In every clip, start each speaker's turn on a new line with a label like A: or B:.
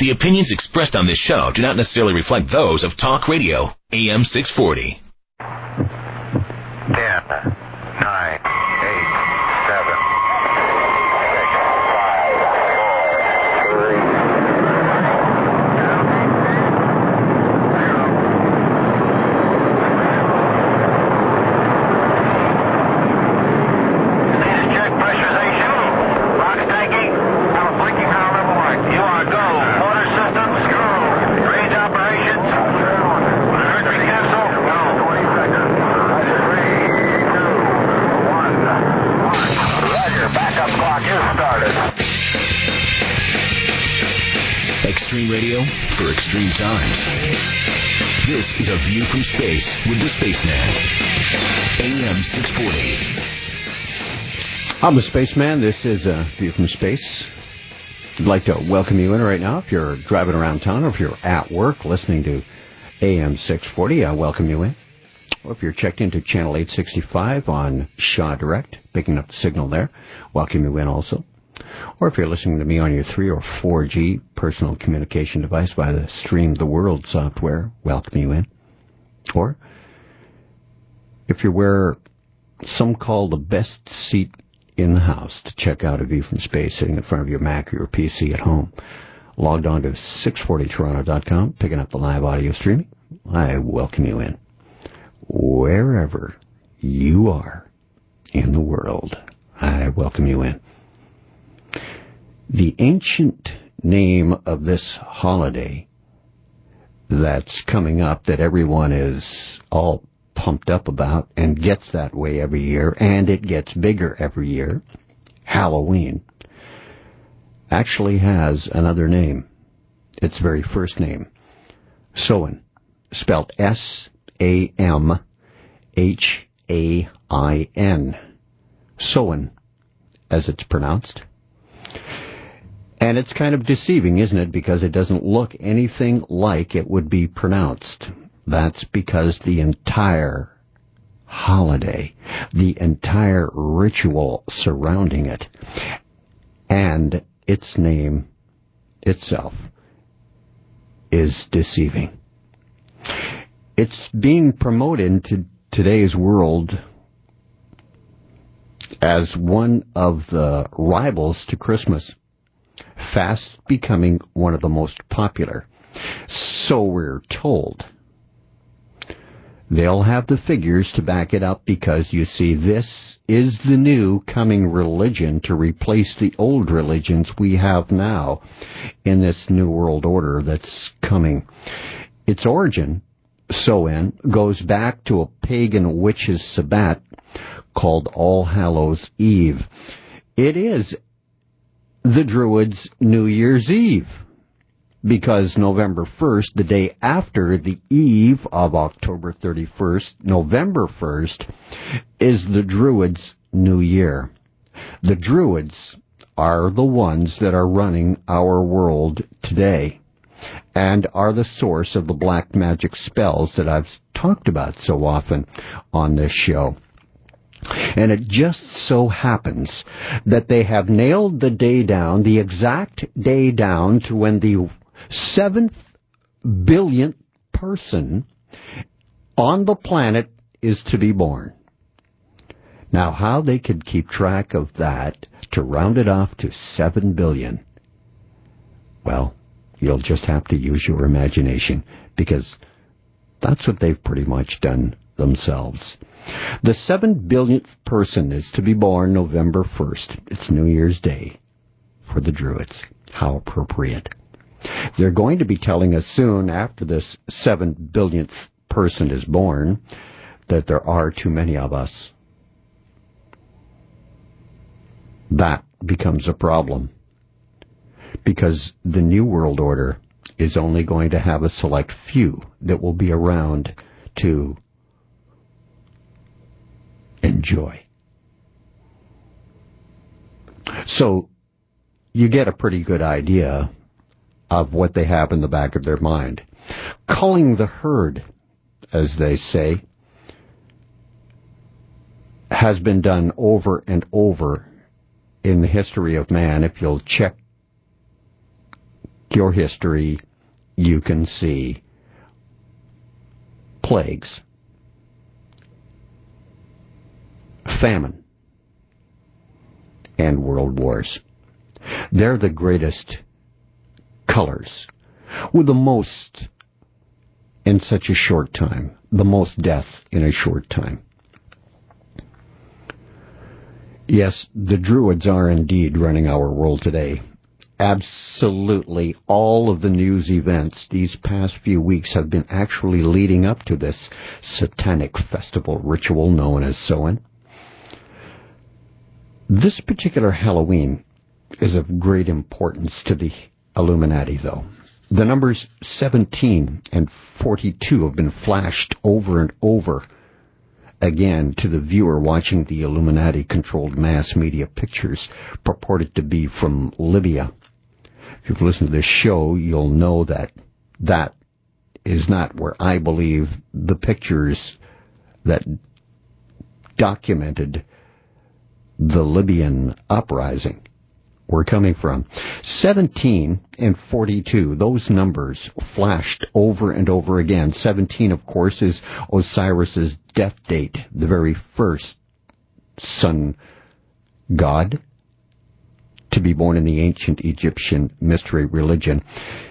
A: The opinions expressed on this show do not necessarily reflect those of Talk Radio, AM 640.
B: 10, 9, 8, 7,
A: Extreme radio for extreme times. This is A View from Space with the Spaceman. AM 640.
C: I'm the Spaceman. This is A View from Space. I'd like to welcome you in right now. If you're driving around town or if you're at work listening to AM 640, I welcome you in. Or if you're checked into Channel 865 on Shaw Direct, picking up the signal there, welcome you in also. Or if you're listening to me on your 3 or 4G personal communication device via the Stream the World software, welcome you in. Or if you're where some call the best seat in the house to check out A View from Space, sitting in front of your Mac or your PC at home, logged on to 640toronto.com, picking up the live audio streaming, I welcome you in. Wherever you are in the world, I welcome you in. The ancient name of this holiday that's coming up that everyone is all pumped up about and gets that way every year, and it gets bigger every year, Halloween, actually has another name. Its very first name, Samhain, spelled S-A-M-H-A-I-N. Samhain, as it's pronounced. And it's kind of deceiving, isn't it? Because it doesn't look anything like it would be pronounced. That's because the entire holiday, the entire ritual surrounding it, and its name itself is deceiving. It's being promoted to today's world as one of the rivals to Christmas, fast becoming one of the most popular. So we're told. They'll have the figures to back it up because, you see, this is the new coming religion to replace the old religions we have now in this new world order that's coming. Its origin, Samhain, goes back to a pagan witch's Sabbat called All Hallows Eve. It is the Druids' New Year's Eve, because November 1st, the day after the eve of October 31st, November 1st, is the Druids' New Year. The Druids are the ones that are running our world today and are the source of the black magic spells that I've talked about so often on this show. And it just so happens that they have nailed the day down, the exact day down, to when the 7th billionth person on the planet is to be born. Now, how they could keep track of that to round it off to 7 billion, well, you'll just have to use your imagination, because that's what they've pretty much done themselves. The 7 billionth person is to be born November 1st. It's New Year's Day for the Druids. How appropriate. They're going to be telling us soon, after this 7 billionth person is born, that there are too many of us. That becomes a problem, because the New World Order is only going to have a select few that will be around to enjoy. So you get a pretty good idea of what they have in the back of their mind. Culling the herd, as they say, has been done over and over in the history of man. If you'll check your history, you can see plagues, famine, and world wars. They're the greatest colors, with the most in such a short time, the most deaths in a short time. Yes, the Druids are indeed running our world today. Absolutely all of the news events these past few weeks have been actually leading up to this satanic festival ritual known as Samhain. This particular Halloween is of great importance to the Illuminati, though. The numbers 17 and 42 have been flashed over and over again to the viewer watching the Illuminati-controlled mass media pictures purported to be from Libya. If you've listened to this show, you'll know that that is not where I believe the pictures that documented the Libyan uprising were coming from. 17 and 42, those numbers flashed over and over again. 17, of course, is Osiris's death date, the very first sun god to be born in the ancient Egyptian mystery religion.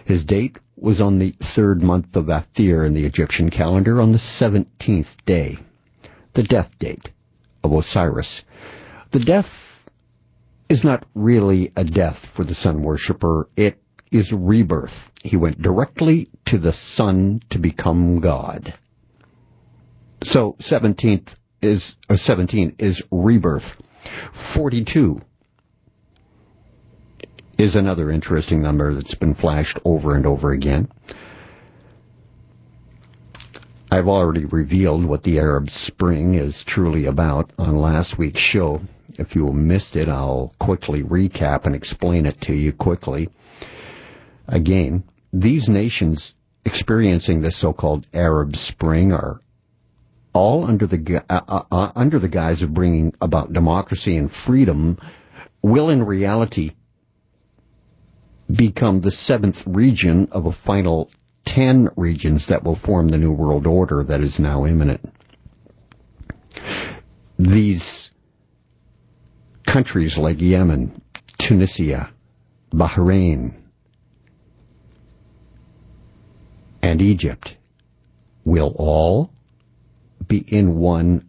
C: His date was on the third month of Athir in the Egyptian calendar on the 17th day, the death date of Osiris. The death is not really a death for the sun worshipper. It is rebirth. He went directly to the sun to become God. So 17 is rebirth. 42 is another interesting number that's been flashed over and over again. I've already revealed what the Arab Spring is truly about on last week's show. If you missed it, I'll quickly recap and explain it to you quickly. Again, these nations experiencing this so-called Arab Spring are all under the guise of bringing about democracy and freedom, will in reality become the seventh region of a final 10 regions that will form the New World Order that is now imminent. These countries like Yemen, Tunisia, Bahrain, and Egypt will all be in one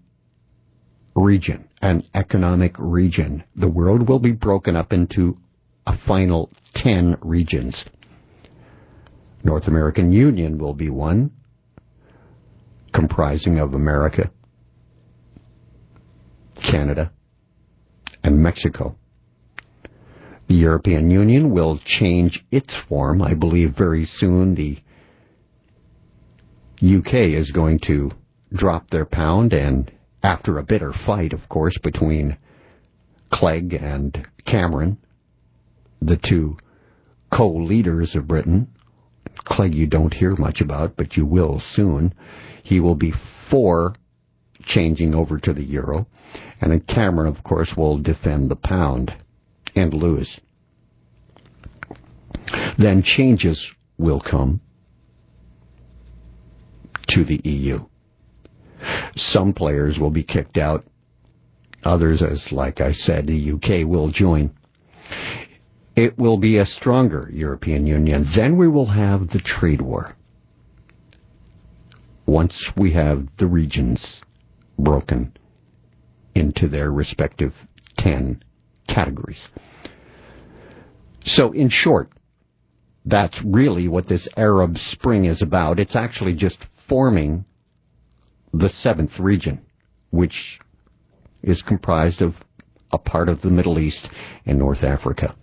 C: region, an economic region. The world will be broken up into a final 10 regions. North American Union will be one, comprising of America, Canada, and Mexico. The European Union will change its form. I believe very soon the UK is going to drop their pound, and after a bitter fight, of course, between Clegg and Cameron, the two co-leaders of Britain. Clegg you don't hear much about, but you will soon. He will be for changing over to the euro, and then Cameron, of course, will defend the pound and lose. Then changes will come to the EU. Some players will be kicked out. Others, as like I said, the UK will join. It will be a stronger European Union. Then we will have the trade war. Once we have the regions broken into their respective 10 categories. So in short, that's really what this Arab Spring is about. It's actually just forming the 7th region, which is comprised of a part of the Middle East and North Africa.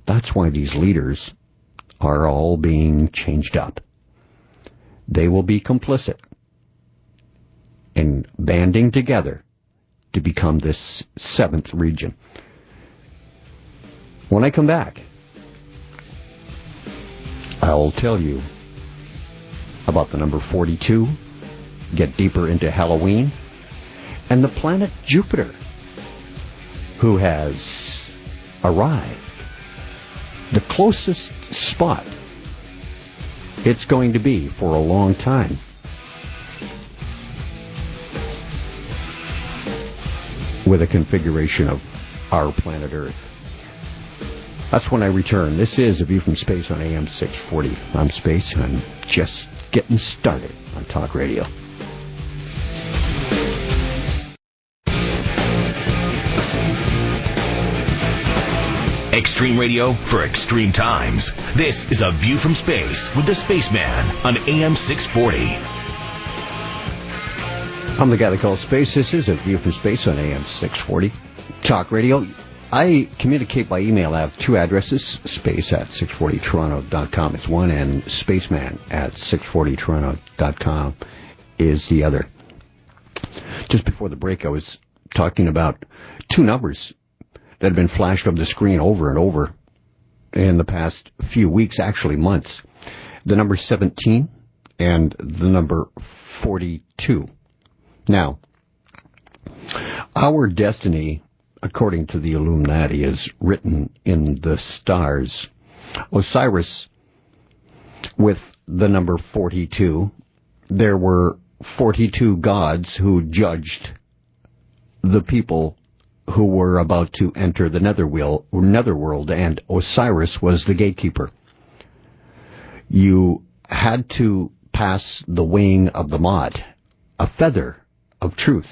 C: That's why these leaders are all being changed up. They will be complicit in banding together to become this 7th region. When I come back, I'll tell you about the number 42, get deeper into Halloween, and the planet Jupiter, who has arrived. The the closest spot it's going to be for a long time. With a configuration of our planet Earth. That's when I return. This is A View from Space on AM 640. I'm Space. I'm just getting started on Talk Radio.
A: Extreme radio for extreme times. This is A View from Space with the Spaceman on AM 640.
C: I'm the guy that calls Space. This is A View from Space on AM 640. Talk Radio. I communicate by email. I have two addresses, space@640toronto.com is one, and spaceman@640toronto.com is the other. Just before the break, I was talking about two numbers that have been flashed on the screen over and over in the past few weeks, actually months. The number 17 and the number 42. Now, our destiny, according to the Illuminati, is written in the stars. Osiris, with the number 42, there were 42 gods who judged the people who were about to enter the netherworld, and Osiris was the gatekeeper. You had to pass the weighing of the Ma'at. A feather of truth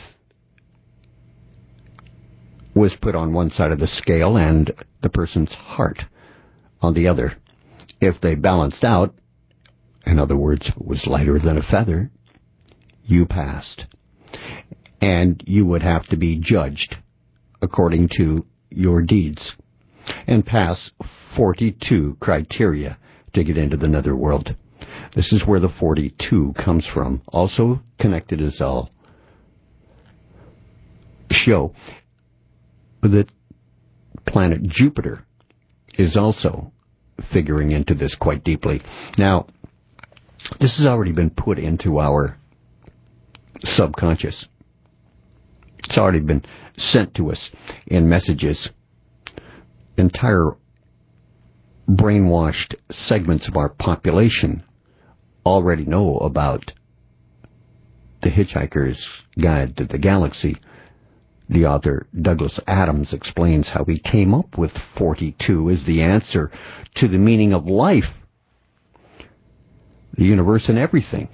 C: was put on one side of the scale and the person's heart on the other. If they balanced out, in other words, it was lighter than a feather, you passed. And you would have to be judged according to your deeds and pass 42 criteria to get into the netherworld. This is where the 42 comes from. Also connected, as I'll show, that planet Jupiter is also figuring into this quite deeply. Now, this has already been put into our subconscious. It's already been sent to us in messages. Entire brainwashed segments of our population already know about The Hitchhiker's Guide to the Galaxy. The author Douglas Adams explains how he came up with 42 as the answer to the meaning of life, the universe, and everything,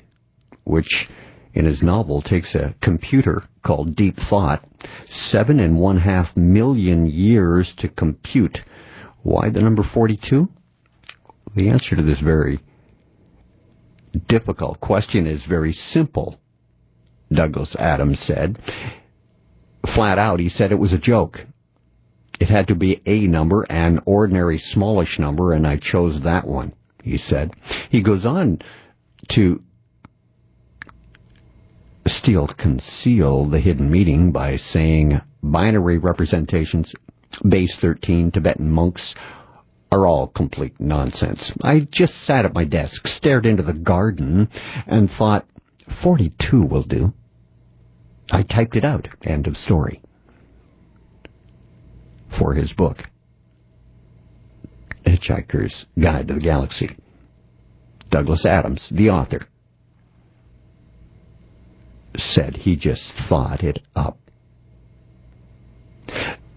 C: which in his novel takes a computer called Deep Thought 7.5 million years to compute. Why the number 42? The answer to this very difficult question is very simple, Douglas Adams said. Flat out, he said it was a joke. It had to be a number, an ordinary smallish number, and I chose that one, he said. He goes on to conceal the hidden meaning by saying binary representations, base 13, Tibetan monks are all complete nonsense. I just sat at my desk, stared into the garden, and thought, 42 will do. I typed it out. End of story. For his book, Hitchhiker's Guide to the Galaxy. Douglas Adams, the author, said he just thought it up.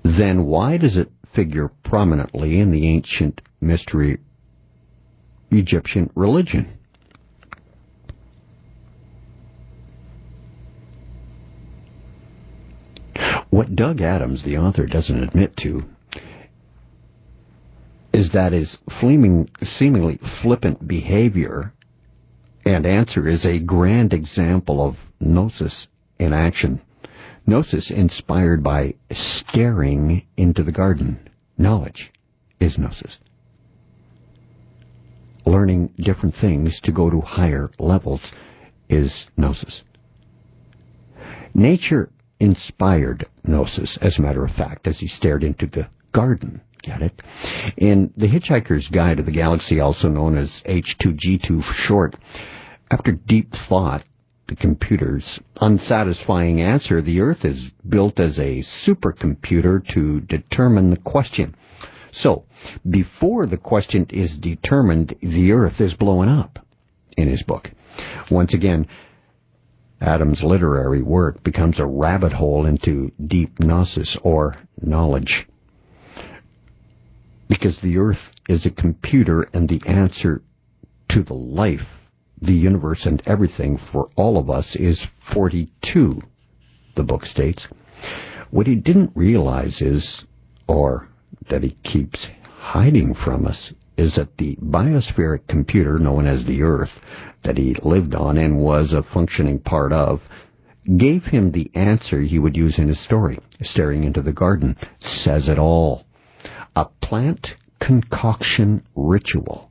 C: Then why does it figure prominently in the ancient mystery Egyptian religion? What Doug Adams, the author, doesn't admit to is that his seemingly flippant behavior and answer is a grand example of gnosis in action. Gnosis inspired by staring into the garden. Knowledge is gnosis. Learning different things to go to higher levels is gnosis. Nature inspired gnosis, as a matter of fact, as he stared into the garden. Get it? In The Hitchhiker's Guide to the Galaxy, also known as H2G2 for short, after deep thought, the computer's unsatisfying answer, the Earth is built as a supercomputer to determine the question. So, before the quotient is determined, the Earth is blowing up in his book. Once again, Adam's literary work becomes a rabbit hole into deep gnosis, or knowledge. Because the Earth is a computer, and the answer to the life, the universe, and everything for all of us is 42, the book states. What he didn't realize is, or that he keeps hiding from us, is that the biospheric computer known as the Earth, that he lived on and was a functioning part of, gave him the answer he would use in his story. Staring into the garden says it all. A plant concoction ritual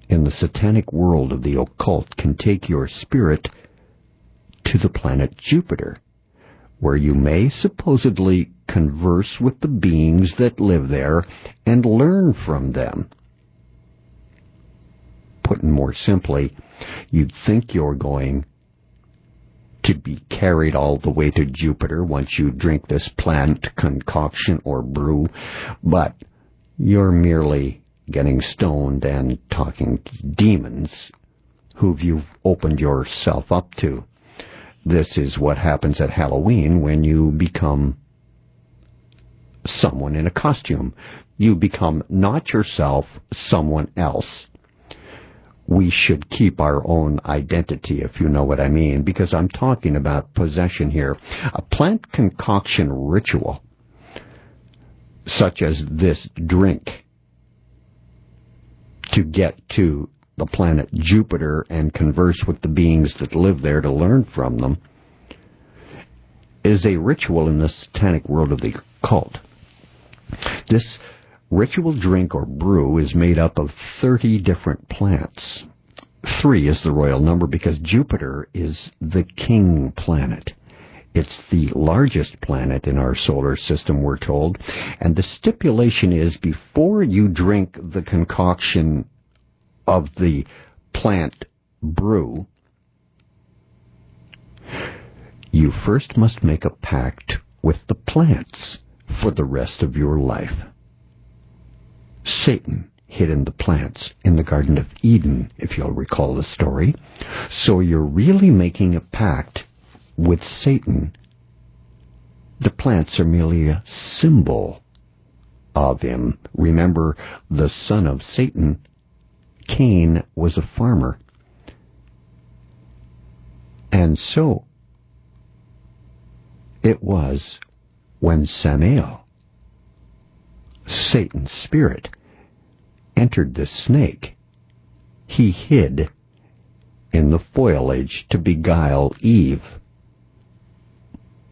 C: in the satanic world of the occult can take your spirit to the planet Jupiter, where you may supposedly converse with the beings that live there and learn from them. Put more simply, you'd think you're going to be carried all the way to Jupiter once you drink this plant concoction or brew, but you're merely getting stoned and talking to demons who you've opened yourself up to. This is what happens at Halloween when you become someone in a costume. You become not yourself, someone else. We should keep our own identity, if you know what I mean, because I'm talking about possession here. A plant concoction ritual, such as this drink, to get to the planet Jupiter and converse with the beings that live there to learn from them, is a ritual in the satanic world of the occult. This ritual drink or brew is made up of 30 different plants. 3 is the royal number because Jupiter is the king planet. It's the largest planet in our solar system, we're told, and the stipulation is before you drink the concoction of the plant brew, you first must make a pact with the plants for the rest of your life. Satan hid in the plants in the Garden of Eden, if you'll recall the story. So you're really making a pact with Satan. The plants are merely a symbol of him. Remember, the son of Satan, Cain, was a farmer. And so it was when Samael, Satan's spirit, entered the snake, he hid in the foliage to beguile Eve,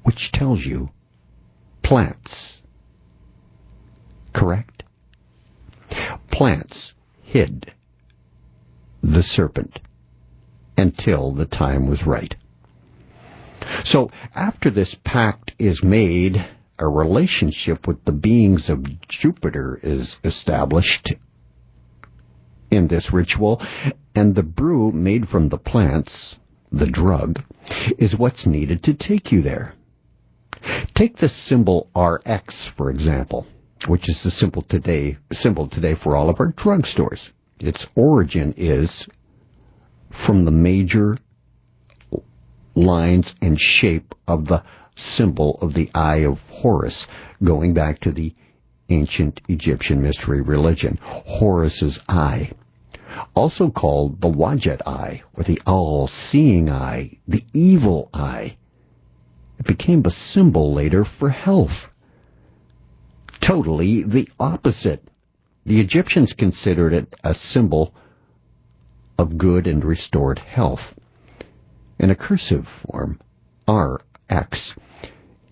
C: which tells you plants. Correct? Plants hid the serpent until the time was right. So after this pact is made, a relationship with the beings of Jupiter is established in this ritual, and the brew made from the plants, the drug, is what's needed to take you there. Take the symbol RX, for example, which is the symbol today for all of our drugstores. Its origin is from the major lines and shape of the symbol of the Eye of Horus, going back to the ancient Egyptian mystery religion. Horus's eye, also called the Wadjet eye, or the all-seeing eye, the evil eye. It became a symbol later for health. Totally the opposite. The Egyptians considered it a symbol of good and restored health. In a cursive form, RX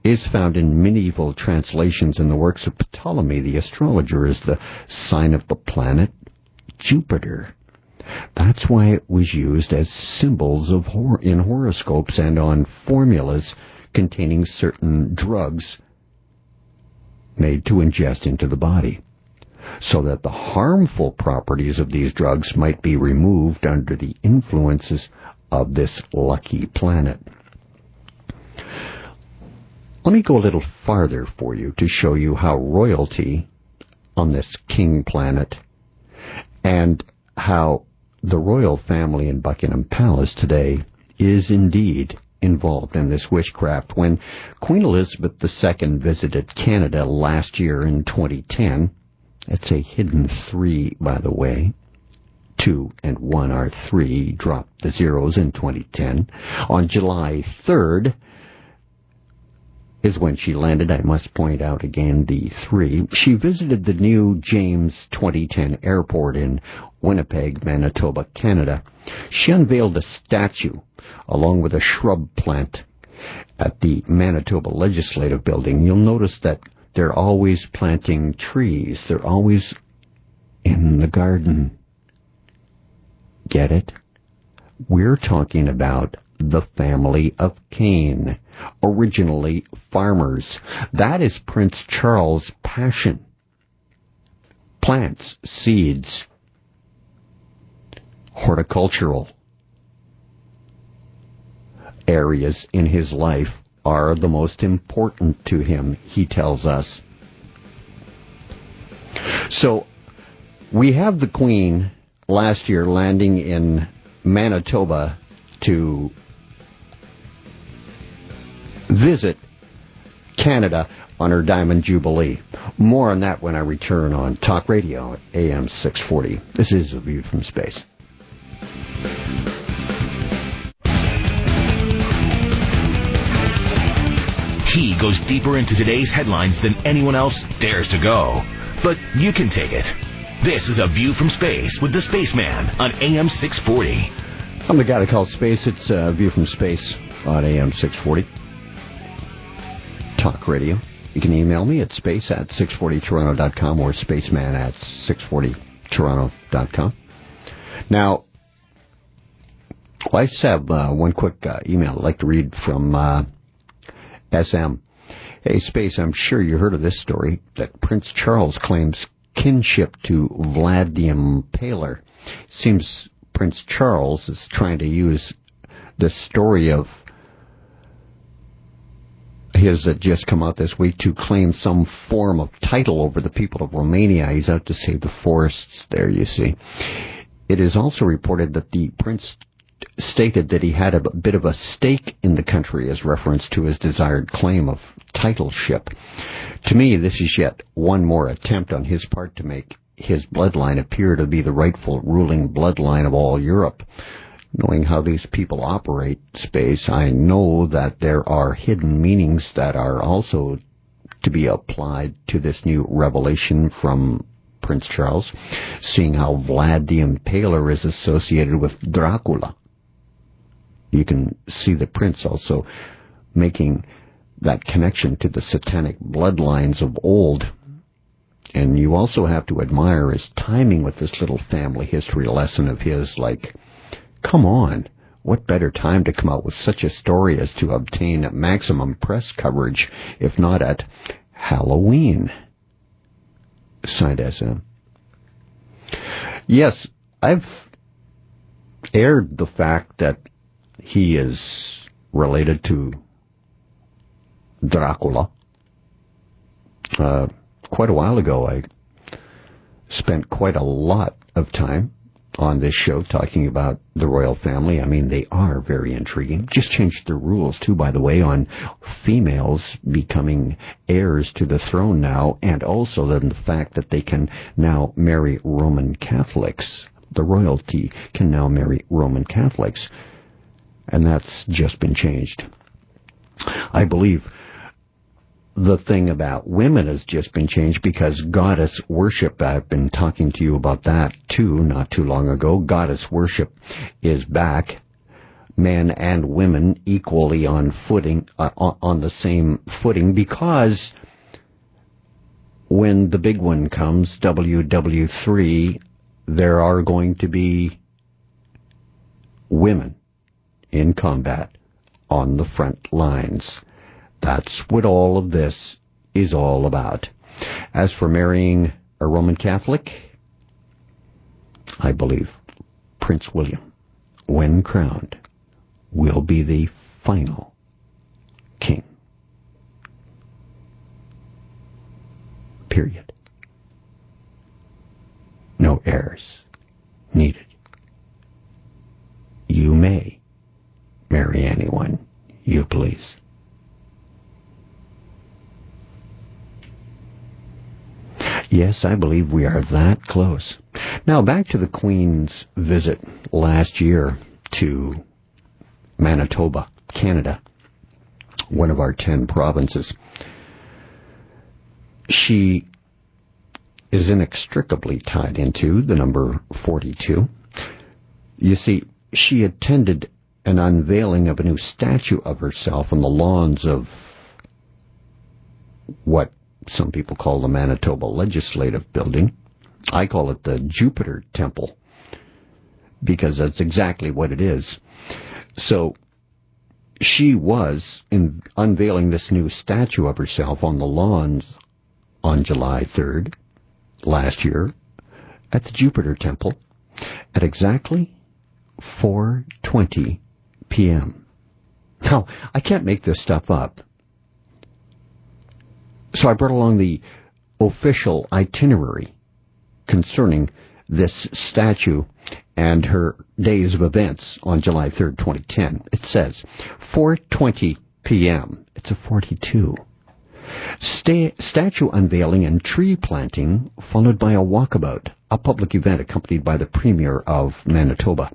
C: is found in medieval translations in the works of Ptolemy the astrologer as the sign of the planet Jupiter. That's why it was used as symbols of in horoscopes and on formulas containing certain drugs made to ingest into the body, so that the harmful properties of these drugs might be removed under the influences of this lucky planet. Let me go a little farther for you to show you how royalty on this king planet, and how the royal family in Buckingham Palace today is indeed involved in this witchcraft. When Queen Elizabeth II visited Canada last year in 2010, it's a hidden 3, by the way. 2 and 1 are 3, dropped the zeros in 2010. On July 3rd is when she landed. I must point out again the 3. She visited the new James 2010 airport in Winnipeg, Manitoba, Canada. She unveiled a statue along with a shrub plant at the Manitoba Legislative Building. You'll notice that they're always planting trees. They're always in the garden. Get it? We're talking about the family of Cain, originally farmers. That is Prince Charles' passion. Plants, seeds, horticultural areas in his life are the most important to him, he tells us. So, we have the Queen last year landing in Manitoba to visit Canada on her Diamond Jubilee. More on that when I return on Talk Radio at AM 640. This is A View from Space.
A: He goes deeper into today's headlines than anyone else dares to go. But you can take it. This is A View from Space with the Spaceman on AM 640.
C: I'm the guy that calls space. It's A View from Space on AM 640. Talk Radio. You can email me at space@640toronto.com or spaceman@640toronto.com. Now, I just have one quick email I'd like to read from SM. Hey, Space, I'm sure you heard of this story, that Prince Charles claims kinship to Vlad the Impaler. Seems Prince Charles is trying to use the story of his that just come out this week to claim some form of title over the people of Romania. He's out to save the forests there, you see. It is also reported that the prince stated that he had a bit of a stake in the country as reference to his desired claim of titleship. To me, this is yet one more attempt on his part to make his bloodline appear to be the rightful ruling bloodline of all Europe. Knowing how these people operate, Space, I know that there are hidden meanings that are also to be applied to this new revelation from Prince Charles, seeing how Vlad the Impaler is associated with Dracula. You can see the prince also making that connection to the satanic bloodlines of old. And you also have to admire his timing with this little family history lesson of his, like, come on, what better time to come out with such a story as to obtain maximum press coverage, if not at Halloween? Signed SM. Yes, I've aired the fact that he is related to Dracula. Quite a while ago, I spent quite a lot of time on this show talking about the royal family. I mean, they are very intriguing. Just changed the rules, too, by the way, on females becoming heirs to the throne now, and also then the fact that they can now marry Roman Catholics. The royalty can now marry Roman Catholics, and that's just been changed. I believe the thing about women has just been changed because goddess worship, I've been talking to you about that too not too long ago. Goddess worship is back. Men and women equally on footing, on the same footing, because when the big one comes, WW3, there are going to be women in combat on the front lines. That's what all of this is all about. As for marrying a Roman Catholic, I believe Prince William, when crowned, will be the final king. Period. No heirs needed. You may marry anyone you please. Yes, I believe we are that close. Now, back to the Queen's visit last year to Manitoba, Canada, one of our 10 provinces. She is inextricably tied into the number 42. You see, she attended an unveiling of a new statue of herself on the lawns of what some people call the Manitoba Legislative Building. I call it the Jupiter Temple, because that's exactly what it is. So she was unveiling this new statue of herself on the lawns on July 3rd last year at the Jupiter Temple at exactly 4:20 p.m. Now, I can't make this stuff up. So I brought along the official itinerary concerning this statue and her days of events on July 3rd, 2010. It says 4:20 p.m. It's a 42. Statue unveiling and tree planting, followed by a walkabout, a public event accompanied by the Premier of Manitoba.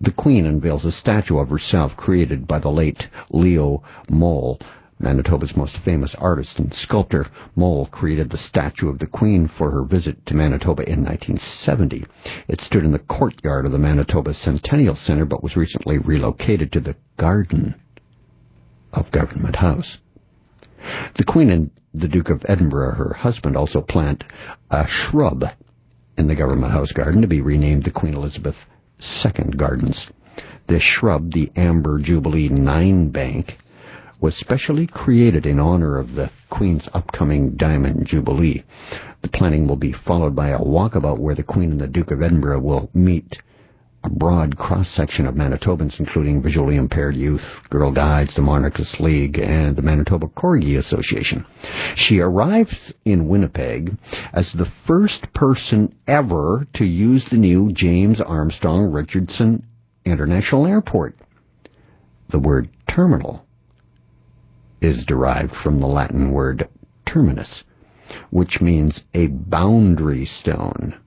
C: The Queen unveils a statue of herself created by the late Leo Moll, Manitoba's most famous artist and sculptor. Moll created the statue of the Queen for her visit to Manitoba in 1970. It stood in the courtyard of the Manitoba Centennial Centre, but was recently relocated to the garden of Government House. The Queen and the Duke of Edinburgh, her husband, also plant a shrub in the Government House garden to be renamed the Queen Elizabeth II Gardens. This shrub, the Amber Jubilee 9 Bank, was specially created in honor of the Queen's upcoming Diamond Jubilee. The planting will be followed by a walkabout where the Queen and the Duke of Edinburgh will meet a broad cross-section of Manitobans, including visually impaired youth, Girl Guides, the Monarchist League, and the Manitoba Corgi Association. She arrives in Winnipeg as the first person ever to use the new James Armstrong Richardson International Airport. The word terminal is derived from the Latin word terminus, which means a boundary stone.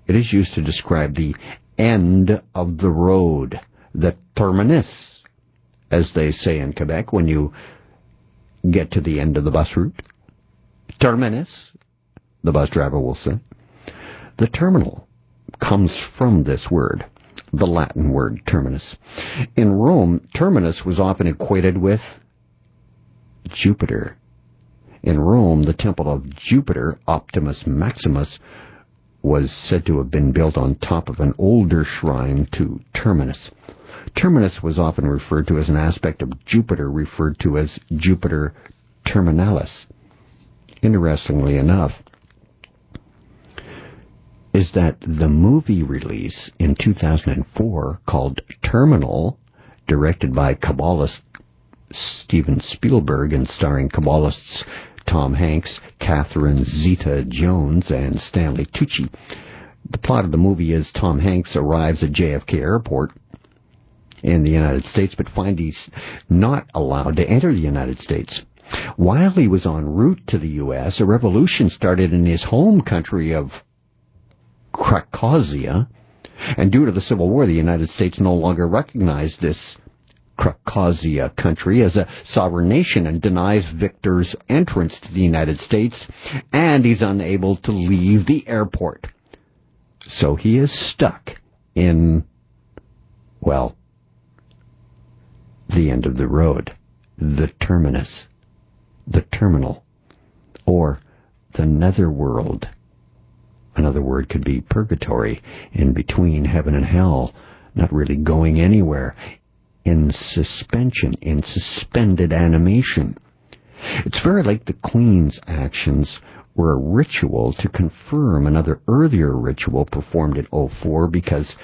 C: It is used to describe the end of the road, the terminus, as they say in Quebec when you get to the end of the bus route. Terminus, the bus driver will say. The terminal comes from this word, the Latin word terminus. In Rome, terminus was often equated with Jupiter. In Rome, the temple of Jupiter, Optimus Maximus, was said to have been built on top of an older shrine to Terminus. Terminus was often referred to as an aspect of Jupiter, referred to as Jupiter Terminalis. Interestingly enough, is that the movie release in 2004 called Terminal, directed by Kabbalist Steven Spielberg and starring Kabbalists Tom Hanks, Catherine Zeta-Jones, and Stanley Tucci. The plot of the movie is Tom Hanks arrives at JFK Airport in the United States, but finds he's not allowed to enter the United States. While he was en route to the U.S., a revolution started in his home country of Cracovia, and due to the Civil War, the United States no longer recognized this Cracovia country as a sovereign nation and denies Victor's entrance to the United States, and he's unable to leave the airport. So he is stuck in, well, the end of the road, the terminus, the terminal, or the netherworld. Another word could be purgatory, in between heaven and hell, not really going anywhere, in suspension, in suspended animation. It's very like the Queen's actions were a ritual to confirm another earlier ritual performed in 2004, because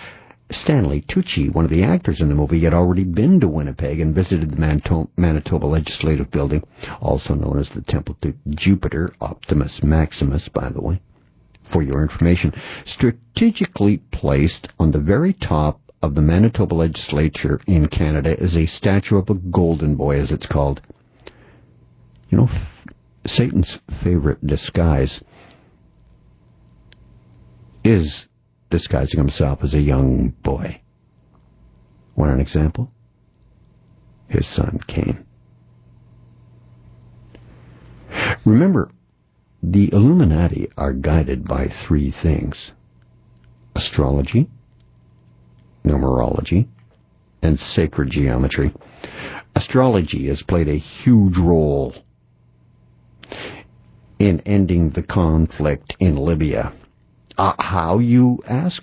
C: Stanley Tucci, one of the actors in the movie, had already been to Winnipeg and visited the Manitoba Legislative Building, also known as the Temple to Jupiter, Optimus Maximus, by the way, for your information, strategically placed on the very top of the Manitoba legislature in Canada is a statue of a golden boy, as it's called. You know, Satan's favorite disguise is disguising himself as a young boy. Want an example? His son, Cain. Remember, the Illuminati are guided by three things: astrology, numerology, and sacred geometry. Astrology has played a huge role in ending the conflict in Libya. How, you ask?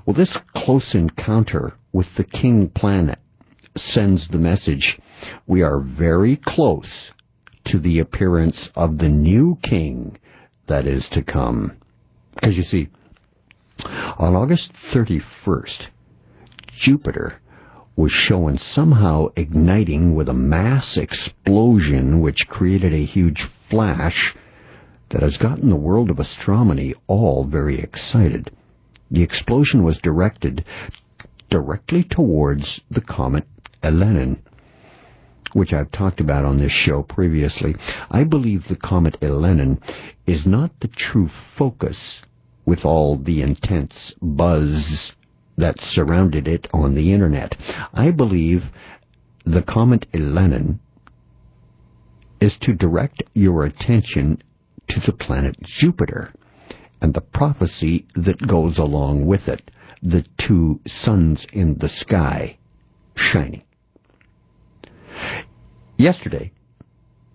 C: Well, this close encounter with the king planet sends the message: we are very close to the appearance of the new king that is to come. Because you see, on August 31st, Jupiter was shown somehow igniting with a mass explosion which created a huge flash that has gotten the world of astronomy all very excited. The explosion was directed directly towards the comet Elenin, which I've talked about on this show previously. I believe the comet Elenin is not the true focus with all the intense buzz that surrounded it on the internet. I believe the comet Elenin is to direct your attention to the planet Jupiter and the prophecy that goes along with it, the two suns in the sky shining. Yesterday,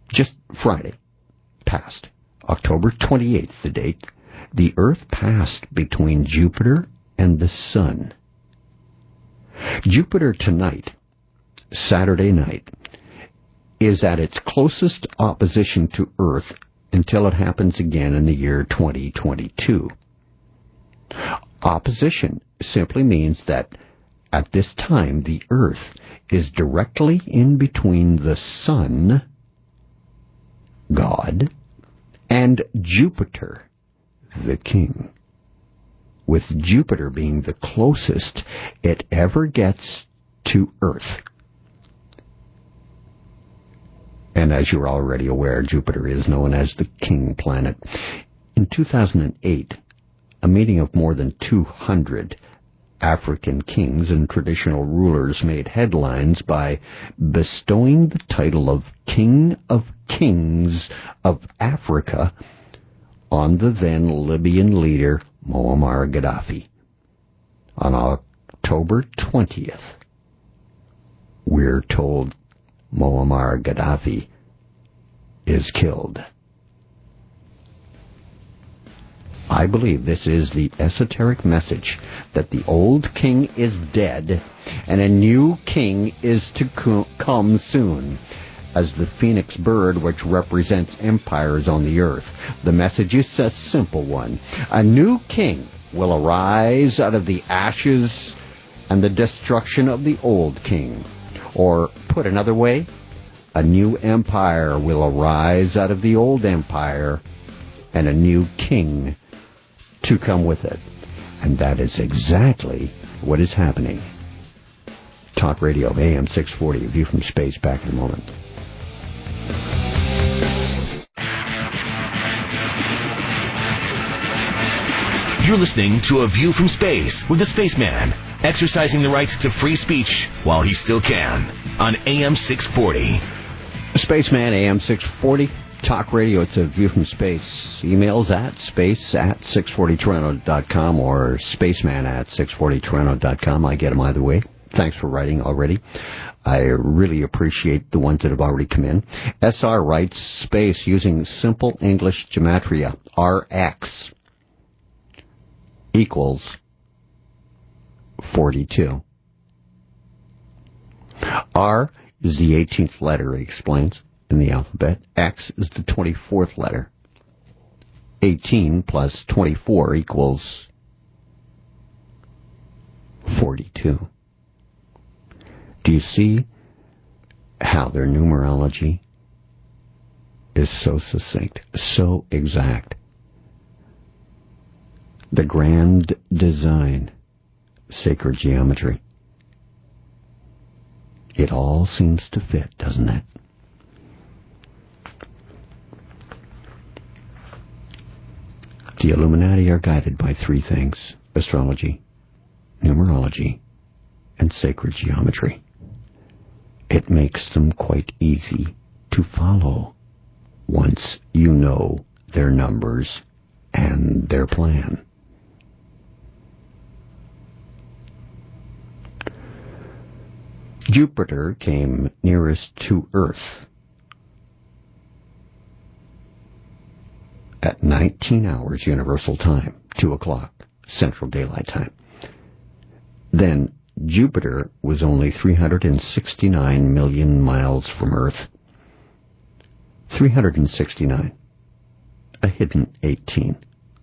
C: just Friday, passed, October 28th, the date, the Earth passed between Jupiter and the Sun. Jupiter tonight, Saturday night, is at its closest opposition to Earth until it happens again in the year 2022. Opposition simply means that at this time the Earth is directly in between the Sun, God, and Jupiter, the King, with Jupiter being the closest it ever gets to Earth. And as you're already aware, Jupiter is known as the King planet. In 2008, a meeting of more than 200 African kings and traditional rulers made headlines by bestowing the title of King of Kings of Africa on the then Libyan leader Muammar Gaddafi. On October 20th, we're told Muammar Gaddafi is killed. I believe this is the esoteric message that the old king is dead and a new king is to come soon. As the phoenix bird, which represents empires on the earth, the message is a simple one. A new king will arise out of the ashes and the destruction of the old king. Or, put another way, a new empire will arise out of the old empire and a new king to come with it. And that is exactly what is happening. Talk Radio, AM 640, View from Space, back in a moment.
A: You're listening to A View from Space with the Spaceman, exercising the rights to free speech while he still can, on AM 640.
C: Spaceman, AM 640. Talk Radio, it's A View from Space. Emails at space@640toronto.com or spaceman@640toronto.com. I get them either way. Thanks for writing already. I really appreciate the ones that have already come in. SR writes, space using simple English gematria. RX equals 42. R is the 18th letter, he explains, in the alphabet. X is the 24th letter. 18 plus 24 equals 42. Do you see how their numerology is so succinct, so exact? The grand design, sacred geometry. It all seems to fit, doesn't it? The Illuminati are guided by three things: astrology, numerology, and sacred geometry. It makes them quite easy to follow once you know their numbers and their plan. Jupiter came nearest to Earth at 19 hours Universal Time, 2 o'clock Central Daylight Time. Then Jupiter was only 369 million miles from Earth. 369. A hidden 18,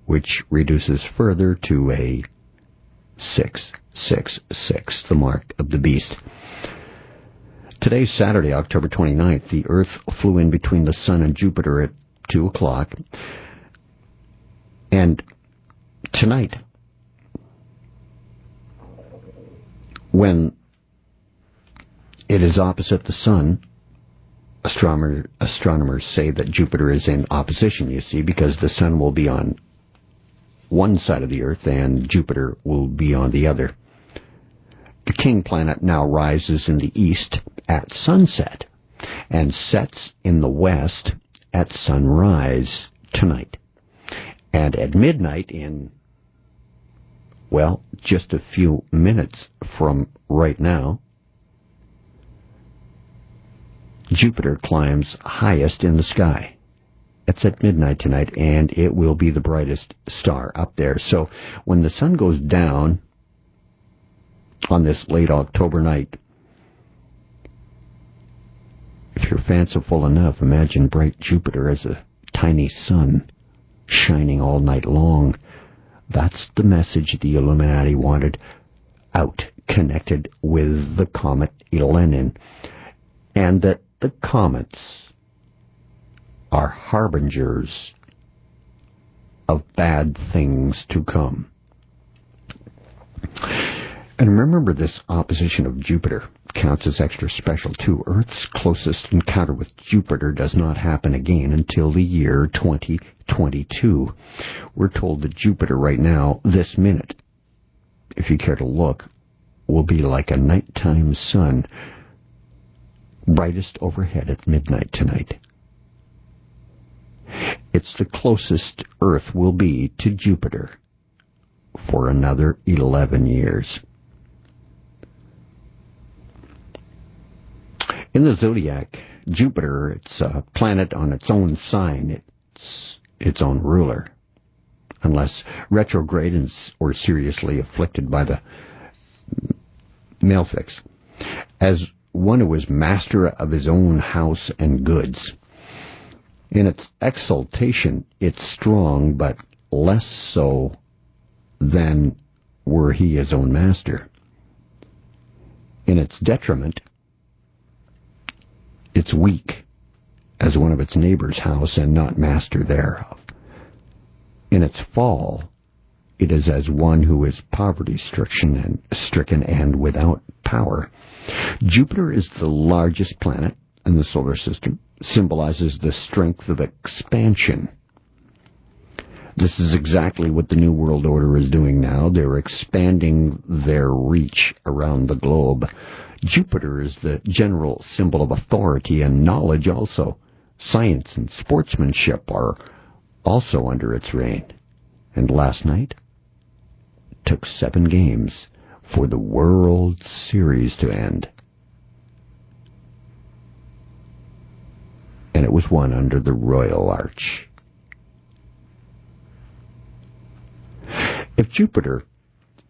C: which reduces further to a 666, the mark of the beast. Today's Saturday, October 29th, the Earth flew in between the Sun and Jupiter at 2 o'clock. And tonight, when it is opposite the Sun, astronomers say that Jupiter is in opposition, you see, because the Sun will be on one side of the Earth and Jupiter will be on the other. The king planet now rises in the east at sunset and sets in the west at sunrise tonight. And at midnight in, well, just a few minutes from right now, Jupiter climbs highest in the sky. It's at midnight tonight, and it will be the brightest star up there. So when the sun goes down on this late October night, if you're fanciful enough, imagine bright Jupiter as a tiny sun shining all night long. That's the message the Illuminati wanted out, connected with the comet Elenin, and that the comets are harbingers of bad things to come. And remember, this opposition of Jupiter counts as extra special too. Earth's closest encounter with Jupiter does not happen again until the year 2022. We're told that Jupiter right now, this minute, if you care to look, will be like a nighttime sun, brightest overhead at midnight tonight. It's the closest Earth will be to Jupiter for another 11 years. In the zodiac, Jupiter, it's a planet on its own sign. It's its own ruler, unless retrograde or seriously afflicted by the malefics. As one who is master of his own house and goods. In its exaltation, it's strong, but less so than were he his own master. In its detriment, it's weak as one of its neighbor's house and not master thereof. In its fall, it is as one who is poverty-stricken and without power. Jupiter is the largest planet in the solar system, symbolizes the strength of expansion. This is exactly what the New World Order is doing now. They're expanding their reach around the globe. Jupiter is the general symbol of authority and knowledge also. Science and sportsmanship are also under its reign. And last night, it took 7 games for the World Series to end. And it was won under the Royal Arch. If Jupiter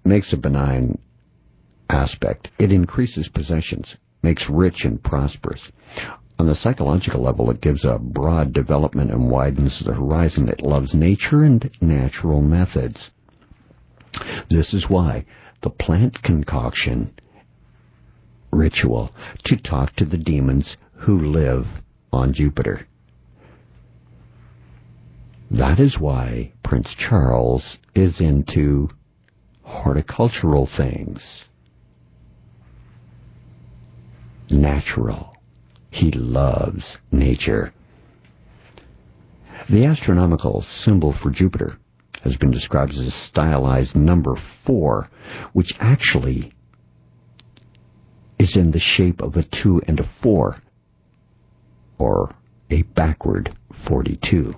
C: makes a benign aspect, it increases possessions, makes rich and prosperous. On the psychological level, it gives a broad development and widens the horizon. It loves nature and natural methods. This is why the plant concoction ritual to talk to the demons who live on Jupiter. That is why Prince Charles is into horticultural things. Natural. He loves nature. The astronomical symbol for Jupiter has been described as a stylized number 4, which actually is in the shape of a 2 and a 4, or a backward 42.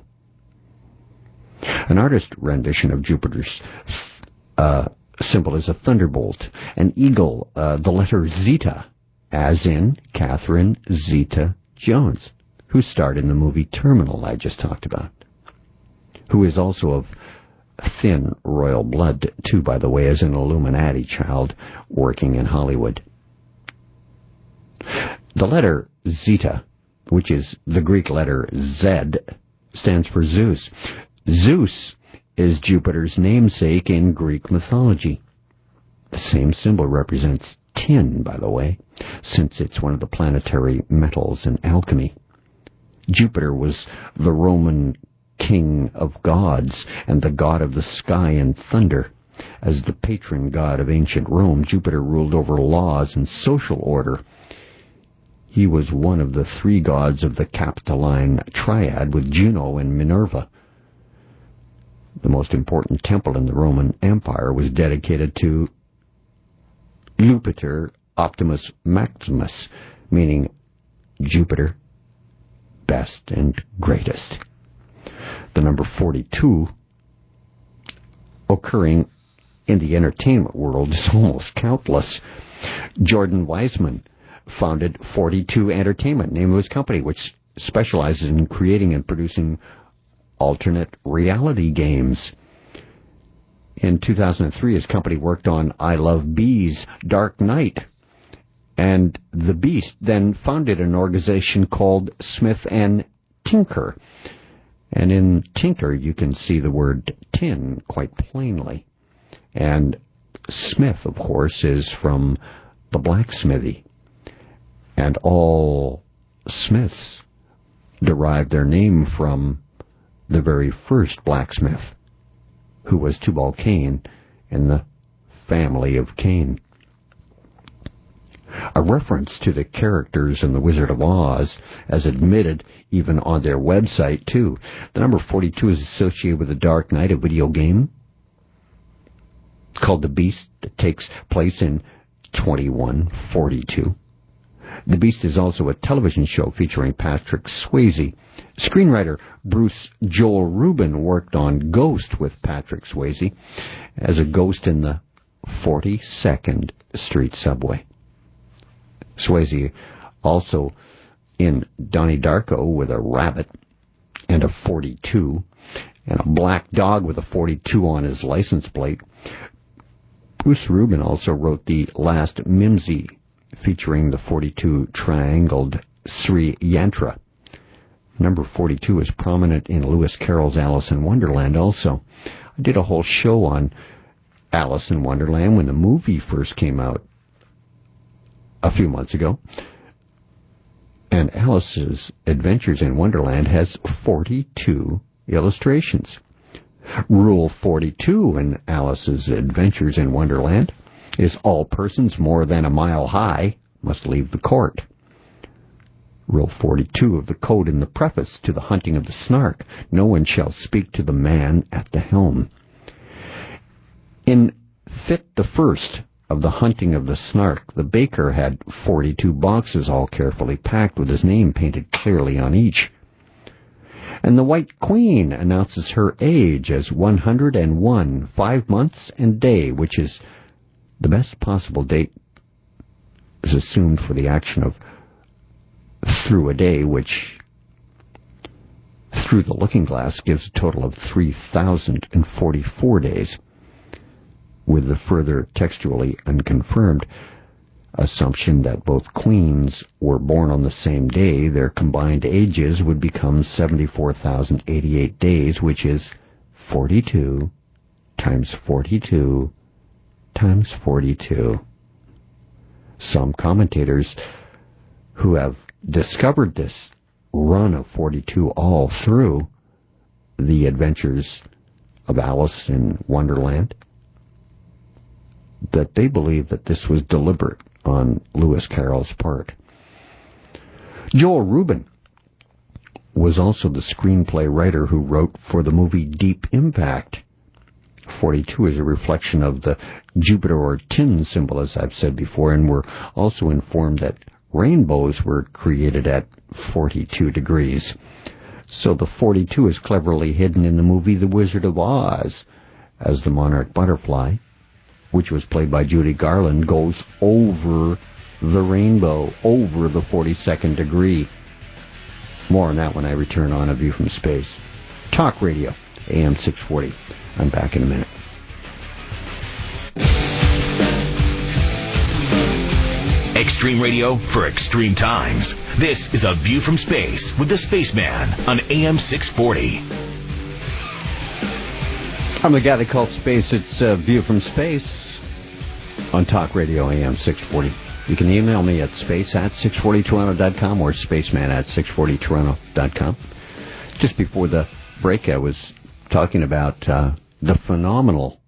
C: An artist rendition of Jupiter's symbol is a thunderbolt, an eagle, the letter Zeta, as in Catherine Zeta-Jones, who starred in the movie Terminal I just talked about, who is also of thin royal blood, too, by the way, as an Illuminati child working in Hollywood. The letter Zeta, which is the Greek letter Z, stands for Zeus. Zeus is Jupiter's namesake in Greek mythology. The same symbol represents tin, by the way, since it's one of the planetary metals in alchemy. Jupiter was the Roman king of gods and the god of the sky and thunder. As the patron god of ancient Rome, Jupiter ruled over laws and social order. He was one of the 3 gods of the Capitoline triad with Juno and Minerva. The most important temple in the Roman Empire was dedicated to Jupiter Optimus Maximus, meaning Jupiter, best and greatest. The number 42, occurring in the entertainment world, is almost countless. Jordan Weissman founded 42 Entertainment, name of his company, which specializes in creating and producing alternate reality games. In 2003, his company worked on I Love Bees, Dark Knight, and The Beast then founded an organization called Smith and Tinker. And in Tinker, you can see the word tin quite plainly. And Smith, of course, is from the blacksmithy. And all Smiths derived their name from the very first blacksmith, who was Tubal-Cain in the family of Cain. A reference to the characters in The Wizard of Oz, as admitted even on their website, too. The number 42 is associated with The Dark Knight, a video game called The Beast that takes place in 2142. The Beast is also a television show featuring Patrick Swayze. Screenwriter Bruce Joel Rubin worked on Ghost with Patrick Swayze as a ghost in the 42nd Street subway. Swayze also in Donnie Darko with a rabbit and a 42 and a black dog with a 42 on his license plate. Bruce Rubin also wrote The Last Mimsy, featuring the 42 triangled Sri Yantra. Number 42 is prominent in Lewis Carroll's Alice in Wonderland also. I did a whole show on Alice in Wonderland when the movie first came out a few months ago. And Alice's Adventures in Wonderland has 42 illustrations. Rule 42 in Alice's Adventures in Wonderland is all persons more than a mile high must leave the court. Rule 42 of the code in the preface to The Hunting of the Snark, no one shall speak to the man at the helm. In Fit the First of The Hunting of the Snark, the baker had 42 boxes all carefully packed with his name painted clearly on each. And the White Queen announces her age as 101, 5 months and day, which is the best possible date is assumed for the action of through a day, which through the looking glass gives a total of 3,044 days, with the further textually unconfirmed assumption that both queens were born on the same day. Their combined ages would become 74,088 days, which is 42 times 42 times 42. Some commentators who have discovered this run of 42 all through The Adventures of Alice in Wonderland, that they believe that this was deliberate on Lewis Carroll's part. Joel Rubin was also the screenplay writer who wrote for the movie Deep Impact. 42 is a reflection of the Jupiter or tin symbol, as I've said before, and we're also informed that rainbows were created at 42 degrees. So the 42 is cleverly hidden in the movie The Wizard of Oz, as the monarch butterfly, which was played by Judy Garland, goes over the rainbow, over the 42nd degree. More on that when I return on A View from Space. Talk Radio, AM 640. I'm back in a minute.
A: Extreme radio for extreme times. This is A View from Space with the Spaceman on AM 640.
C: I'm the guy that calls space. It's A View from Space on Talk Radio AM 640. You can email me at space@640toronto.com or spaceman@640toronto.com. Just before the break, I was talking about the phenomenal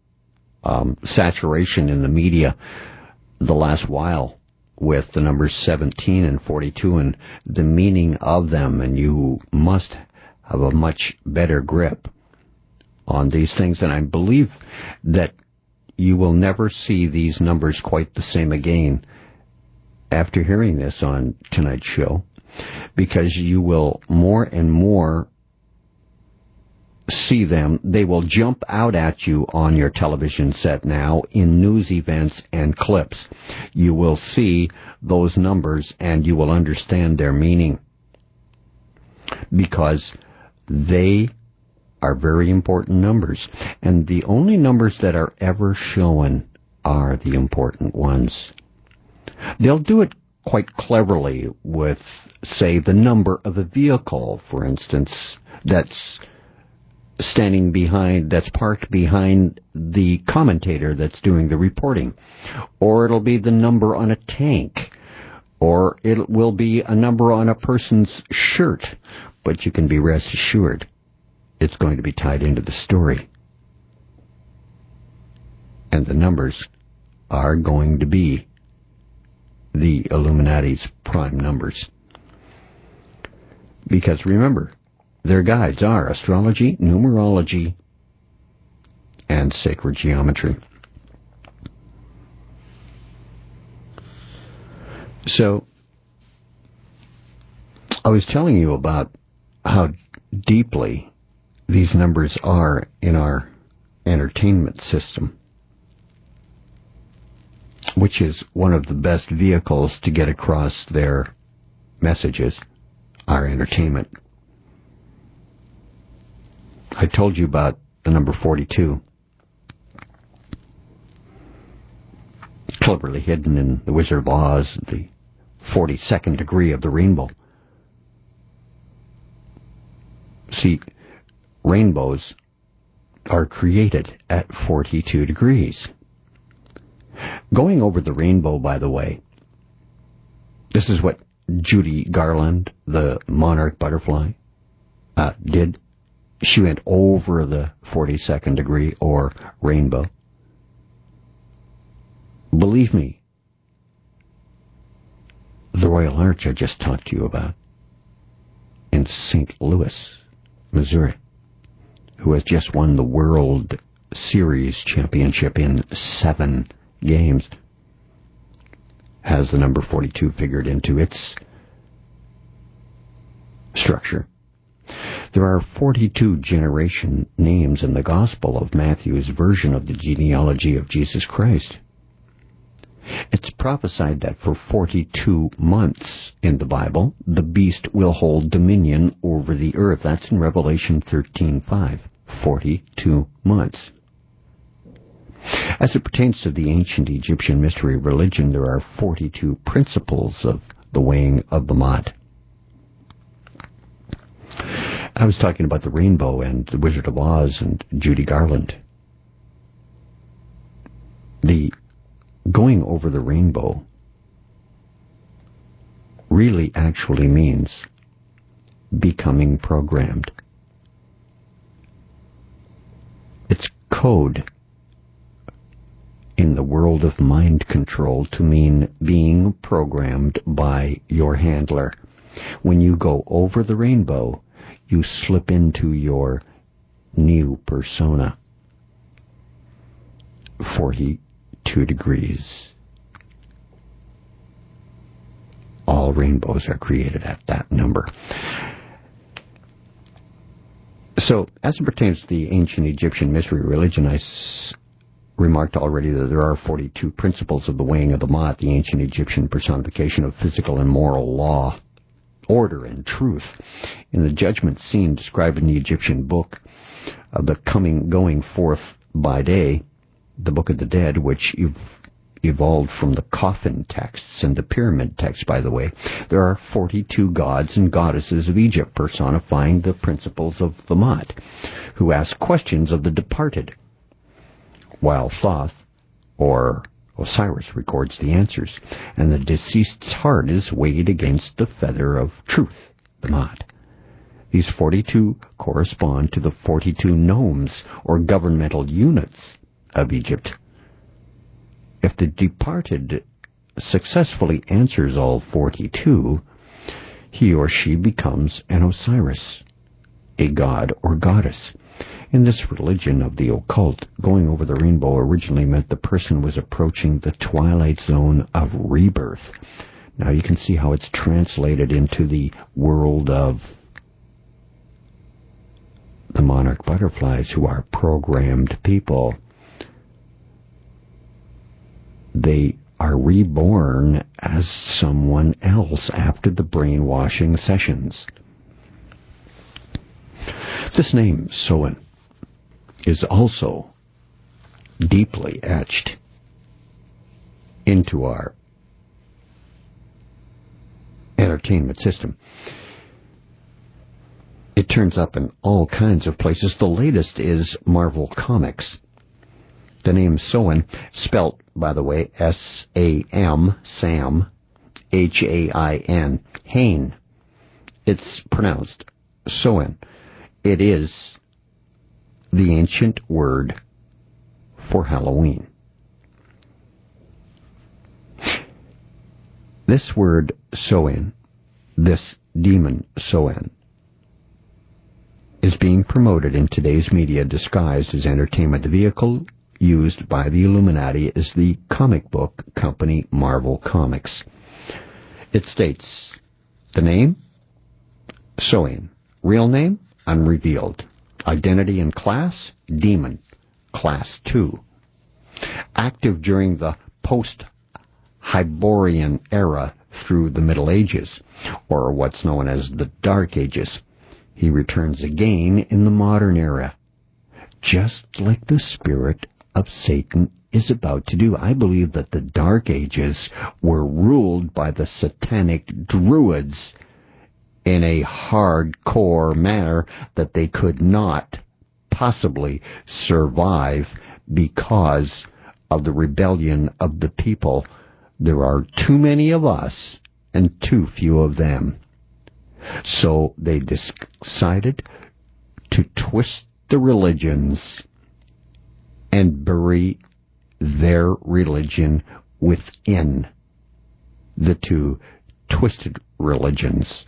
C: saturation in the media the last while with the numbers 17 and 42 and the meaning of them, and you must have a much better grip on these things. And I believe that you will never see these numbers quite the same again after hearing this on tonight's show, because you will more and more see them. They will jump out at you on your television set now in news events and clips. You will see those numbers and you will understand their meaning, because they are very important numbers. And the only numbers that are ever shown are the important ones. They'll do it quite cleverly with, say, the number of a vehicle, for instance, that's parked behind the commentator that's doing the reporting. Or it'll be the number on a tank. Or it will be a number on a person's shirt. But you can be rest assured it's going to be tied into the story. And the numbers are going to be the Illuminati's prime numbers. Because remember, their guides are astrology, numerology, and sacred geometry. So, I was telling you about how deeply these numbers are in our entertainment system, which is one of the best vehicles to get across their messages, our entertainment. I told you about the number 42, cleverly hidden in The Wizard of Oz, the 42nd degree of the rainbow. See, rainbows are created at 42 degrees. Going over the rainbow, by the way, this is what Judy Garland, the monarch butterfly, did. She went over the 42nd degree, or rainbow. Believe me, the Royal Arch I just talked to you about in St. Louis, Missouri, who has just won the World Series championship in 7 games, has the number 42 figured into its structure. There are 42 generation names in the Gospel of Matthew's version of the genealogy of Jesus Christ. It's prophesied that for 42 months in the Bible, the beast will hold dominion over the earth. That's in Revelation 13:5. 42 months. As it pertains to the ancient Egyptian mystery religion, there are 42 principles of the weighing of the Ma'at. I was talking about the rainbow and The Wizard of Oz and Judy Garland. The going over the rainbow really actually means becoming programmed. It's code in the world of mind control to mean being programmed by your handler. When you go over the rainbow, you slip into your new persona. 42 degrees. All rainbows are created at that number. So, as it pertains to the ancient Egyptian mystery religion, I remarked already that there are 42 principles of the weighing of the Ma'at, the ancient Egyptian personification of physical and moral law, order, and truth. In the judgment scene described in the Egyptian book of the going forth by day, the Book of the Dead, which evolved from the coffin texts and the pyramid text, by the way, there are 42 gods and goddesses of Egypt personifying the principles of the Ma'at, who ask questions of the departed, while Thoth, or Osiris, records the answers, and the deceased's heart is weighed against the feather of truth, the Ma'at. These 42 correspond to the 42 nomes, or governmental units, of Egypt. If the departed successfully answers all 42, he or she becomes an Osiris, a god or goddess. In this religion of the occult, going over the rainbow originally meant the person was approaching the twilight zone of rebirth. Now you can see how it's translated into the world of the monarch butterflies, who are programmed people. They are reborn as someone else after the brainwashing sessions. This name, Soen, is also deeply etched into our entertainment system. It turns up in all kinds of places. The latest is Marvel Comics. The name Soen, spelt, by the way, S-A-M, Sam, H-A-I-N, Hain. It's pronounced Soen. It is the ancient word for Halloween. This word Soen, this demon Soen, is being promoted in today's media disguised as entertainment. The vehicle used by the Illuminati is the comic book company Marvel Comics. It states, the name, Soen. Real name, unrevealed. Identity and class, demon, class 2. Active during the post-Hyborian era through the Middle Ages, or what's known as the Dark Ages. He returns again in the modern era, just like the spirit of Satan is about to do. I believe that the Dark Ages were ruled by the satanic druids in a hardcore manner that they could not possibly survive because of the rebellion of the people. There are too many of us and too few of them. So they decided to twist the religions and bury their religion within the two twisted religions.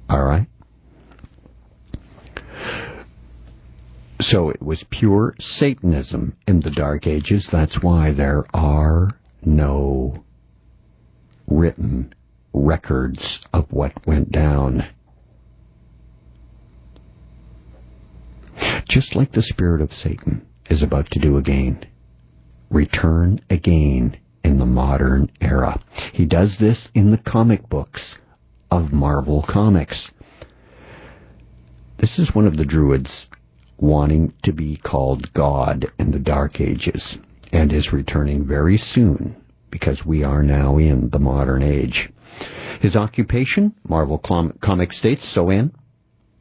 C: All right? So it was pure Satanism in the Dark Ages. That's why there are no written records of what went down. Just like the spirit of Satan is about to do again. Return again in the modern era. He does this in the comic books of Marvel Comics. This is one of the druids wanting to be called God in the Dark Ages, and is returning very soon because we are now in the modern age. His occupation, Marvel Comics states, Soen,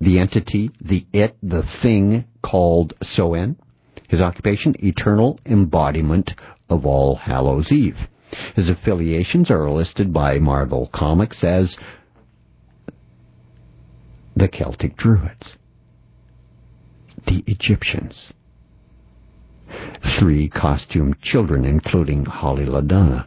C: the entity, the thing called Soen. His occupation, eternal embodiment of All Hallows Eve. His affiliations are listed by Marvel Comics as the Celtic Druids. the Egyptians. 3 costumed children, including Holly LaDonna.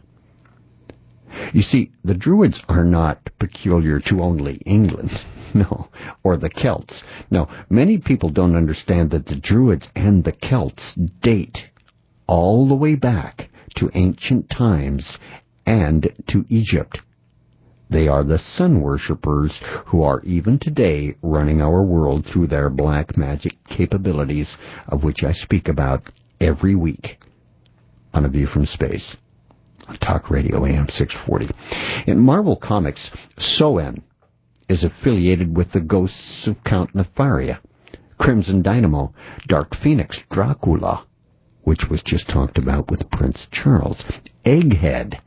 C: You see, the Druids are not peculiar to only England, no, or the Celts. No, many people don't understand that the Druids and the Celts date all the way back to ancient times and to Egypt. They are the sun worshippers who are even today running our world through their black magic capabilities, of which I speak about every week on A View from Space, on Talk Radio AM 640. In Marvel Comics, Soen is affiliated with the ghosts of Count Nefaria, Crimson Dynamo, Dark Phoenix, Dracula, which was just talked about with Prince Charles, Egghead,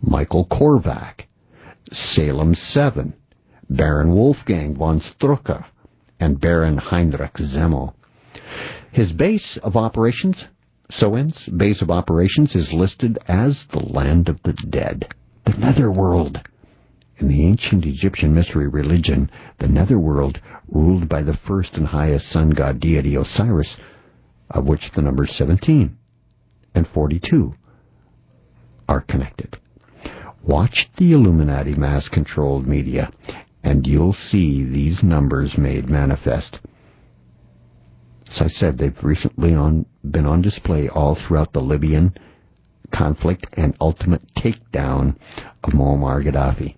C: Michael Korvac, Salem 7, Baron Wolfgang von Strucker, and Baron Heinrich Zemo. His base of operations, Soen's base of operations, is listed as the Land of the Dead, the Netherworld. In the ancient Egyptian mystery religion, the Netherworld, ruled by the first and highest sun god deity Osiris, of which the numbers 17 and 42 are connected. Watch the Illuminati mass-controlled media, and you'll see these numbers made manifest. As I said, they've recently been on display all throughout the Libyan conflict and ultimate takedown of Muammar Gaddafi.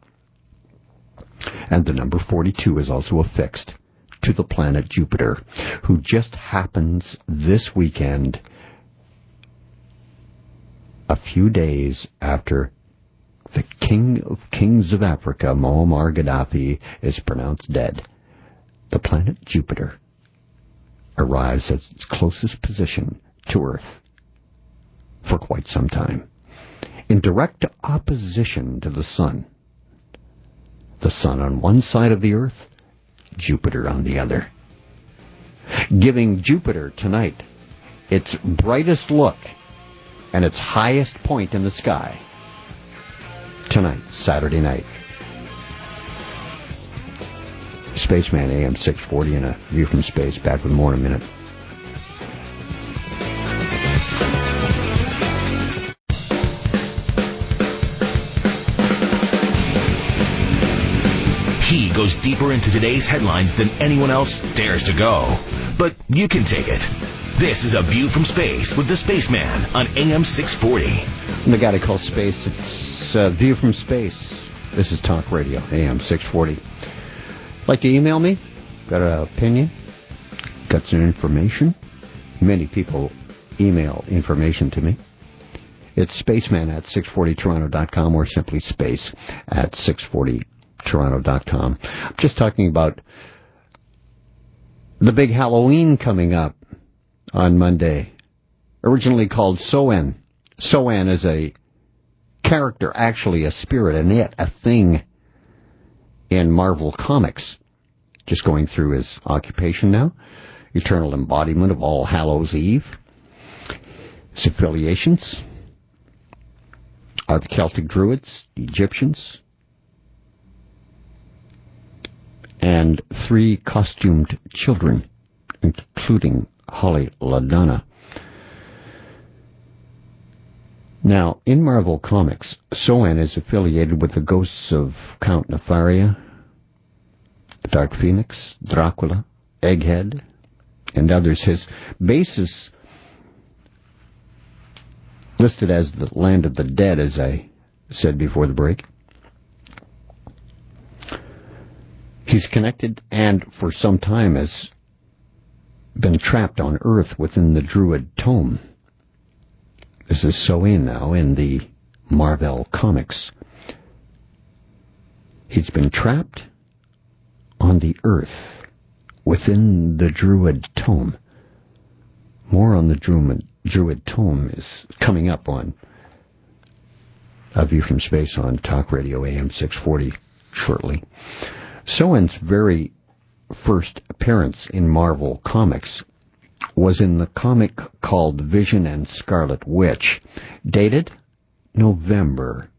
C: And the number 42 is also affixed to the planet Jupiter, who just happens this weekend, a few days after the King of Kings of Africa, Muammar Gaddafi, is pronounced dead. The planet Jupiter arrives at its closest position to Earth for quite some time, in direct opposition to the Sun. The Sun on one side of the Earth, Jupiter on the other, giving Jupiter tonight its brightest look and its highest point in the sky. Tonight, Saturday night. Spaceman, AM 640, and A View from Space. Back with more in a minute.
A: He goes deeper into today's headlines than anyone else dares to go. But you can take it. This is A View from Space with the Spaceman on AM 640.
C: The guy to call Space, it's View from Space. This is Talk Radio, AM 640. Like to email me? Got an opinion? Got some information? Many people email information to me. It's spaceman at 640toronto.com or simply space at 640toronto.com. I'm just talking about the big Halloween coming up on Monday, originally called Soen. Soen is a character, actually a spirit, a thing in Marvel Comics. Just going through his occupation now. Eternal embodiment of All Hallows Eve. His affiliations are the Celtic Druids, the Egyptians, and 3 costumed children, including Holly LaDonna. Now, in Marvel Comics, Soen is affiliated with the ghosts of Count Nefaria, the Dark Phoenix, Dracula, Egghead, and others. His basis listed as the Land of the Dead, as I said before the break. He's connected and for some time has been trapped on Earth within the Druid Tome. This is Soen now in the Marvel Comics. He's been trapped on the Earth within the Druid Tome. More on the Druid Tome is coming up on A View from Space on Talk Radio AM 640 shortly. Soen's very first appearance in Marvel Comics was in the comic called Vision and Scarlet Witch, dated November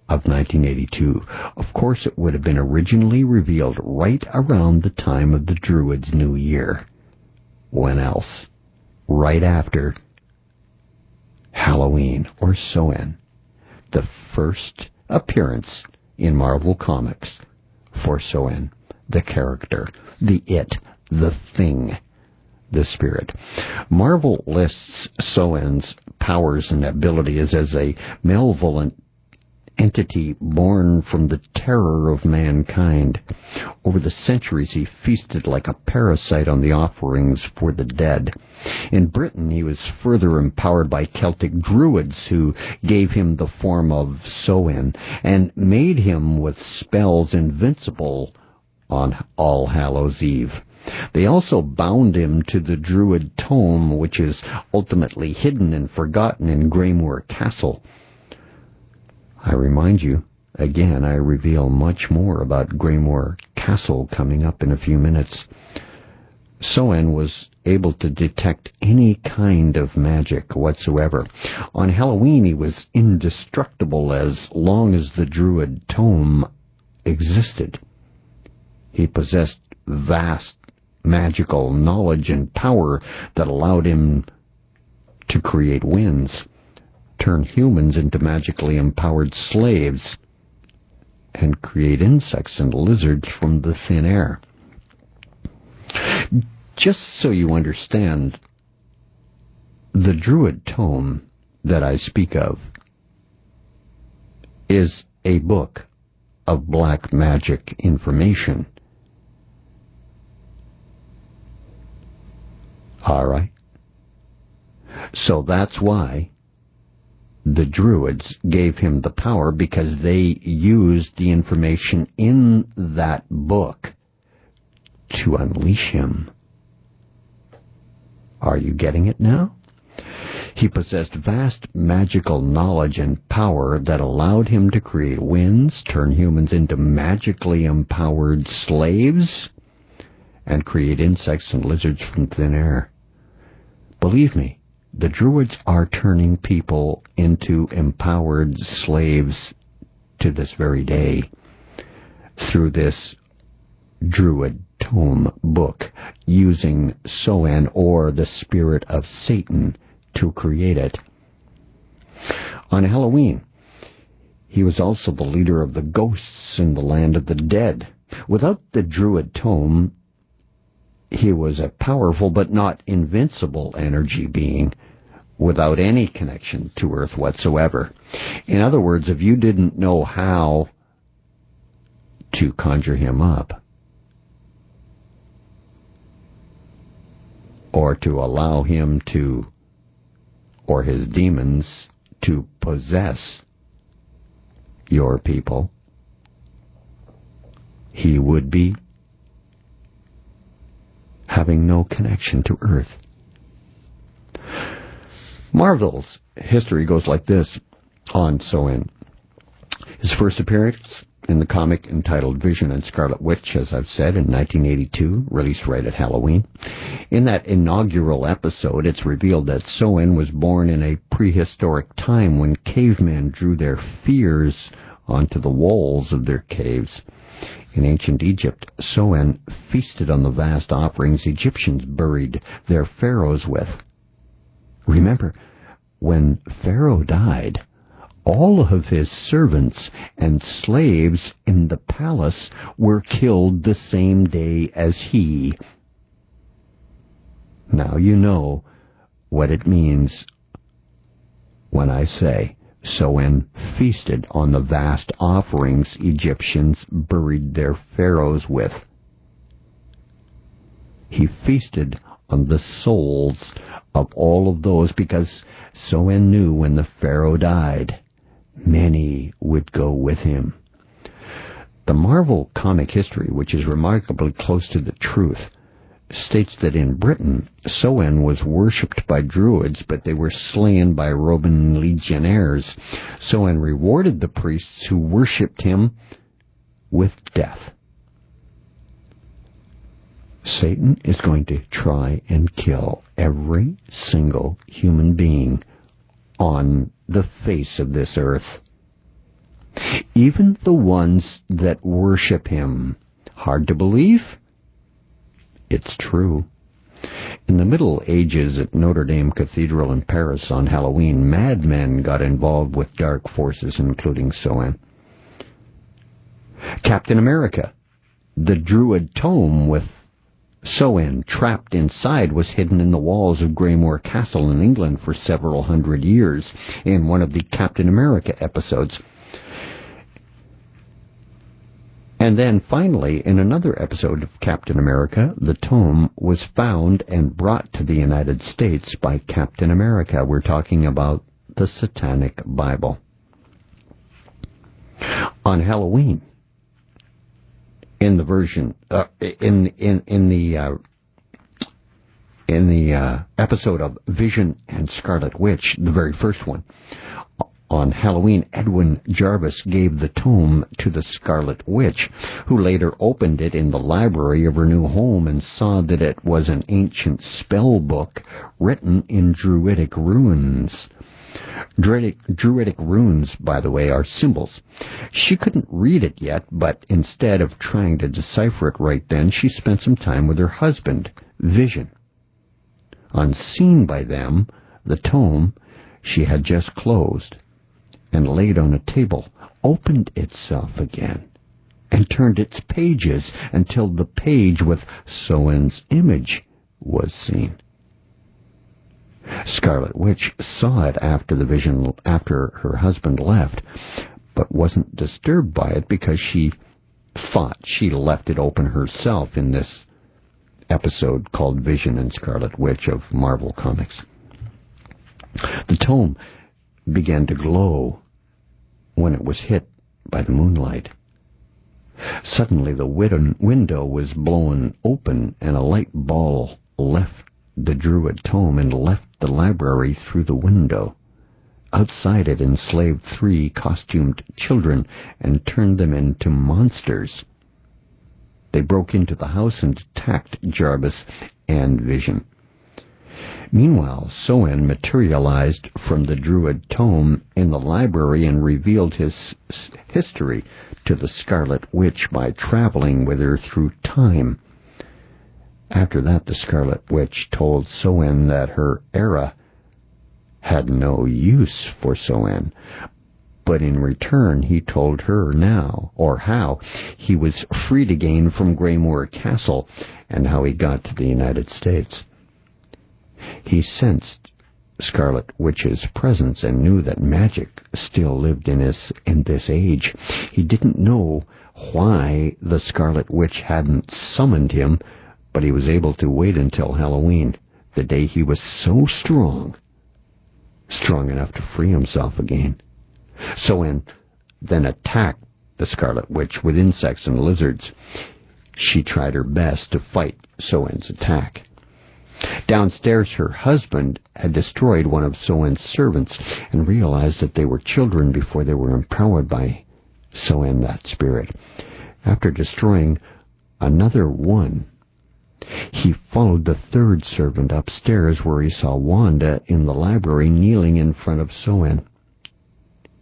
C: of 1982. Of course, it would have been originally revealed right around the time of the Druids' New Year. when else? Right after Halloween, or Soen, the first appearance in Marvel Comics for Soen, the character, the it, the thing, the spirit. Marvel lists Soen's powers and abilities as a malevolent entity born from the terror of mankind. Over the centuries, he feasted like a parasite on the offerings for the dead. In Britain, he was further empowered by Celtic druids who gave him the form of Soen and made him with spells invincible on All Hallows Eve. They also bound him to the druid tome, which is ultimately hidden and forgotten in Greymoor Castle. I remind you, again, I reveal much more about Greymoor Castle coming up in a few minutes. Soen was able to detect any kind of magic whatsoever. On Halloween, he was indestructible as long as the druid tome existed. He possessed vast magical knowledge and power that allowed him to create winds, turn humans into magically empowered slaves, and create insects and lizards from the thin air. Just so you understand, the druid tome that I speak of is a book of black magic information. All right. So that's why the druids gave him the power, because they used the information in that book to unleash him. Are you getting it now? He possessed vast magical knowledge and power that allowed him to create winds, turn humans into magically empowered slaves, and create insects and lizards from thin air. Believe me, the druids are turning people into empowered slaves to this very day through this druid tome book, using Soen, or the spirit of Satan, to create it. On Halloween, he was also the leader of the ghosts in the land of the dead. Without the druid tome, he was a powerful but not invincible energy being, without any connection to Earth whatsoever. In other words, if you didn't know how to conjure him up, or to allow him to, or his demons to possess your people, he would be having no connection to Earth. Marvel's history goes like this on Soen. His first appearance in the comic entitled Vision and Scarlet Witch, as I've said, in 1982, released right at Halloween. In that inaugural episode, it's revealed that Soen was born in a prehistoric time when cavemen drew their fears onto the walls of their caves. In ancient Egypt, Soen feasted on the vast offerings Egyptians buried their pharaohs with. Remember, when Pharaoh died, all of his servants and slaves in the palace were killed the same day as he. Now you know what it means when I say Soen feasted on the vast offerings Egyptians buried their pharaohs with. He feasted on the souls of all of those, because Soen knew when the pharaoh died, many would go with him. The Marvel comic history, which is remarkably close to the truth, states that in Britain, Soen was worshipped by druids, but they were slain by Roman legionnaires. Soen rewarded the priests who worshipped him with death. Satan is going to try and kill every single human being on the face of this earth, even the ones that worship him. Hard to believe? It's true. In the Middle Ages at Notre Dame Cathedral in Paris on Halloween, madmen got involved with dark forces, including Soane. Captain America. The Druid tome with Soane trapped inside was hidden in the walls of Greymoor Castle in England for several hundred years in one of the Captain America episodes. And then finally, in another episode of Captain America, the tome was found and brought to the United States by Captain America. We're talking about the Satanic Bible. On Halloween, in the version in the episode of Vision and Scarlet Witch, the very first one, on Halloween, Edwin Jarvis gave the tome to the Scarlet Witch, who later opened it in the library of her new home and saw that it was an ancient spell book written in Druidic runes. Druidic runes, by the way, are symbols. She couldn't read it yet, but instead of trying to decipher it right then, she spent some time with her husband, Vision. Unseen by them, the tome she had just closed and laid on a table opened itself again and turned its pages until the page with Soane's image was seen. Scarlet Witch saw it after her husband left, but wasn't disturbed by it because she thought she left it open herself in this episode called Vision and Scarlet Witch of Marvel Comics. The tome began to glow when it was hit by the moonlight. Suddenly the window was blown open and a light ball left the Druid tome and left the library through the window. Outside it enslaved 3 costumed children and turned them into monsters. They broke into the house and attacked Jarvis and Vision. Meanwhile, Soane materialized from the Druid tome in the library and revealed his history to the Scarlet Witch by traveling with her through time. After that, the Scarlet Witch told Soane that her era had no use for Soane, but in return he told her how he was freed again from Greymoor Castle and how he got to the United States. He sensed Scarlet Witch's presence and knew that magic still lived in this age. He didn't know why the Scarlet Witch hadn't summoned him, but he was able to wait until Halloween, the day he was so strong enough to free himself again. Soane then attacked the Scarlet Witch with insects and lizards. She tried her best to fight Soane's attack. Downstairs, her husband had destroyed one of Soane's servants and realized that they were children before they were empowered by Soane, that spirit. After destroying another one, he followed the 3rd servant upstairs where he saw Wanda in the library kneeling in front of Soane.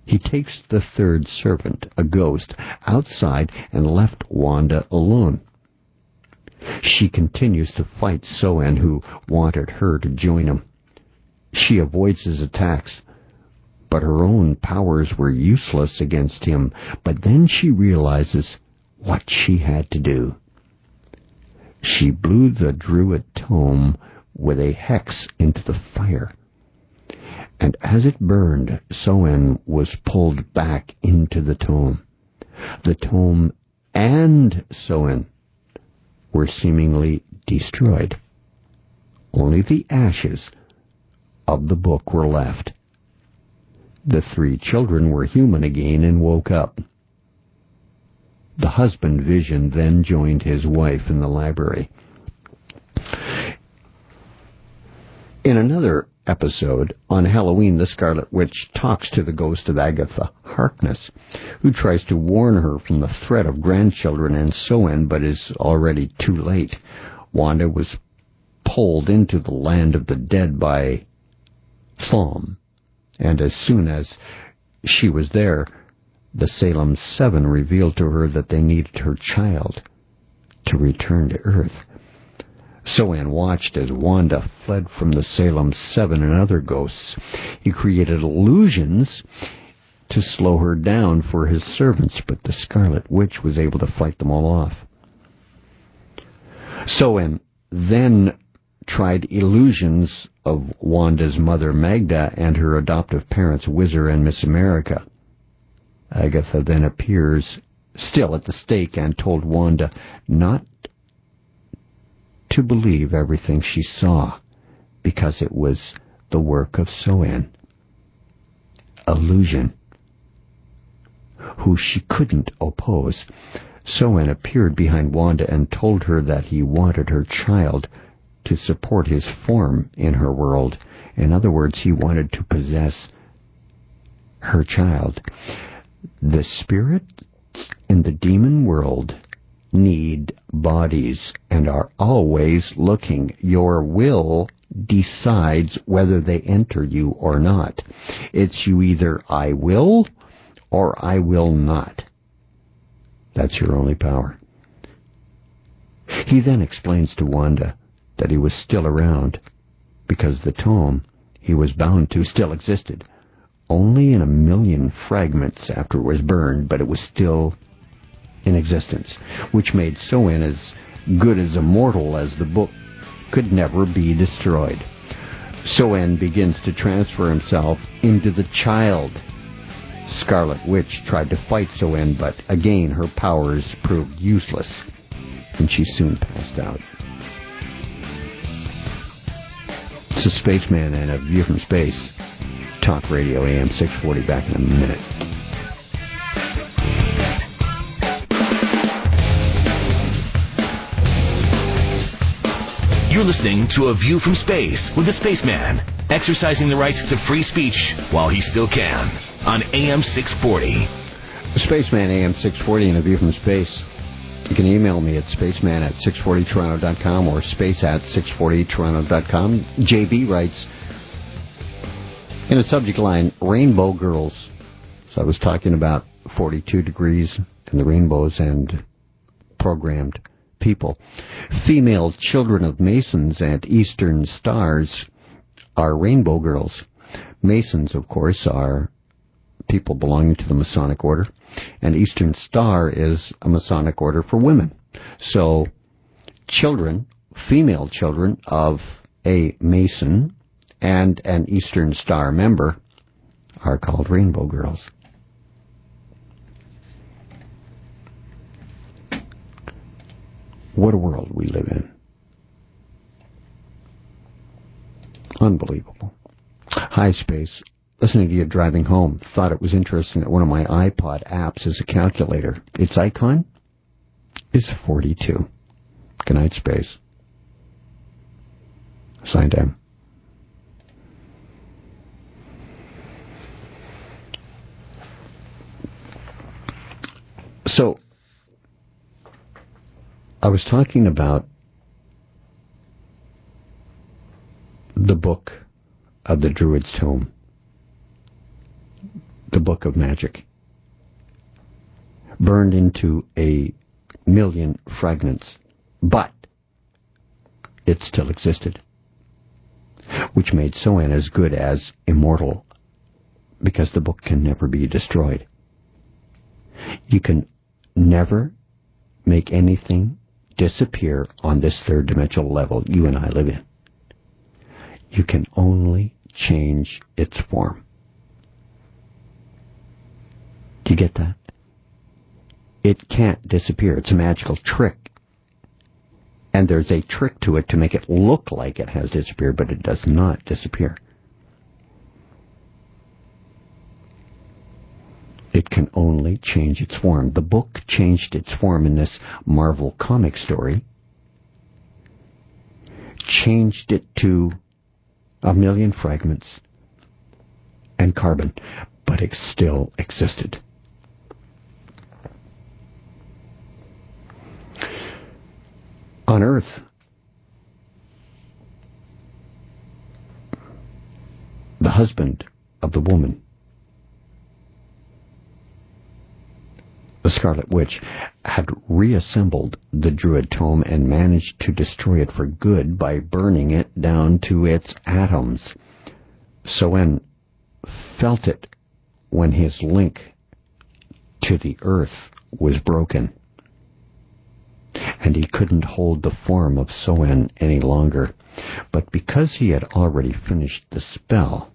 C: He takes the 3rd servant, a ghost, outside and left Wanda alone. She continues to fight Soane, who wanted her to join him. She avoids his attacks, but her own powers were useless against him. But then she realizes what she had to do. She blew the Druid tome with a hex into the fire, and as it burned, Soane was pulled back into the tome. The tome and Soane were seemingly destroyed. Only the ashes of the book were left. The 3 children were human again and woke up. The husband, Vision, then joined his wife in the library. In another episode, on Halloween, the Scarlet Witch talks to the ghost of Agatha Harkness, who tries to warn her from the threat of grandchildren and Soane, but is already too late. Wanda was pulled into the land of the dead by Thom, and as soon as she was there, the Salem 7 revealed to her that they needed her child to return to Earth. So-An watched as Wanda fled from the Salem 7 and other ghosts. He created illusions to slow her down for his servants, but the Scarlet Witch was able to fight them all off. So-An then tried illusions of Wanda's mother Magda and her adoptive parents Whizzer and Miss America. Agatha then appears, still at the stake, and told Wanda not to believe everything she saw, because it was the work of So-An. Illusion, who she couldn't oppose. So-An appeared behind Wanda and told her that he wanted her child to support his form in her world. In other words, he wanted to possess her child. The spirits in the demon world need bodies and are always looking. Your will decides whether they enter you or not. It's you either I will or I will not. That's your only power. He then explains to Wanda that he was still around because the tome he was bound to still existed, only in 1,000,000 fragments after it was burned, but it was still in existence, which made So-An as good as immortal as the book could never be destroyed. So-An begins to transfer himself into the child. Scarlet Witch tried to fight So-An, but again her powers proved useless, and she soon passed out. It's a Spaceman and a View from Space. Talk Radio AM 640, back in a minute.
A: You're listening to A View from Space with the Spaceman, exercising the rights to free speech while he still can, on AM 640.
C: Spaceman AM 640 and A View from Space. You can email me at spaceman@640toronto.com or space@640toronto.com. JB writes, in a subject line, Rainbow Girls. So I was talking about 42 degrees and the rainbows and programmed people. Female children of Masons and Eastern Stars are Rainbow Girls. Masons, of course, are people belonging to the Masonic Order, and Eastern Star is a Masonic order for women. So children, female children of a Mason and an Eastern Star member are called Rainbow Girls. What a world we live in. Unbelievable. Hi, Space. Listening to you driving home. Thought it was interesting that one of my iPod apps is a calculator. Its icon is 42. Good night, Space. Signed M. So, I was talking about the book of the Druid's Tome, the book of magic, burned into 1,000,000 fragments, but it still existed, which made So-An as good as immortal, because the book can never be destroyed. You can never make anything disappear on this third-dimensional level you and I live in. You can only change its form. Do you get that? It can't disappear. It's a magical trick. And there's a trick to it to make it look like it has disappeared, but it does not disappear. It can only change its form. The book changed its form in this Marvel comic story, changed it to 1,000,000 fragments and carbon, but it still existed. On Earth, the husband of the woman, the Scarlet Witch, had reassembled the Druid tome and managed to destroy it for good by burning it down to its atoms. Soen felt it when his link to the earth was broken, and he couldn't hold the form of Soen any longer. But because he had already finished the spell,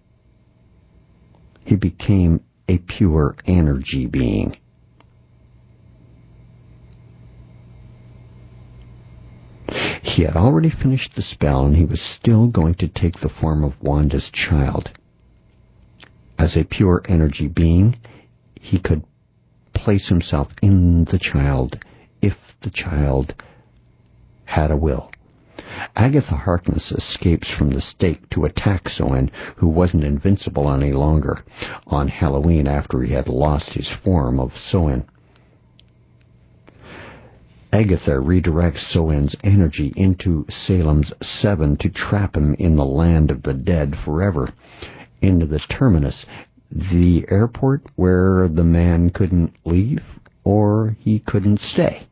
C: he became a pure energy being. He had already finished the spell, and he was still going to take the form of Wanda's child. As a pure energy being, he could place himself in the child if the child had a will. Agatha Harkness escapes from the stake to attack Soen, who wasn't invincible any longer, on Halloween after he had lost his form of Soen. Agatha redirects Soen's energy into Salem's 7 to trap him in the land of the dead forever, into the terminus, the airport where the man couldn't leave or he couldn't stay.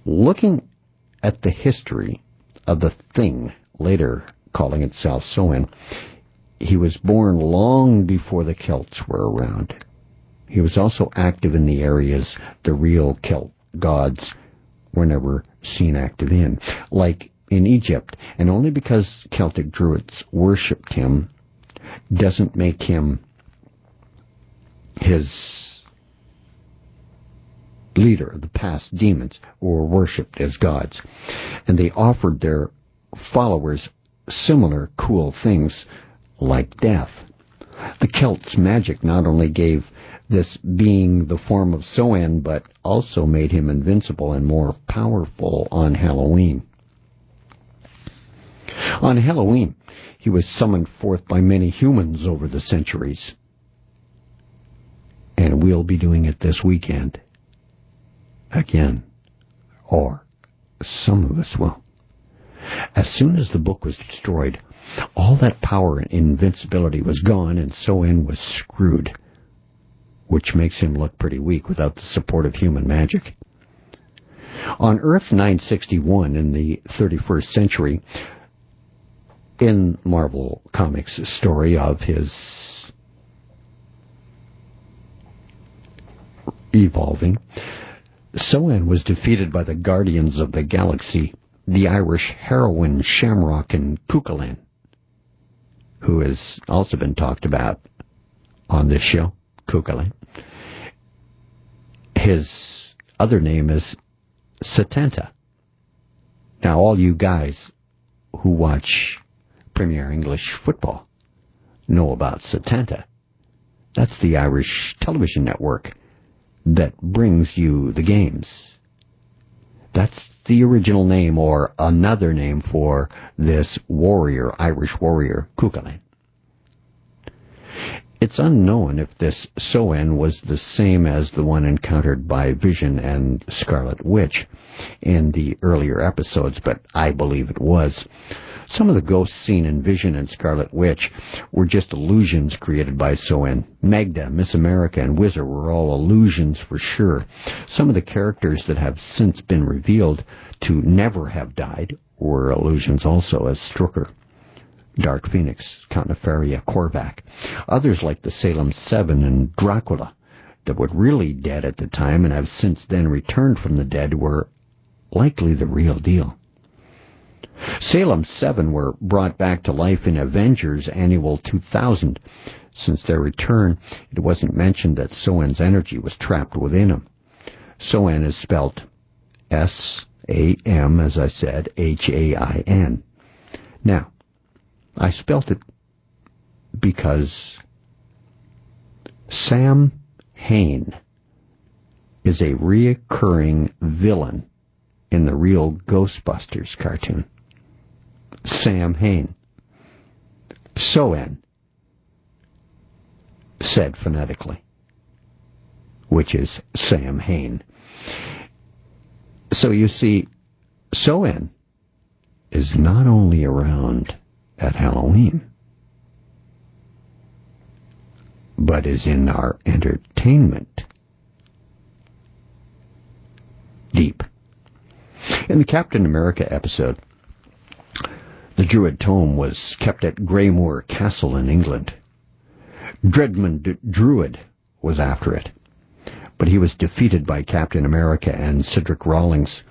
C: Looking at the history of the thing, later calling itself Soen, he was born long before the Celts were around. He was also active in the areas the real Celt gods were never seen active in, like in Egypt, and only because Celtic Druids worshipped him doesn't make him his leader. The past demons were worshipped as gods, and they offered their followers similar cool things like death. The Celts' magic not only gave this being the form of Soen, but also made him invincible and more powerful on Halloween. On Halloween, he was summoned forth by many humans over the centuries. And we'll be doing it this weekend. Again. Or some of us will. As soon as the book was destroyed, all that power and invincibility was gone, and Soen was screwed, which makes him look pretty weak without the support of human magic. On Earth 961 in the 31st century, in Marvel Comics' story of his evolving, Soen was defeated by the Guardians of the Galaxy, the Irish heroine Shamrock and Cuchulainn, who has also been talked about on this show, Cuchulainn. His other name is Satanta. Now, all you guys who watch Premier English football know about Satanta. That's the Irish television network that brings you the games. That's the original name, or another name, for this warrior, Irish warrior, Cuchulainn. It's unknown if this Soen was the same as the one encountered by Vision and Scarlet Witch in the earlier episodes, but I believe it was. Some of the ghosts seen in Vision and Scarlet Witch were just illusions created by Soen. Magda, Miss America, and Whizzer were all illusions for sure. Some of the characters that have since been revealed to never have died were illusions also, as Strucker, Dark Phoenix, Count Nefaria, Korvac. Others, like the Salem 7 and Dracula, that were really dead at the time and have since then returned from the dead, were likely the real deal. Salem 7 were brought back to life in Avengers Annual 2000. Since their return, it wasn't mentioned that Soen's energy was trapped within him. Soen is spelt S-A-M, as I said, H-A-I-N. Now, I spelt it because Sam Hain is a reoccurring villain in the real Ghostbusters cartoon. Sam Hain. Soen, said phonetically, which is Sam Hain. So you see, Soen is not only around at Halloween, but is in our entertainment deep. In the Captain America episode, the Druid tome was kept at Greymoor Castle in England. Dreadmond Druid was after it, but he was defeated by Captain America and Cedric Rawlings.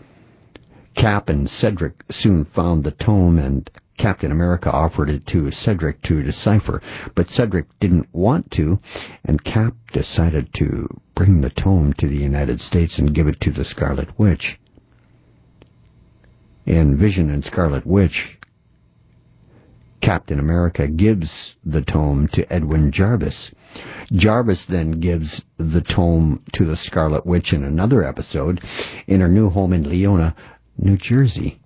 C: Cap and Cedric soon found the tome, and Captain America offered it to Cedric to decipher, but Cedric didn't want to, and Cap decided to bring the tome to the United States and give it to the Scarlet Witch. In Vision and Scarlet Witch, Captain America gives the tome to Edwin Jarvis. Jarvis then gives the tome to the Scarlet Witch in another episode in her new home in Leona, New Jersey.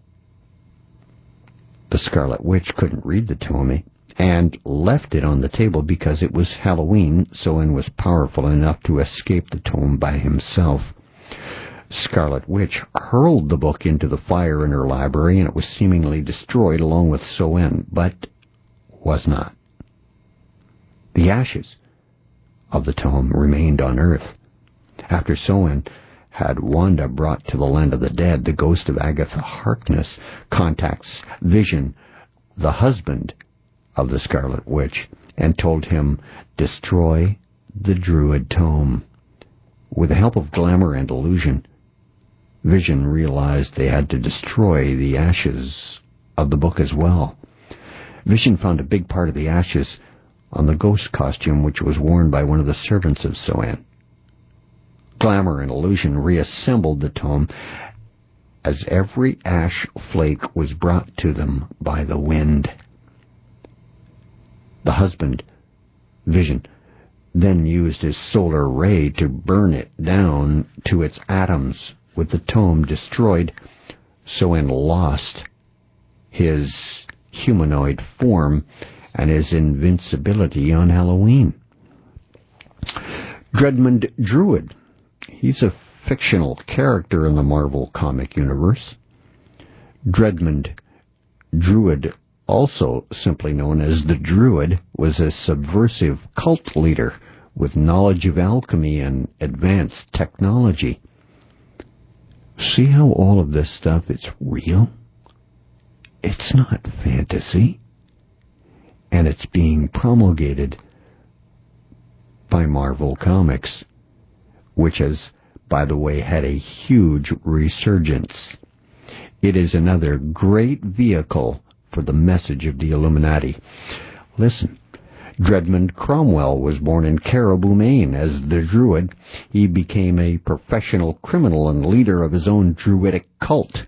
C: The Scarlet Witch couldn't read the tome and left it on the table because it was Halloween. Soen was powerful enough to escape the tome by himself. Scarlet Witch hurled the book into the fire in her library, and it was seemingly destroyed along with Soen, but was not. The ashes of the tome remained on Earth. After Soen had Wanda brought to the land of the dead, the ghost of Agatha Harkness contacts Vision, the husband of the Scarlet Witch, and told him, destroy the Druid tome. With the help of glamour and illusion, Vision realized they had to destroy the ashes of the book as well. Vision found a big part of the ashes on the ghost costume, which was worn by one of the servants of Soen. Glamour and illusion reassembled the tome as every ash flake was brought to them by the wind. The husband, Vision, then used his solar ray to burn it down to its atoms. With the tome destroyed, Soen lost his humanoid form and his invincibility on Halloween. Dreadmond Druid. He's a fictional character in the Marvel comic universe. Dreadmond Druid, also simply known as the Druid, was a subversive cult leader with knowledge of alchemy and advanced technology. See how all of this stuff is real? It's not fantasy. And it's being promulgated by Marvel Comics, which has, by the way, had a huge resurgence. It is another great vehicle for the message of the Illuminati. Listen, Dreadmond Cromwell was born in Caribou, Maine. As the Druid, he became a professional criminal and leader of his own Druidic cult.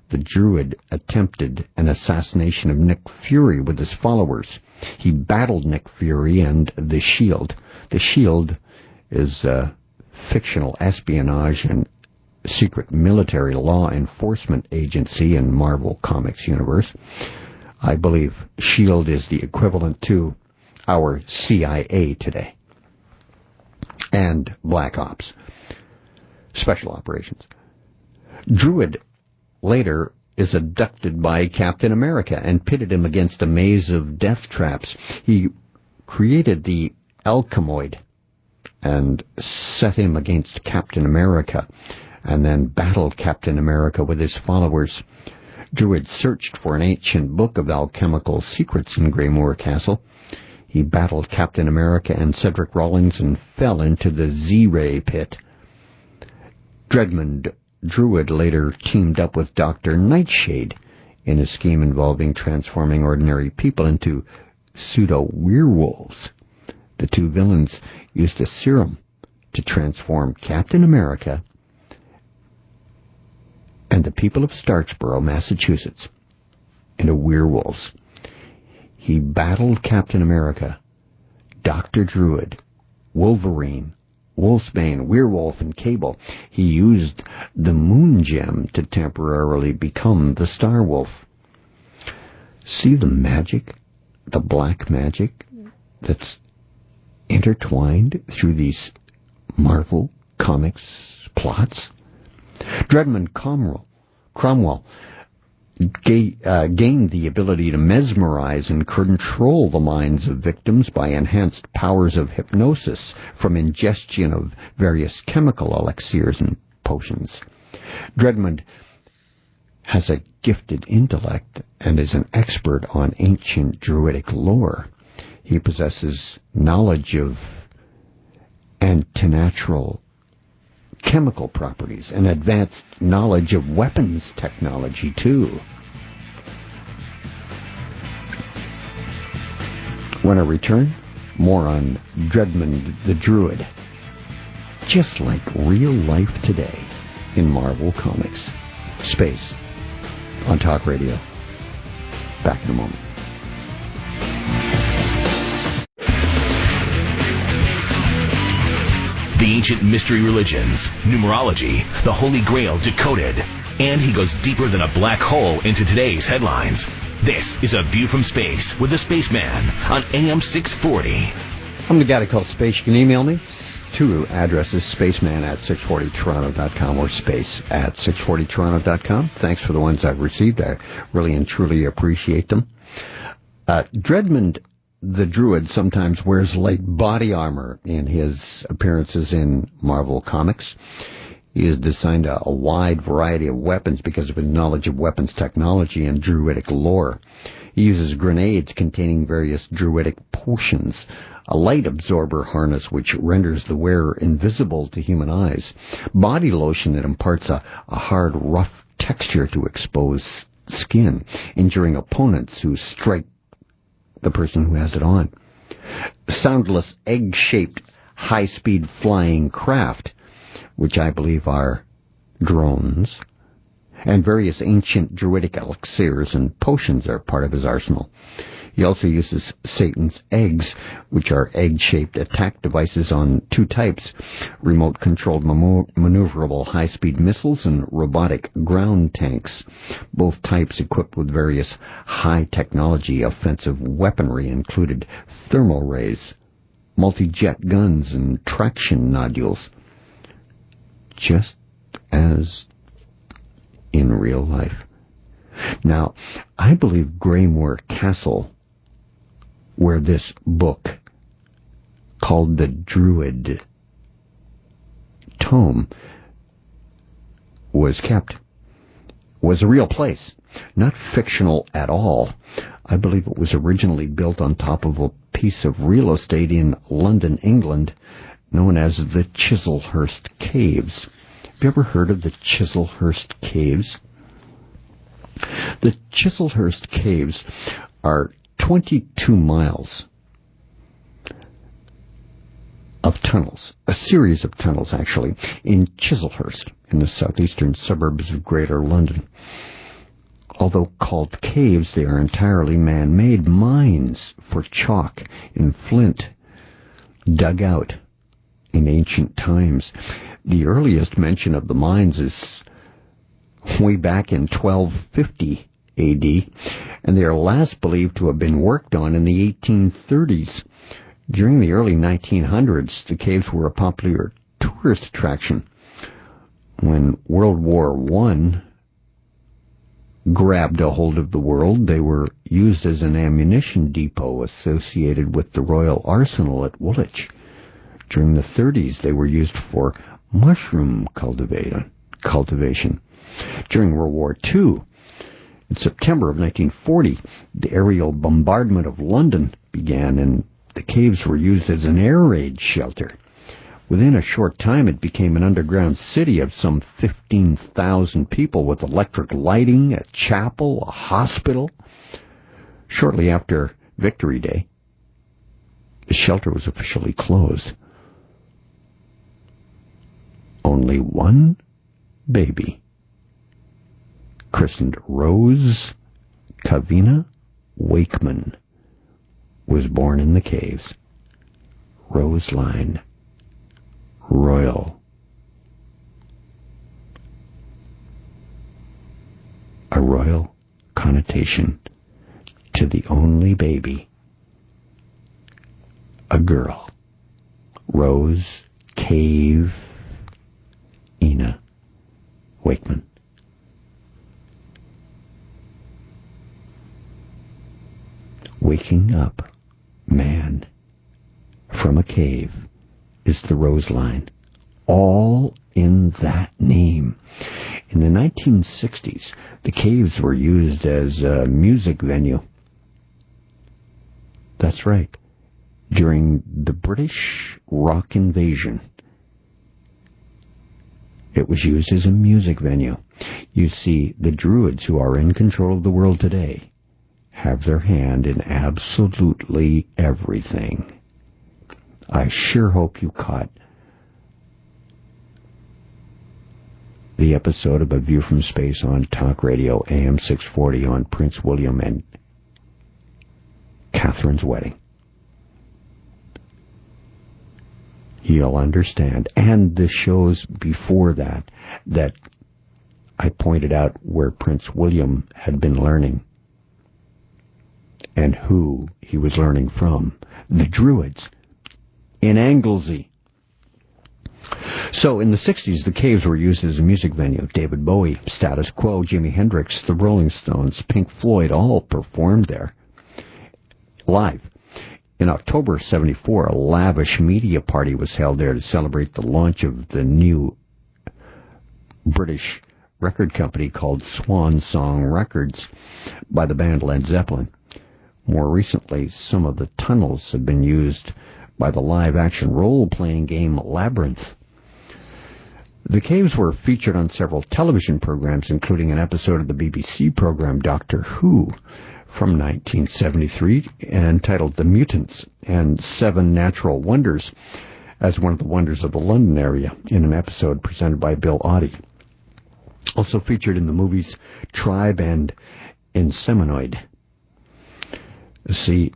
C: The Druid attempted an assassination of Nick Fury with his followers. He battled Nick Fury and the Shield. The Shield is a fictional espionage and secret military law enforcement agency in Marvel Comics universe. I believe Shield is the equivalent to our CIA today. And Black Ops. Special operations. Druid later is abducted by Captain America and pitted him against a maze of death traps. He created the Alchemoid and set him against Captain America, and then battled Captain America with his followers. Druid searched for an ancient book of alchemical secrets in Greymoor Castle. He battled Captain America and Cedric Rawlings and fell into the Z-Ray pit. Dreadmond Druid later teamed up with Dr. Nightshade in a scheme involving transforming ordinary people into pseudo-werewolves. The two villains used a serum to transform Captain America and the people of Starksboro, Massachusetts, into werewolves. He battled Captain America, Dr. Druid, Wolverine, Wolfsbane, Werewolf, and Cable. He used the Moon Gem to temporarily become the Star Wolf. See the magic, the black magic that's intertwined through these Marvel Comics plots? Dreadmond Cromwell gained the ability to mesmerize and control the minds of victims by enhanced powers of hypnosis from ingestion of various chemical elixirs and potions. Dredmond has a gifted intellect and is an expert on ancient Druidic lore. He possesses knowledge of antinatural chemical properties and advanced knowledge of weapons technology, too. When I return, more on Dredmond the Druid. Just like real life today in Marvel Comics. Space on Talk Radio. Back in a moment.
A: The ancient mystery religions, numerology, the Holy Grail decoded, and he goes deeper than a black hole into today's headlines. This is A View from Space with the Spaceman on AM 640.
C: I'm the guy that calls Space. You can email me. Two addresses, spaceman@640toronto.com or space@640toronto.com. Thanks for the ones I've received. I really and truly appreciate them. Dredmond the Druid sometimes wears light body armor in his appearances in Marvel Comics. He has designed a wide variety of weapons because of his knowledge of weapons technology and Druidic lore. He uses grenades containing various Druidic potions, a light absorber harness which renders the wearer invisible to human eyes, body lotion that imparts a hard, rough texture to exposed skin, injuring opponents who strike the person who has it on. Soundless, egg-shaped, high-speed flying craft, which I believe are drones, and various ancient Druidic elixirs and potions are part of his arsenal. He also uses Satan's eggs, which are egg-shaped attack devices on two types, remote-controlled maneuverable high-speed missiles and robotic ground tanks, both types equipped with various high-technology offensive weaponry, included thermal rays, multi-jet guns, and traction nodules, just as in real life. Now, I believe Greymoor Castle, where this book called the Druid Tome was kept, was a real place, not fictional at all. I believe it was originally built on top of a piece of real estate in London, England, known as the Chislehurst Caves. Have you ever heard of the Chislehurst Caves? The Chislehurst Caves are 22 miles of tunnels, a series of tunnels actually, in Chislehurst, in the southeastern suburbs of Greater London. Although called caves, they are entirely man-made mines for chalk and flint, dug out in ancient times. The earliest mention of the mines is way back in 1250 AD, and they are last believed to have been worked on in the 1830s. During the early 1900s, the caves were a popular tourist attraction. When World War I grabbed a hold of the world, they were used as an ammunition depot associated with the Royal Arsenal at Woolwich. During the 30s, they were used for mushroom cultivation. During World War II, in September of 1940, the aerial bombardment of London began, and the caves were used as an air raid shelter. Within a short time, it became an underground city of some 15,000 people with electric lighting, a chapel, a hospital. Shortly after Victory Day, the shelter was officially closed. Only one baby, christened Rose Kavina Wakeman, was born in the caves. Roseline Royal. A royal connotation to the only baby, a girl, Rose Cave Ina Wakeman. Waking up man from a cave is the Roseline, all in that name. In the 1960s, the caves were used as a music venue. That's right. During the British rock invasion, it was used as a music venue. You see, the Druids, who are in control of the world today, have their hand in absolutely everything. I sure hope you caught the episode of A View from Space on Talk Radio AM 640 on Prince William and Catherine's wedding. You'll understand. And the shows before that I pointed out where Prince William had been learning and who he was learning from. The Druids in Anglesey. So in the 60s, the caves were used as a music venue. David Bowie, Status Quo, Jimi Hendrix, the Rolling Stones, Pink Floyd all performed there live. In October 74, a lavish media party was held there to celebrate the launch of the new British record company called Swan Song Records by the band Led Zeppelin. More recently, some of the tunnels have been used by the live-action role-playing game Labyrinth. The caves were featured on several television programs, including an episode of the BBC program Doctor Who from 1973 entitled The Mutants, and Seven Natural Wonders as one of the wonders of the London area in an episode presented by Bill Oddie. Also featured in the movies Tribe and Inseminoid. See,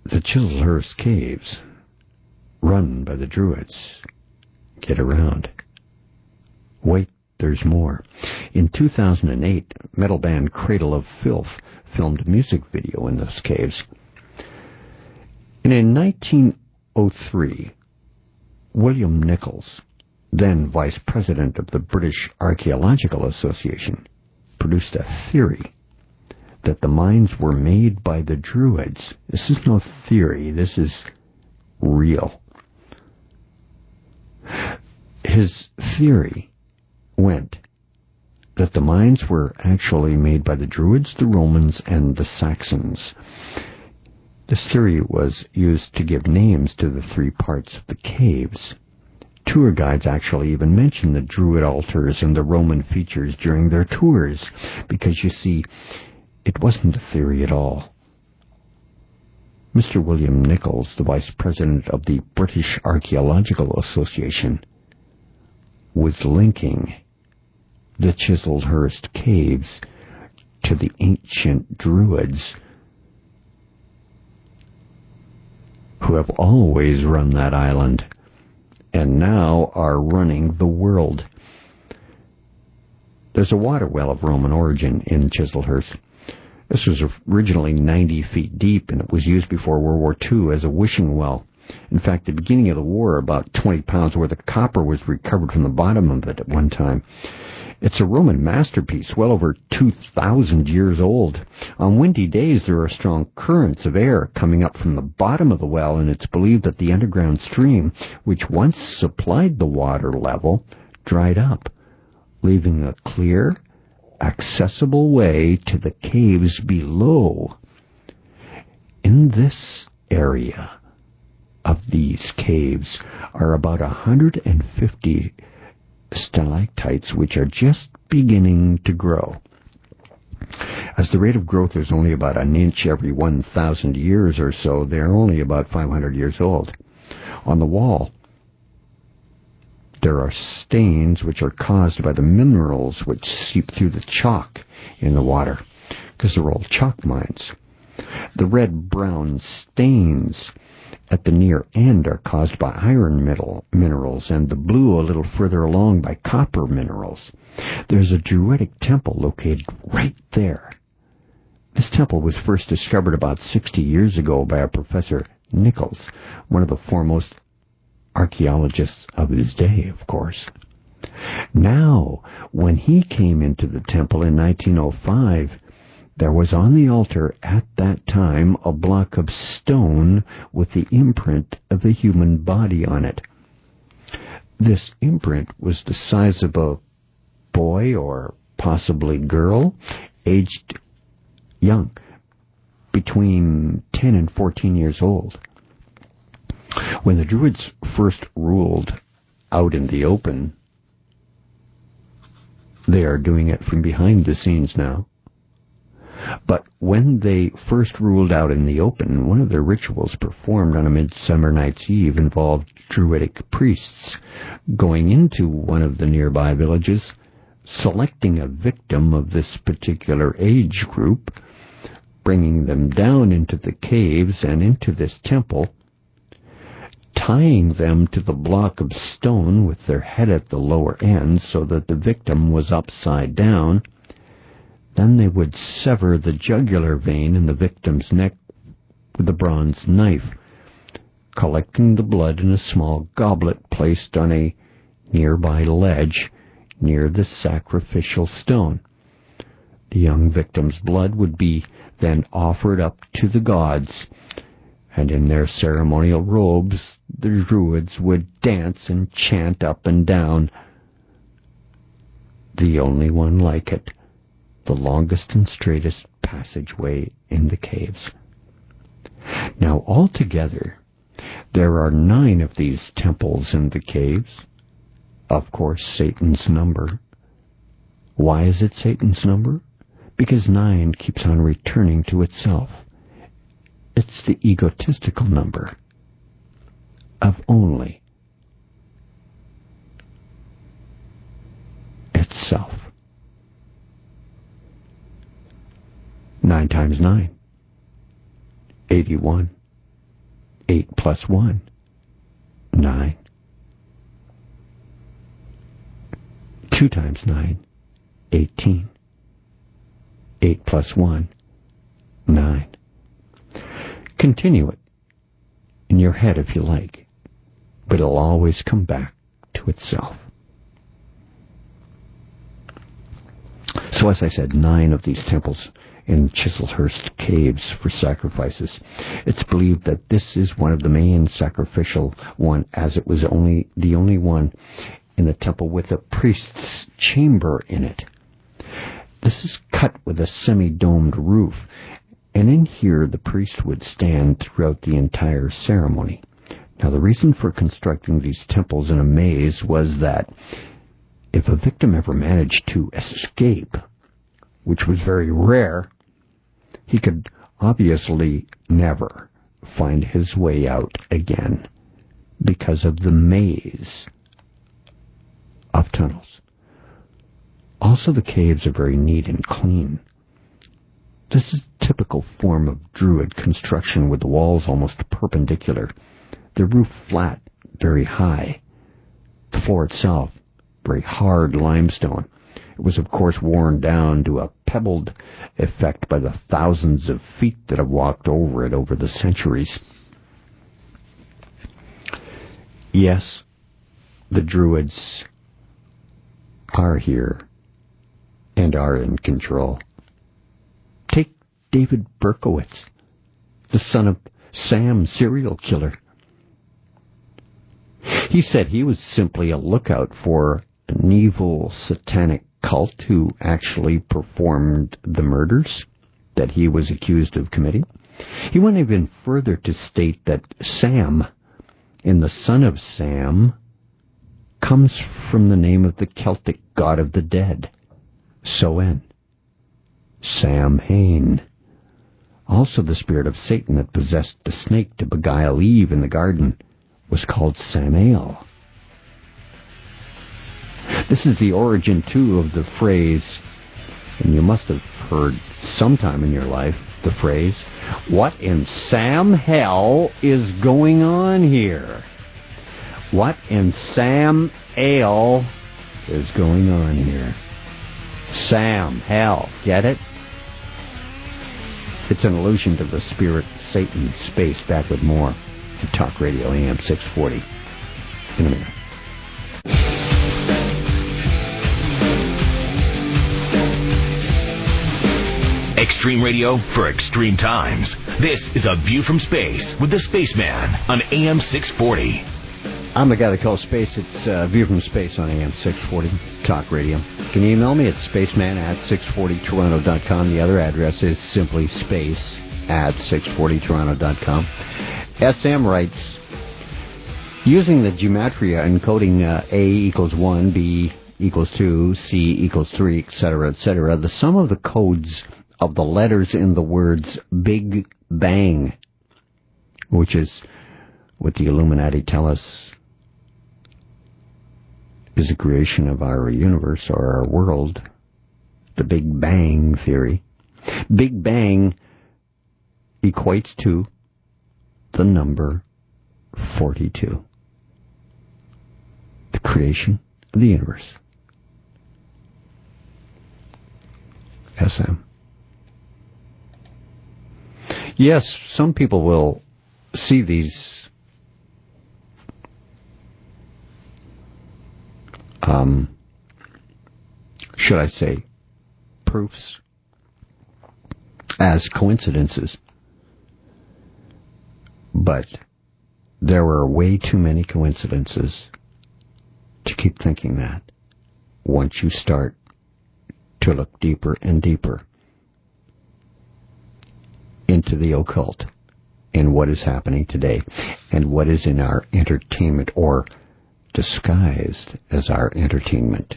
C: the Chislehurst Caves, run by the Druids. Get around. Wait, there's more. In 2008, metal band Cradle of Filth filmed a music video in those caves. And in 1903, William Nichols, then vice president of the British Archaeological Association, produced a theory that the mines were made by the Druids. This is no theory, this is real. His theory went that the mines were actually made by the Druids, the Romans, and the Saxons. This theory was used to give names to the three parts of the caves. Tour guides actually even mention the Druid altars and the Roman features during their tours, because you see, it wasn't a theory at all. Mr. William Nichols, the vice president of the British Archaeological Association, was linking the Chislehurst Caves to the ancient Druids who have always run that island and now are running the world. There's a water well of Roman origin in Chislehurst. This was originally 90 feet deep, and it was used before World War II as a wishing well. In fact, at the beginning of the war, about 20 pounds worth of copper was recovered from the bottom of it at one time. It's a Roman masterpiece, well over 2,000 years old. On windy days, there are strong currents of air coming up from the bottom of the well, and it's believed that the underground stream, which once supplied the water level, dried up, leaving a clear, accessible way to the caves below. In this area of these caves are about 150 stalactites, which are just beginning to grow. As the rate of growth is only about an inch every 1,000 years or so, they're only about 500 years old. On the wall, there are stains which are caused by the minerals which seep through the chalk in the water, because they're all chalk mines. The red-brown stains at the near end are caused by iron minerals, and the blue a little further along by copper minerals. There's a Druidic temple located right there. This temple was first discovered about 60 years ago by a Professor Nichols, one of the foremost archaeologists of his day, of course. Now, when he came into the temple in 1905, there was on the altar at that time a block of stone with the imprint of a human body on it. This imprint was the size of a boy or possibly girl, aged young, between 10 and 14 years old. When the Druids first ruled out in the open, they are doing it from behind the scenes now. But when they first ruled out in the open, one of their rituals performed on a Midsummer Night's Eve involved Druidic priests going into one of the nearby villages, selecting a victim of this particular age group, bringing them down into the caves and into this temple, tying them to the block of stone with their head at the lower end so that the victim was upside down. Then they would sever the jugular vein in the victim's neck with a bronze knife, collecting the blood in a small goblet placed on a nearby ledge near the sacrificial stone. The young victim's blood would be then offered up to the gods, and in their ceremonial robes the Druids would dance and chant up and down, the only one like it, the longest and straightest passageway in the caves. Now, altogether, there are 9 of these temples in the caves. Of course, Satan's number. Why is it Satan's number? Because 9 keeps on returning to itself. It's the egotistical number of only itself. 9 times 9, 81. 8 plus 1, 9. 2 times 9, 18. 8 plus 1, 9. Continue it in your head if you like, but it'll always come back to itself. So as I said, 9 of these temples in Chislehurst caves for sacrifices. It's believed that this is one of the main sacrificial one, as it was the only one in the temple with a priest's chamber in it. This is cut with a semi-domed roof, and in here the priest would stand throughout the entire ceremony. Now, the reason for constructing these temples in a maze was that if a victim ever managed to escape, which was very rare, he could obviously never find his way out again because of the maze of tunnels. Also, the caves are very neat and clean. This is a typical form of Druid construction with the walls almost perpendicular, the roof flat, very high, the floor itself very hard limestone. It was, of course, worn down to a pebbled effect by the thousands of feet that have walked over it over the centuries. Yes, the Druids are here and are in control. Take David Berkowitz, the son of Sam, serial killer. He said he was simply a lookout for an evil satanic cult who actually performed the murders that he was accused of committing. He went even further to state that Sam, in the son of Sam, comes from the name of the Celtic god of the dead, Soen, Samhain. Also, the spirit of Satan that possessed the snake to beguile Eve in the garden was called Samael. This is the origin, too, of the phrase, and you must have heard sometime in your life the phrase, "What in Sam hell is going on here? What in Sam ale is going on here?" Sam, hell, get it? It's an allusion to the spirit Satan. Space. Back with more. Talk Radio AM 640. In a minute.
A: Extreme radio for extreme times. This is A View from Space with the Spaceman on AM 640.
C: I'm the guy that calls space. It's View from Space on AM 640 Talk Radio. You can email me at spaceman@640toronto.com. The other address is simply space@640toronto.com. SM writes, using the gematria encoding A equals 1, B equals 2, C equals 3, etc., the sum of the codes of the letters in the words Big Bang, which is what the Illuminati tell us is the creation of our universe or our world, the Big Bang theory. Big Bang equates to the number 42. The creation of the universe. SM. Yes, some people will see these should I say, proofs as coincidences. But there were way too many coincidences to keep thinking that once you start to look deeper and deeper into the occult and what is happening today and what is in our entertainment or disguised as our entertainment.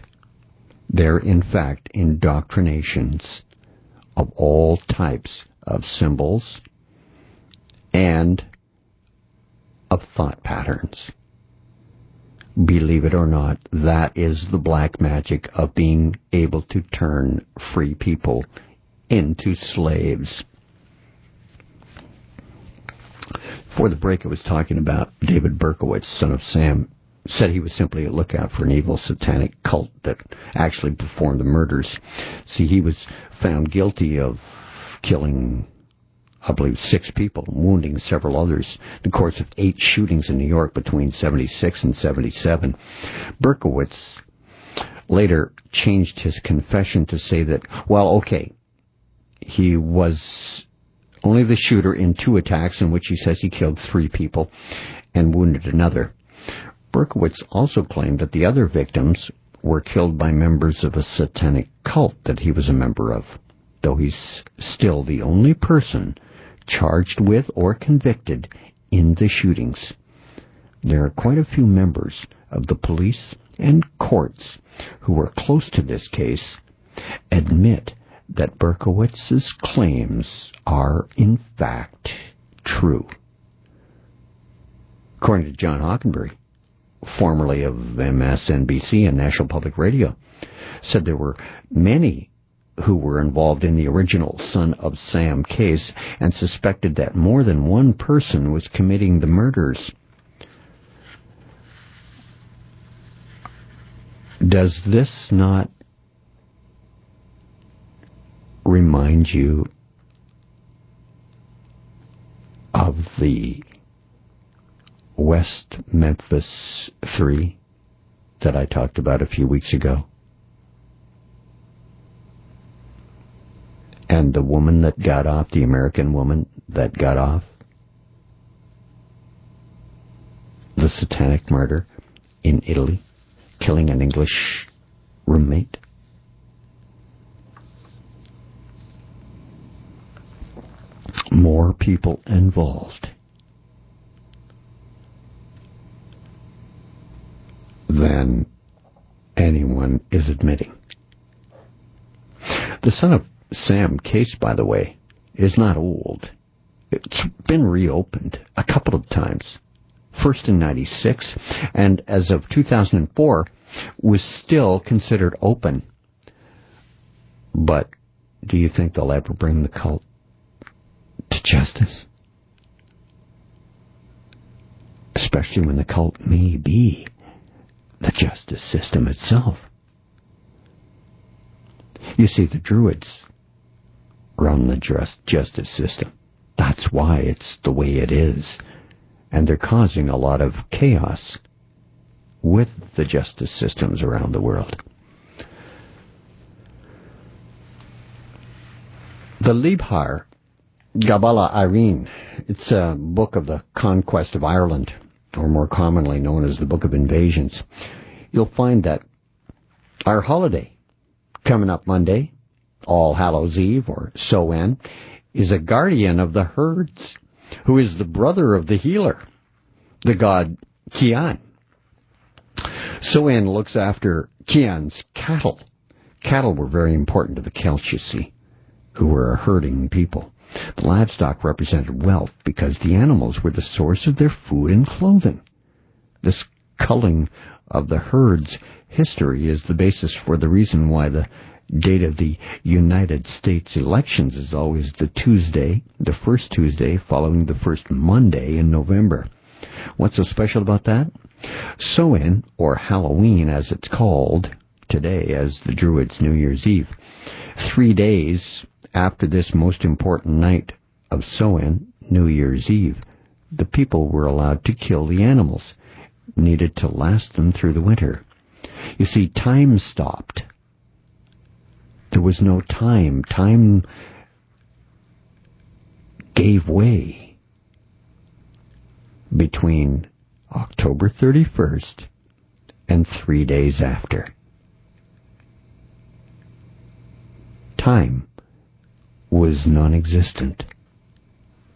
C: They're, in fact, indoctrinations of all types of symbols and of thought patterns. Believe it or not, that is the black magic of being able to turn free people into slaves. Before the break, I was talking about David Berkowitz, son of Sam, said he was simply a lookout for an evil satanic cult that actually performed the murders. See, he was found guilty of killing, I believe, 6 people, wounding several others in the course of 8 shootings in New York between 76 and 77. Berkowitz later changed his confession to say that, well, okay, he was only the shooter in 2 attacks in which he says he killed 3 people and wounded another. Berkowitz also claimed that the other victims were killed by members of a satanic cult that he was a member of, though he's still the only person charged with or convicted in the shootings. There are quite a few members of the police and courts who were close to this case admit that Berkowitz's claims are in fact true. According to John Hockenberry, formerly of MSNBC and National Public Radio, said there were many who were involved in the original Son of Sam case and suspected that more than one person was committing the murders. Does this not remind you of the West Memphis 3 that I talked about a few weeks ago? And the woman that got off, the American woman that got off, the satanic murder in Italy, killing an English roommate. More people involved than anyone is admitting. The Son of Sam case, by the way, is not old. It's been reopened a couple of times. First in 96, and as of 2004, was still considered open. But do you think they'll ever bring the cult to justice? Especially when the cult may be the justice system itself. You see, the Druids run the justice system. That's why it's the way it is. And they're causing a lot of chaos with the justice systems around the world. The Liebhaer Gabala Irene, it's a book of the conquest of Ireland. or more commonly known as the Book of Invasions, you'll find that our holiday coming up Monday, All Hallows Eve, or Soen, is a guardian of the herds, who is the brother of the healer, the god Kian. Soen looks after Kian's cattle. Cattle were very important to the Celts, you see, who were a herding people. The livestock represented wealth because the animals were the source of their food and clothing. This culling of the herd's history is the basis for the reason why the date of the United States elections is always the first Tuesday following the first Monday in November. What's so special about that? Soen, or Halloween as it's called today as the Druids' New Year's Eve, 3 days after this most important night of Soen, New Year's Eve, the people were allowed to kill the animals needed to last them through the winter. You see, time stopped. There was no time. Time gave way between October 31st and 3 days after. Time was non-existent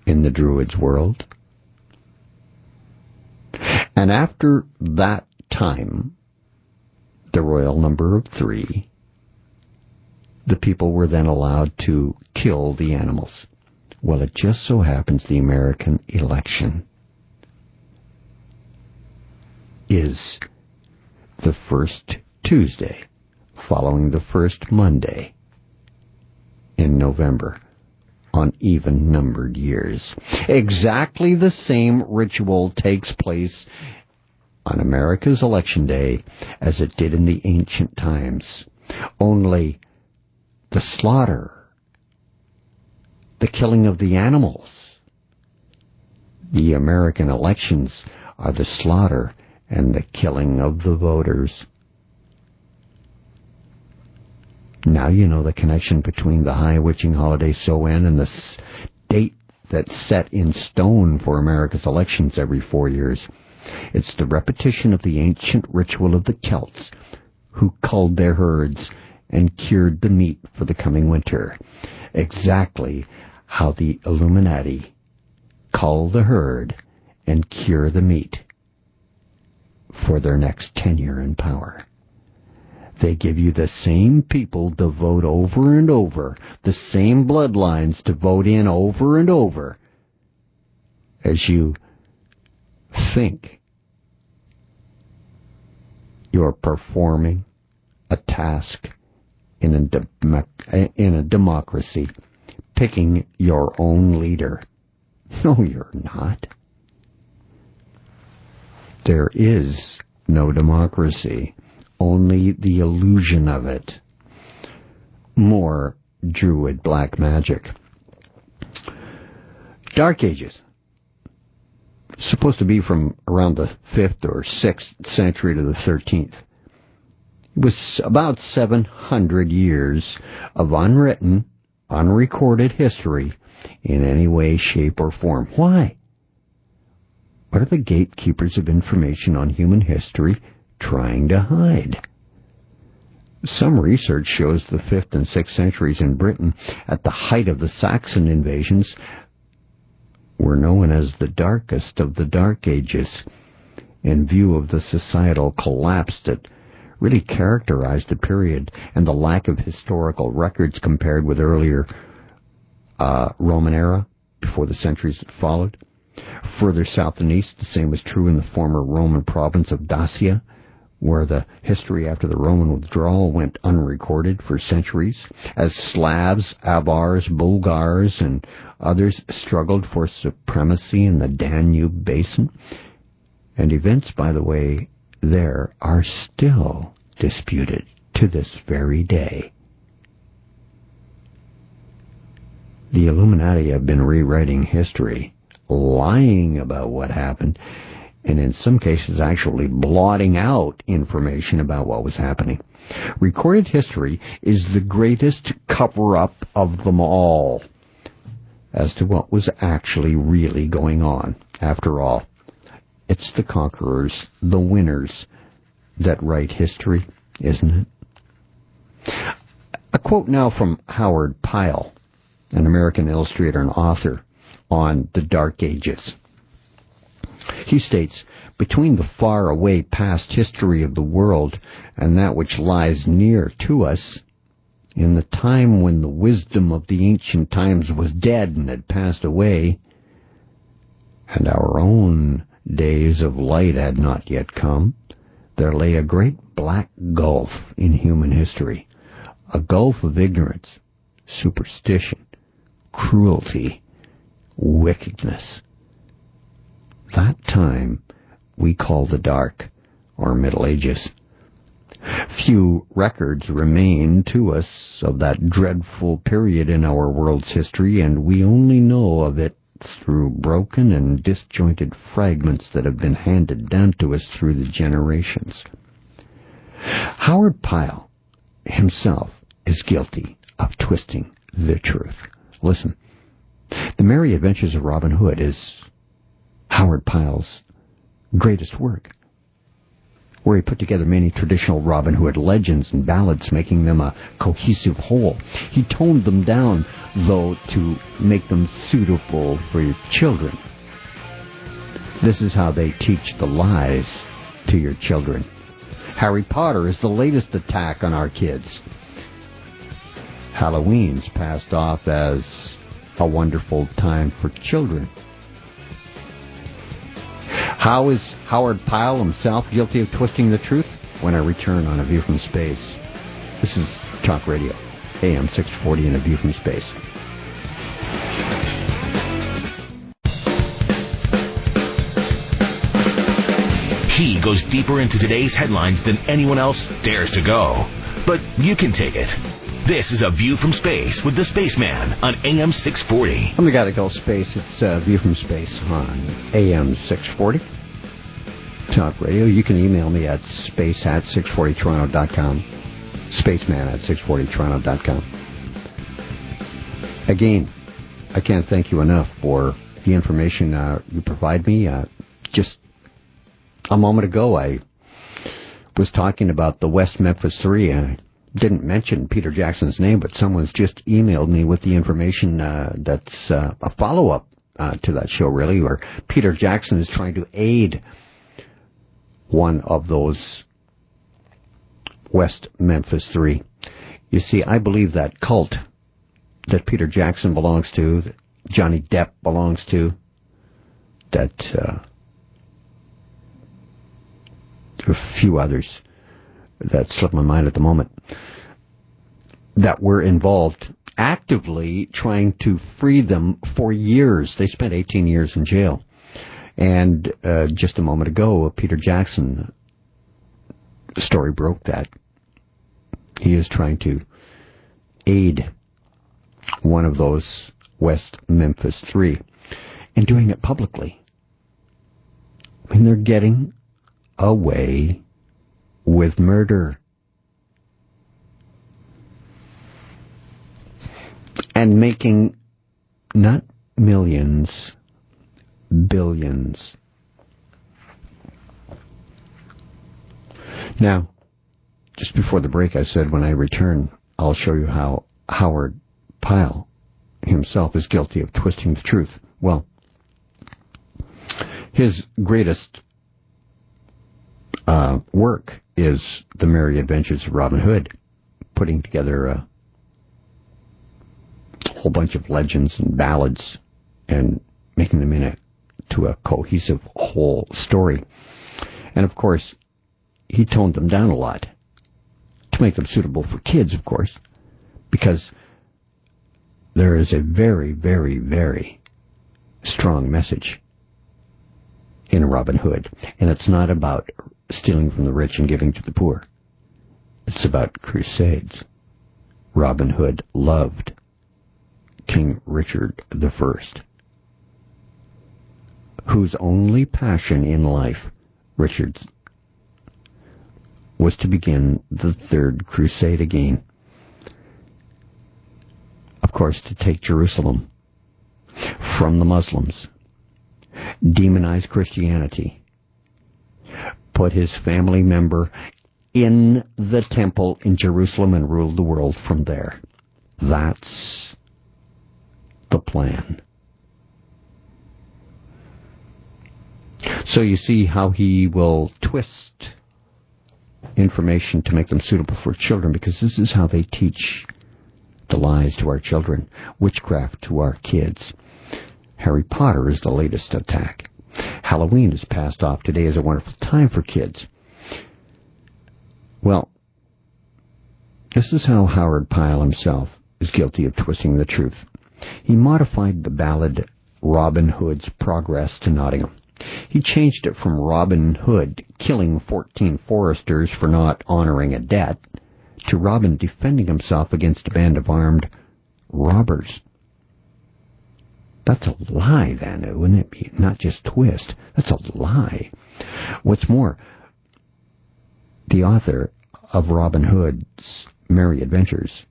C: in the Druids' world. And after that time, the royal number of 3, the people were then allowed to kill the animals. Well, it just so happens the American election is the first Tuesday following the first Monday in November on even-numbered years. Exactly the same ritual takes place on America's election day as it did in the ancient times. Only the slaughter, the killing of the animals, the American elections are the slaughter and the killing of the voters. Now you know the connection between the high witching holiday Soen and the date that's set in stone for America's elections every 4 years. It's the repetition of the ancient ritual of the Celts, who culled their herds and cured the meat for the coming winter. Exactly how the Illuminati cull the herd and cure the meat for their next tenure in power. They give you the same people to vote over and over, the same bloodlines to vote in over and over, as you think you're performing a task in a democracy, picking your own leader. No, you're not. There is no democracy. Only the illusion of it. More Druid black magic. Dark Ages. Supposed to be from around the 5th or 6th century to the 13th. It was about 700 years of unwritten, unrecorded history in any way, shape, or form. Why? What are the gatekeepers of information on human history trying to hide? Some research shows the 5th and 6th centuries in Britain, at the height of the Saxon invasions, were known as the darkest of the Dark Ages, in view of the societal collapse that really characterized the period and the lack of historical records compared with earlier Roman era, before the centuries that followed. Further south and east, the same was true in the former Roman province of Dacia, where the history after the Roman withdrawal went unrecorded for centuries, as Slavs, Avars, Bulgars, and others struggled for supremacy in the Danube basin. And events, by the way, there are still disputed to this very day. The Illuminati have been rewriting history, lying about what happened, and in some cases actually blotting out information about what was happening. Recorded history is the greatest cover-up of them all as to what was actually really going on. After all, It's the conquerors, the winners, that write history, isn't it? A quote now from Howard Pyle, an American illustrator and author, on the Dark Ages. He states, "Between the far-away past history of the world and that which lies near to us, in the time when the wisdom of the ancient times was dead and had passed away, and our own days of light had not yet come, there lay a great black gulf in human history, a gulf of ignorance, superstition, cruelty, wickedness. That time we call the Dark, or Middle Ages. Few records remain to us of that dreadful period in our world's history, and we only know of it through broken and disjointed fragments that have been handed down to us through the generations." Howard Pyle himself is guilty of twisting the truth. Listen, The Merry Adventures of Robin Hood is Howard Pyle's greatest work, where he put together many traditional Robin Hood legends and ballads, making them a cohesive whole. He toned them down, though, to make them suitable for your children. This is how they teach the lies to your children. Harry Potter is the latest attack on our kids. Halloween's passed off as a wonderful time for children. How is Howard Pyle himself guilty of twisting the truth? When I return on A View from Space. This is Talk Radio, AM 640 and A View from Space.
A: He goes deeper into today's headlines than anyone else dares to go. But you can take it. This is A View from Space with the Spaceman on AM 640.
C: I'm the guy that calls space. It's A View from Space on AM 640. Talk Radio. You can email me at space@640toronto.com. Spaceman@640toronto.com. Again, I can't thank you enough for the information you provide me. Just a moment ago, I was talking about the West Memphis 3. I didn't mention Peter Jackson's name, but someone's just emailed me with the information that's a follow-up to that show, really, where Peter Jackson is trying to aid one of those West Memphis 3. You see, I believe that cult that Peter Jackson belongs to, that Johnny Depp belongs to, that there are a few others that slip my mind at the moment, that were involved actively trying to free them for years. They spent 18 years in jail. And just a moment ago, Peter Jackson story broke that. He is trying to aid one of those West Memphis 3 and doing it publicly. I mean, they're getting away with murder. And making not millions, billions. Now, just before the break, I said when I return, I'll show you how Howard Pyle himself is guilty of twisting the truth. Well, his greatest work is The Merry Adventures of Robin Hood, putting together a whole bunch of legends and ballads and making them into a cohesive whole story. And of course, he toned them down a lot to make them suitable for kids, of course, because there is a very, very, very strong message in Robin Hood. And it's not about stealing from the rich and giving to the poor. It's about crusades. Robin Hood loved King Richard I, whose only passion in life, Richard's, was to begin the Third Crusade again. Of course, to take Jerusalem from the Muslims, demonize Christianity, put his family member in the temple in Jerusalem and ruled the world from there. That's the plan. So you see how he will twist information to make them suitable for children, because this is how they teach the lies to our children, witchcraft to our kids. Harry Potter is the latest attack. Halloween is passed off today as a wonderful time for kids. Well, this is how Howard Pyle himself is guilty of twisting the truth. He modified the ballad Robin Hood's Progress to Nottingham. He changed it from Robin Hood killing 14 foresters for not honoring a debt to Robin defending himself against a band of armed robbers. That's a lie, then, wouldn't it be? Not just twist. That's a lie. What's more, the author of Robin Hood's Merry Adventures,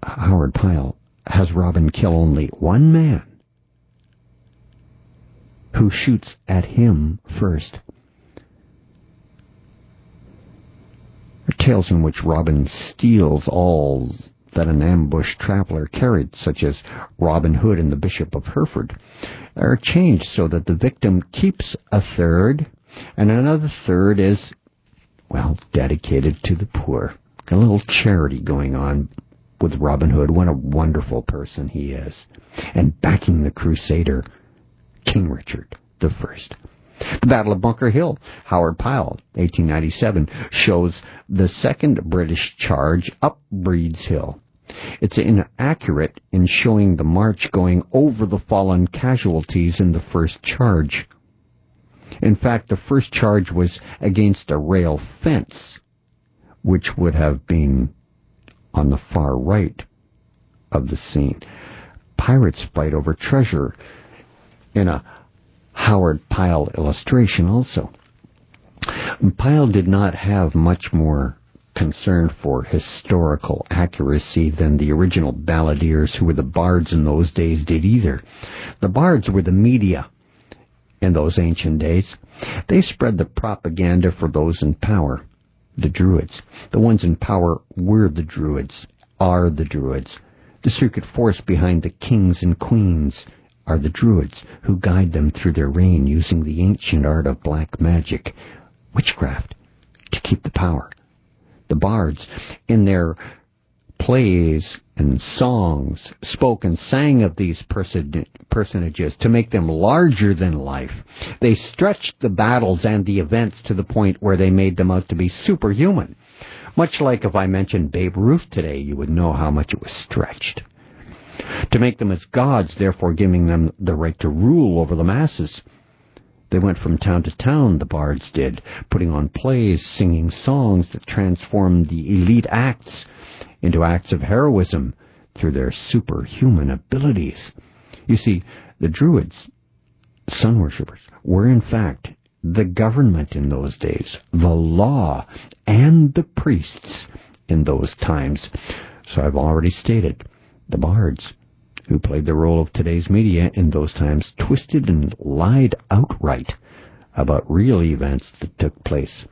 C: Howard Pyle, has Robin kill only one man, who shoots at him first. There are tales in which Robin steals all that an ambushed traveler carried, such as Robin Hood and the Bishop of Hereford, are changed so that the victim keeps a third, and another third is, well, dedicated to the poor. A little charity going on with Robin Hood. What a wonderful person he is. And backing the Crusader, King Richard I. The Battle of Bunker Hill, Howard Pyle, 1897, shows the second British charge up Breed's Hill. It's inaccurate in showing the march going over the fallen casualties in the first charge. In fact, the first charge was against a rail fence, which would have been on the far right of the scene. Pirates fight over treasure in a Howard Pyle illustration also. Pyle did not have much more concern for historical accuracy than the original balladeers, who were the bards in those days, did either. The bards were the media in those ancient days. They spread the propaganda for those in power, the Druids. The ones in power were the Druids, are the Druids. The secret force behind the kings and queens are the Druids, who guide them through their reign using the ancient art of black magic, witchcraft, to keep the power. The bards, in their plays and songs, spoke and sang of these personages to make them larger than life. They stretched the battles and the events to the point where they made them out to be superhuman. Much like if I mentioned Babe Ruth today, you would know how much it was stretched. To make them as gods, therefore giving them the right to rule over the masses. They went from town to town, the bards did, putting on plays, singing songs that transformed the elite acts into acts of heroism through their superhuman abilities. You see, the Druids, sun worshippers, were in fact the government in those days, the law, and the priests in those times. So I've already stated, the bards, who played the role of today's media in those times, twisted and lied outright about real events that took place,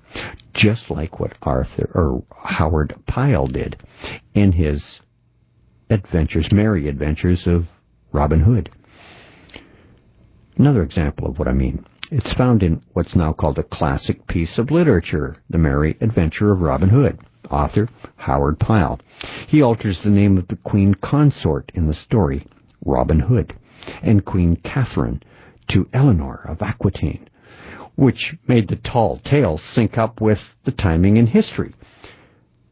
C: just like what Howard Pyle did in his adventures, Merry Adventures of Robin Hood. Another example of what I mean. It's found in what's now called a classic piece of literature, The Merry Adventure of Robin Hood. Author, Howard Pyle. He alters the name of the Queen Consort in the story, Robin Hood, and Queen Catherine to Eleanor of Aquitaine, which made the tall tale sync up with the timing in history,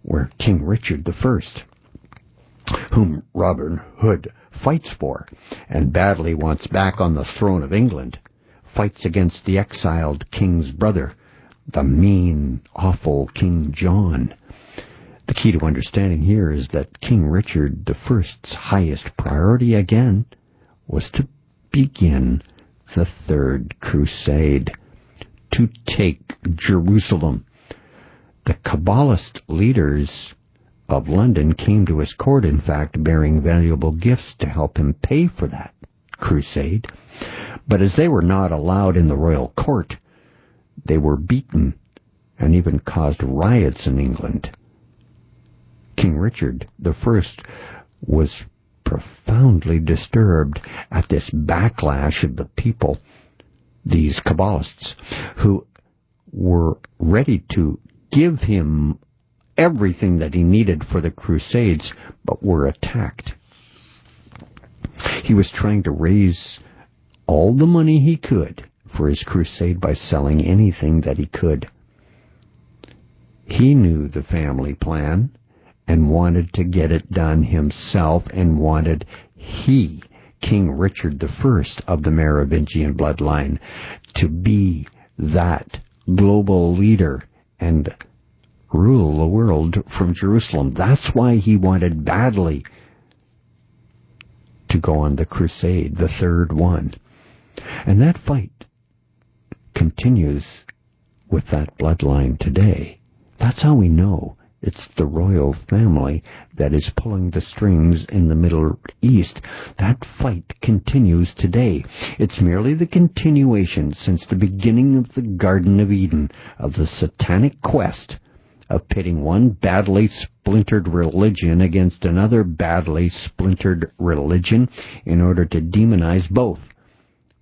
C: where King Richard I, whom Robin Hood fights for and badly wants back on the throne of England, fights against the exiled king's brother, the mean, awful King John. The key to understanding here is that King Richard I's highest priority again was to begin the Third Crusade, to take Jerusalem. The Kabbalist leaders of London came to his court, in fact, bearing valuable gifts to help him pay for that crusade. But as they were not allowed in the royal court, they were beaten and even caused riots in England. King Richard I was profoundly disturbed at this backlash of the people, these Kabbalists, who were ready to give him everything that he needed for the Crusades, but were attacked. He was trying to raise all the money he could for his crusade by selling anything that he could. He knew the family plan and wanted to get it done himself, and wanted King Richard I of the Merovingian bloodline, to be that global leader and rule the world from Jerusalem. That's why he wanted badly to go on the crusade, the third one. And that fight continues with that bloodline today. That's how we know it's the royal family that is pulling the strings in the Middle East. That fight continues today. It's merely the continuation since the beginning of the Garden of Eden of the satanic quest of pitting one badly splintered religion against another badly splintered religion in order to demonize both,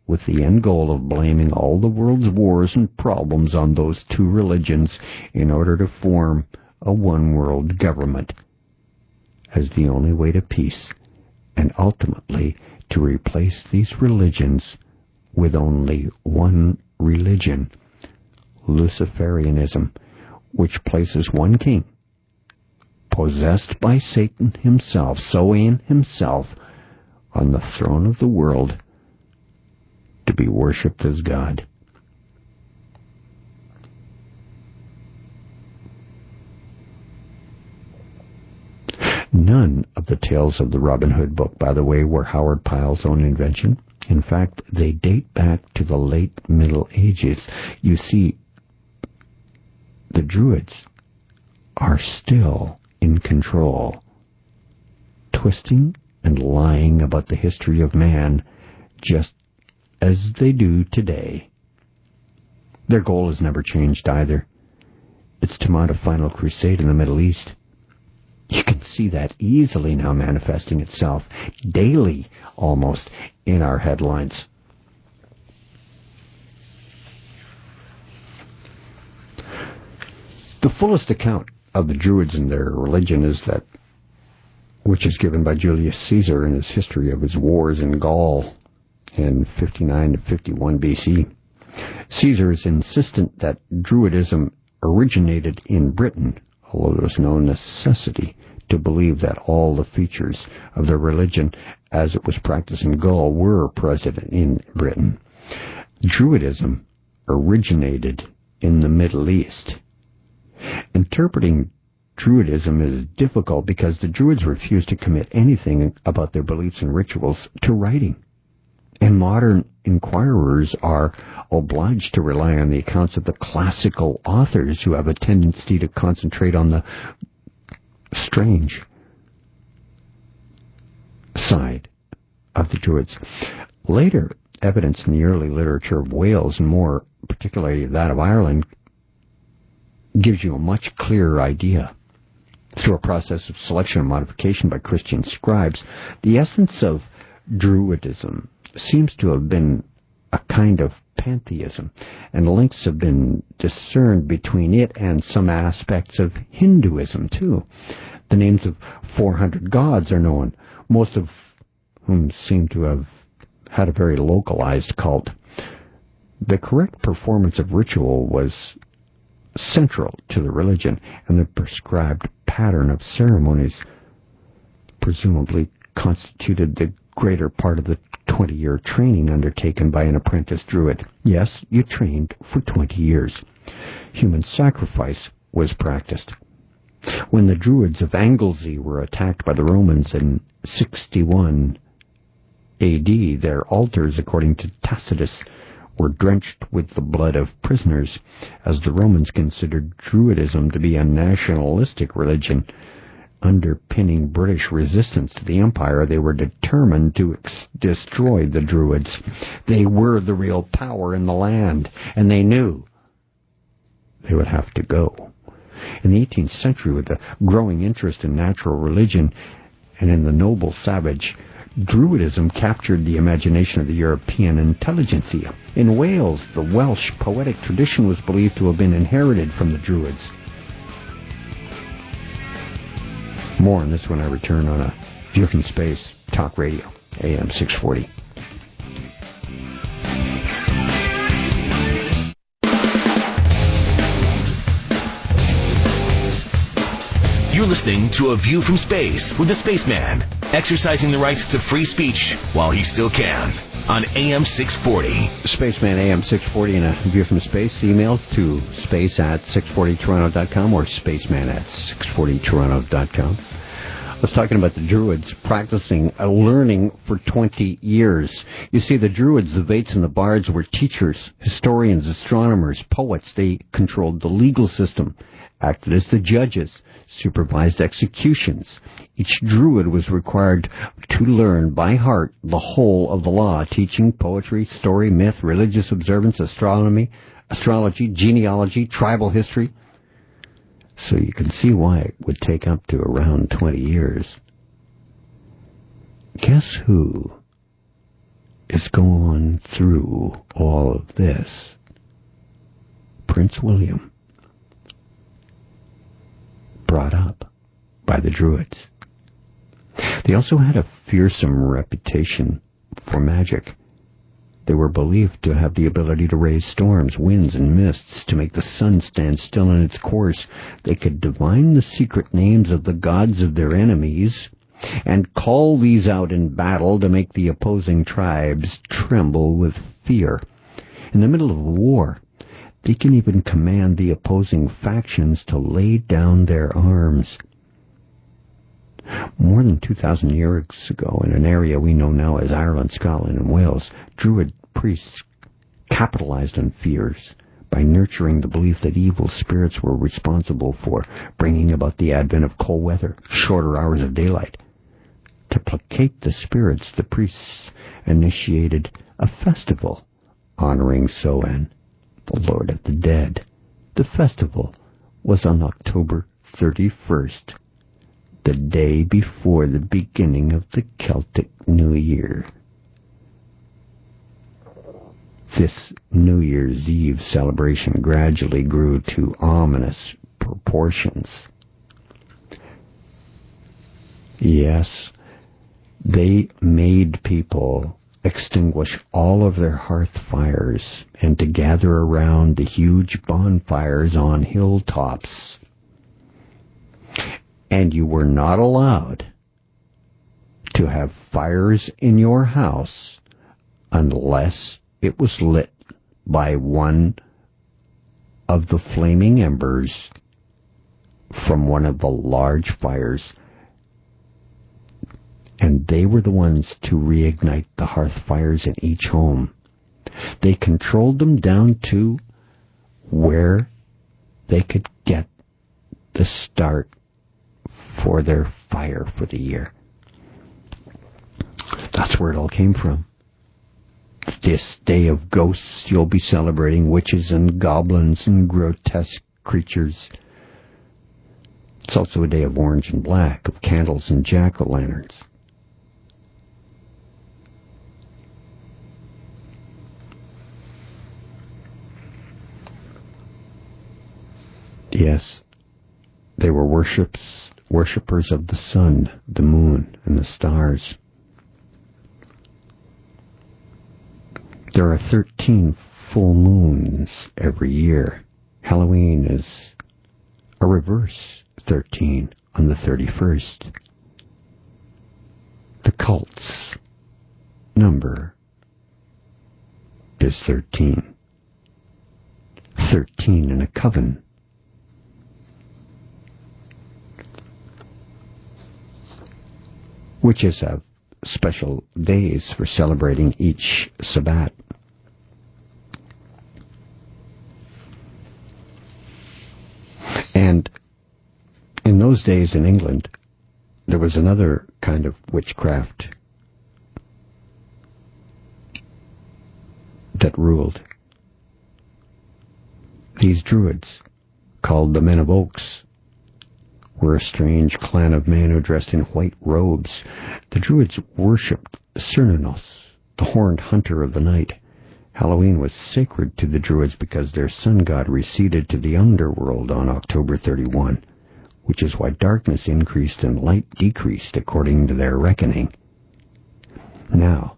C: with the end goal of blaming all the world's wars and problems on those two religions in order to form a one-world government as the only way to peace, and ultimately to replace these religions with only one religion, Luciferianism, which places one king, possessed by Satan himself, sowing himself, on the throne of the world to be worshipped as God. None of the tales of the Robin Hood book, by the way, were Howard Pyle's own invention. In fact, they date back to the late Middle Ages. You see, the Druids are still in control, twisting and lying about the history of man just as they do today. Their goal has never changed either. It's to mount a final crusade in the Middle East. You can see that easily now manifesting itself daily, almost, in our headlines. The fullest account of the Druids and their religion is that which is given by Julius Caesar in his history of his wars in Gaul in 59 to 51 BC. Caesar is insistent that Druidism originated in Britain, although there was no necessity to believe that all the features of the religion as it was practiced in Gaul were present in Britain. Druidism originated in the Middle East. Interpreting Druidism is difficult because the Druids refused to commit anything about their beliefs and rituals to writing. And modern inquirers are obliged to rely on the accounts of the classical authors who have a tendency to concentrate on the strange side of the Druids. Later evidence in the early literature of Wales, and more particularly that of Ireland, gives you a much clearer idea. Through a process of selection and modification by Christian scribes, the essence of Druidism seems to have been a kind of pantheism, and links have been discerned between it and some aspects of Hinduism too. The names of 400 gods are known, most of whom seem to have had a very localized cult. The correct performance of ritual was central to the religion, and the prescribed pattern of ceremonies presumably constituted the greater part of the 20-year training undertaken by an apprentice Druid. Yes, you trained for 20 years. Human sacrifice was practiced. When the Druids of Anglesey were attacked by the Romans in 61 AD, their altars, according to Tacitus, were drenched with the blood of prisoners, as the Romans considered Druidism to be a nationalistic religion. Underpinning British resistance to the empire, they were determined to destroy the Druids. They were the real power in the land, and they knew they would have to go. In the 18th century, with the growing interest in natural religion and in the noble savage, Druidism captured the imagination of the European intelligentsia. In Wales, the Welsh poetic tradition was believed to have been inherited from the Druids. More on this when I return on A View from Space, Talk Radio, AM 640.
A: You're listening to A View from Space with the Spaceman, exercising the rights to free speech while he still can, on AM 640.
C: Spaceman AM 640 and A View from Space. Emails to space@640toronto.com or spaceman@640toronto.com. I was talking about the Druids practicing learning for 20 years. You see, the Druids, the Vates, and the Bards were teachers, historians, astronomers, poets. They controlled the legal system, acted as the judges, supervised executions. Each Druid was required to learn by heart the whole of the law, teaching poetry, story, myth, religious observance, astronomy, astrology, genealogy, tribal history. So you can see why it would take up to around 20 years. Guess who is going through all of this? Prince William. Brought up by the Druids. They also had a fearsome reputation for magic. They were believed to have the ability to raise storms, winds, and mists, to make the sun stand still in its course. They could divine the secret names of the gods of their enemies and call these out in battle to make the opposing tribes tremble with fear. In the middle of a war, they can even command the opposing factions to lay down their arms. More than 2,000 years ago, in an area we know now as Ireland, Scotland, and Wales, Druid priests capitalized on fears by nurturing the belief that evil spirits were responsible for bringing about the advent of cold weather, shorter hours of daylight. To placate the spirits, the priests initiated a festival honoring Samhain, the Lord of the Dead. The festival was on October 31st, the day before the beginning of the Celtic New Year. This New Year's Eve celebration gradually grew to ominous proportions. Yes, they made people extinguish all of their hearth fires and to gather around the huge bonfires on hilltops. And you were not allowed to have fires in your house unless it was lit by one of the flaming embers from one of the large fires. And they were the ones to reignite the hearth fires in each home. They controlled them down to where they could get the start for their fire for the year. That's where it all came from. This day of ghosts, you'll be celebrating witches and goblins and grotesque creatures. It's also a day of orange and black, of candles and jack-o'-lanterns. Yes, they were worshippers of the sun, the moon, and the stars. There are 13 full moons every year. Halloween is a reverse 13 on the 31st. The cult's number is 13. 13 in a coven. Witches have special days for celebrating each Sabbat. And in those days in England, there was another kind of witchcraft that ruled. These Druids called the Men of Oaks, were a strange clan of men who dressed in white robes. The Druids worshipped Cernunnos, the horned hunter of the night. Halloween was sacred to the Druids because their sun god receded to the underworld on October 31, which is why darkness increased and light decreased according to their reckoning. Now,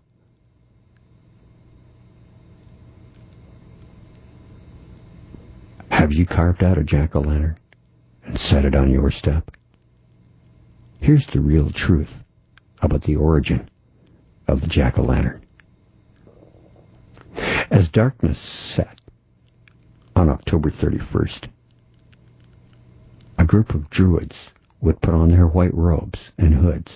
C: have you carved out a jack-o'-lantern and set it on your step? Here's the real truth about the origin of the jack-o'-lantern. As darkness set on October 31st, a group of Druids would put on their white robes and hoods.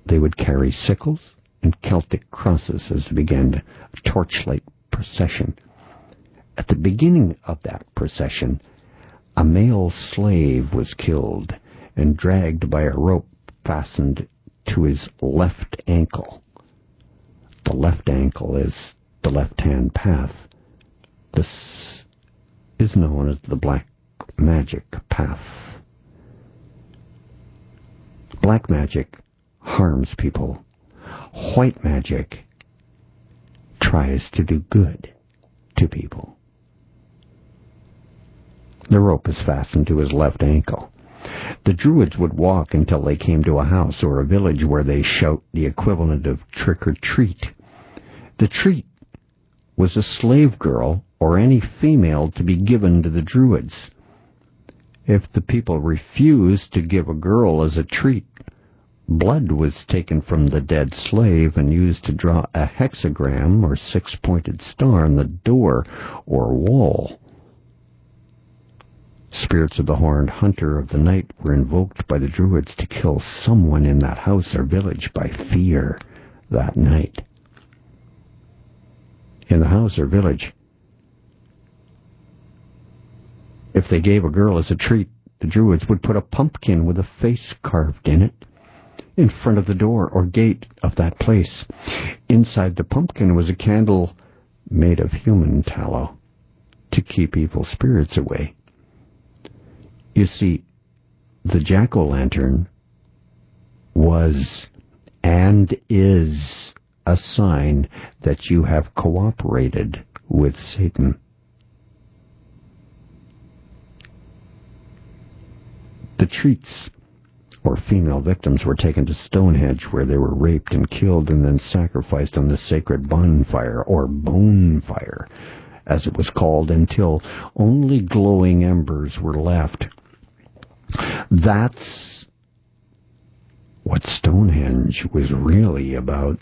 C: They would carry sickles and Celtic crosses as they began a torchlight procession. At the beginning of that procession, a male slave was killed and dragged by a rope fastened to his left ankle. The left ankle is the left-hand path. This is known as the black magic path. Black magic harms people. White magic tries to do good to people. The rope is fastened to his left ankle. The Druids would walk until they came to a house or a village where they shout the equivalent of trick or treat. The treat was a slave girl or any female to be given to the Druids. If the people refused to give a girl as a treat, blood was taken from the dead slave and used to draw a hexagram or six-pointed star on the door or wall. Spirits of the horned hunter of the night were invoked by the Druids to kill someone in that house or village by fear that night. In the house or village, if they gave a girl as a treat, the Druids would put a pumpkin with a face carved in it in front of the door or gate of that place. Inside the pumpkin was a candle made of human tallow to keep evil spirits away. You see, the jack-o'-lantern was and is a sign that you have cooperated with Satan. The treats or female victims were taken to Stonehenge, where they were raped and killed and then sacrificed on the sacred bonfire, or bonefire, as it was called, until only glowing embers were left. That's what Stonehenge was really about,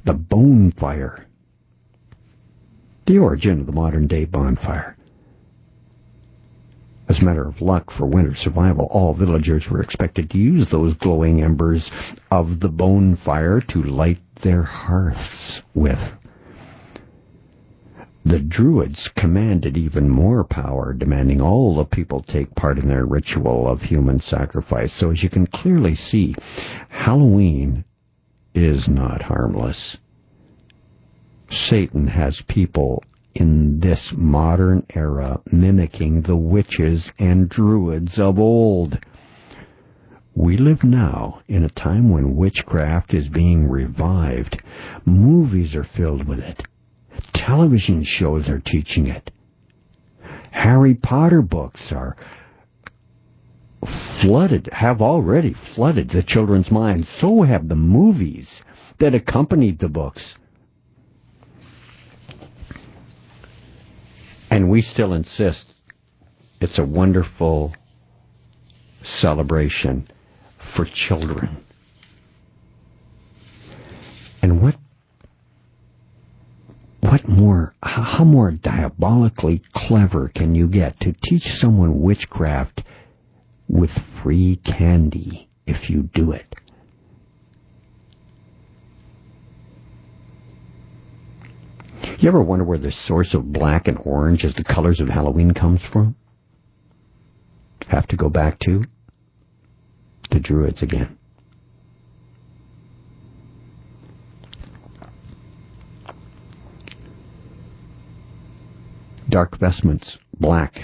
C: the bonefire, the origin of the modern-day bonfire. As a matter of luck for winter survival, all villagers were expected to use those glowing embers of the bonfire to light their hearths with. The Druids commanded even more power, demanding all the people take part in their ritual of human sacrifice. So as you can clearly see, Halloween is not harmless. Satan has people in this modern era mimicking the witches and Druids of old. We live now in a time when witchcraft is being revived. Movies are filled with it. Television shows are teaching it. Harry Potter books are have already flooded the children's minds. So have the movies that accompanied the books. And we still insist it's a wonderful celebration for children. And how more diabolically clever can you get to teach someone witchcraft with free candy if you do it? You ever wonder where the source of black and orange as the colors of Halloween comes from? Have to go back to the Druids again. Dark vestments, black,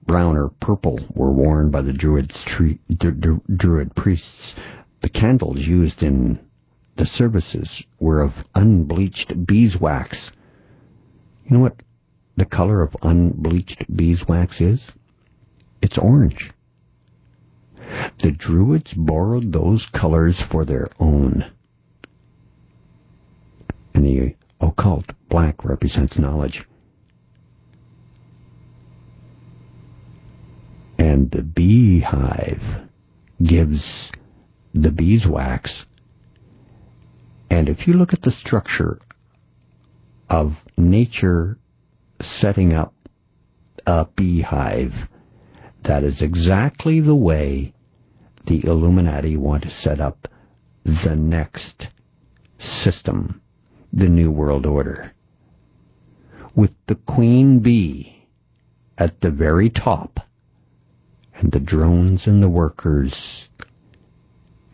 C: brown or purple were worn by the Druid priests. The candles used in the services were of unbleached beeswax. You know what the color of unbleached beeswax is? It's orange. The Druids borrowed those colors for their own. In the occult, black represents knowledge. And the beehive gives the beeswax. And if you look at the structure of nature setting up a beehive, that is exactly the way the Illuminati want to set up the next system, the New World Order, with the queen bee at the very top, and the drones and the workers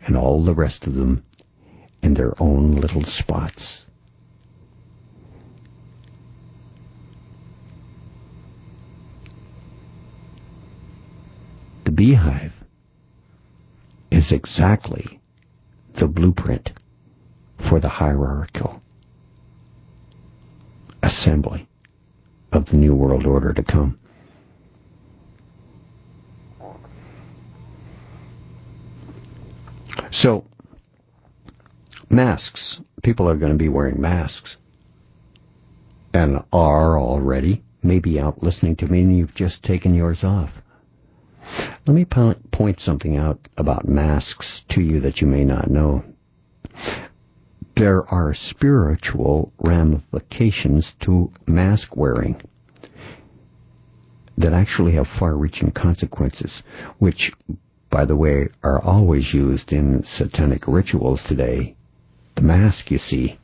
C: and all the rest of them in their own little spots. The beehive is exactly the blueprint for the hierarchical assembly of the New World Order to come. So, masks. People are going to be wearing masks. And are already, maybe out listening to me, and you've just taken yours off. Let me point something out about masks to you that you may not know. There are spiritual ramifications to mask wearing that actually have far-reaching consequences, which, by the way, are always used in satanic rituals today. The mask, you see,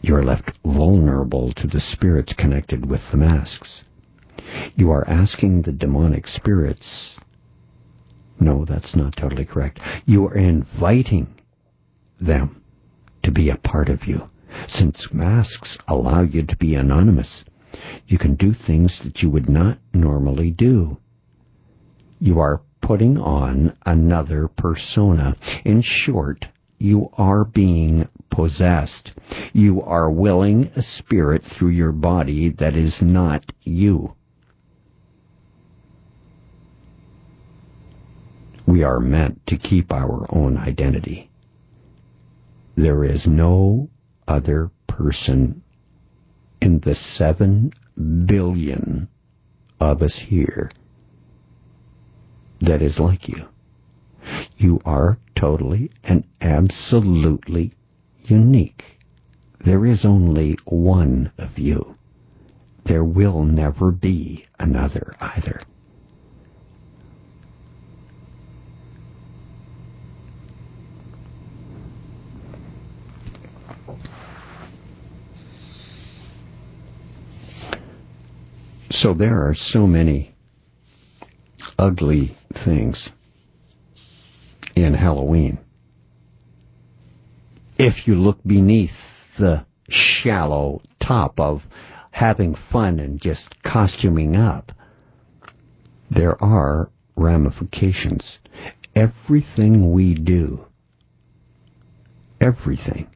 C: you are left vulnerable to the spirits connected with the masks. You are asking the demonic spirits. No, that's not totally correct. You are inviting them to be a part of you. Since masks allow you to be anonymous, you can do things that you would not normally do. You are putting on another persona. In short, you are being possessed. You are willing a spirit through your body that is not you. We are meant to keep our own identity. There is no other person in the 7 billion of us here that is like you. You are totally and absolutely unique. There is only one of you. There will never be another either. So there are so many ugly things in Halloween. If you look beneath the shallow top of having fun and just costuming up, there are ramifications. Everything we do, everything,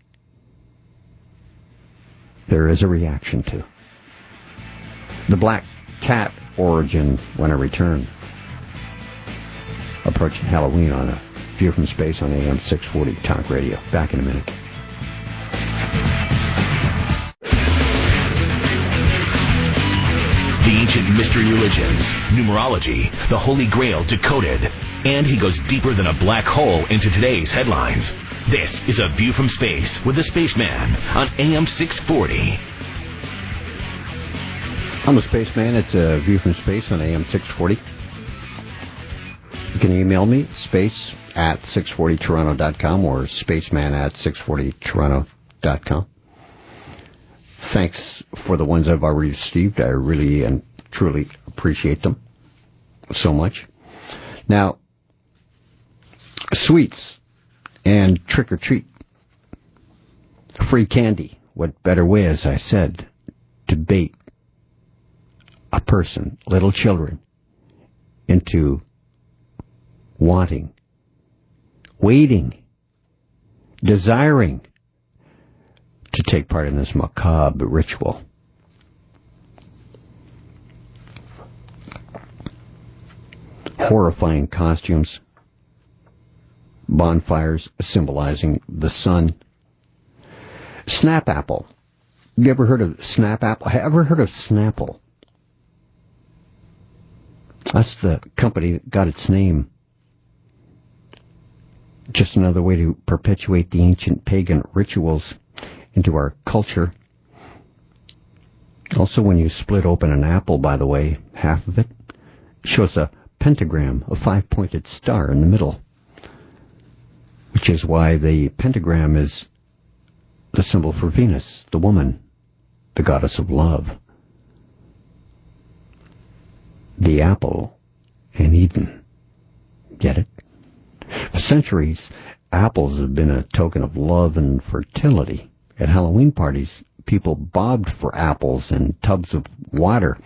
C: there is a reaction to. The black cat origin when I return. Approaching Halloween on a View from Space on AM 640 Talk Radio. Back in a minute.
A: The ancient mystery religions, numerology, the Holy Grail decoded, and he goes deeper than a black hole into today's headlines. This is A View from Space with the Spaceman on AM 640.
C: I'm the Spaceman. It's A View from Space on AM 640. You can email me, space@640toronto.com or spaceman@640toronto.com. Thanks for the ones I've already received. I really and truly appreciate them so much. Now, sweets and trick or treat. Free candy. What better way, as I said, to bait a person, little children, into wanting, waiting, desiring to take part in this macabre ritual. Horrifying costumes, bonfires symbolizing the sun. Snapapple. You ever heard of Snapapple? Ever heard of Snapple? That's the company that got its name. Just another way to perpetuate the ancient pagan rituals into our culture. Also, when you split open an apple, by the way, half of it shows a pentagram, a five-pointed star in the middle, which is why the pentagram is the symbol for Venus, the woman, the goddess of love. The apple and Eden. Get it? For centuries, apples have been a token of love and fertility. At Halloween parties, people bobbed for apples in tubs of water.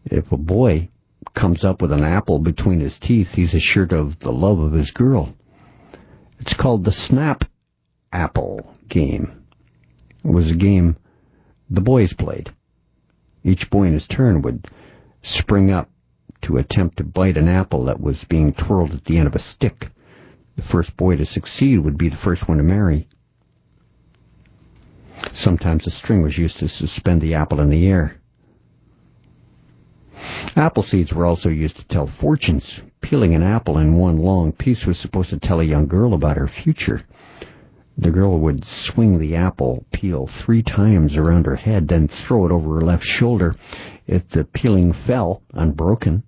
C: If a boy comes up with an apple between his teeth, he's assured of the love of his girl. It's called the Snap Apple game. It was a game the boys played. Each boy in his turn would spring up to attempt to bite an apple that was being twirled at the end of a stick. The first boy to succeed would be the first one to marry. Sometimes a string was used to suspend the apple in the air. Apple seeds were also used to tell fortunes. Peeling an apple in one long piece was supposed to tell a young girl about her future. The girl would swing the apple peel 3 times around her head, then throw it over her left shoulder. If the peeling fell unbroken,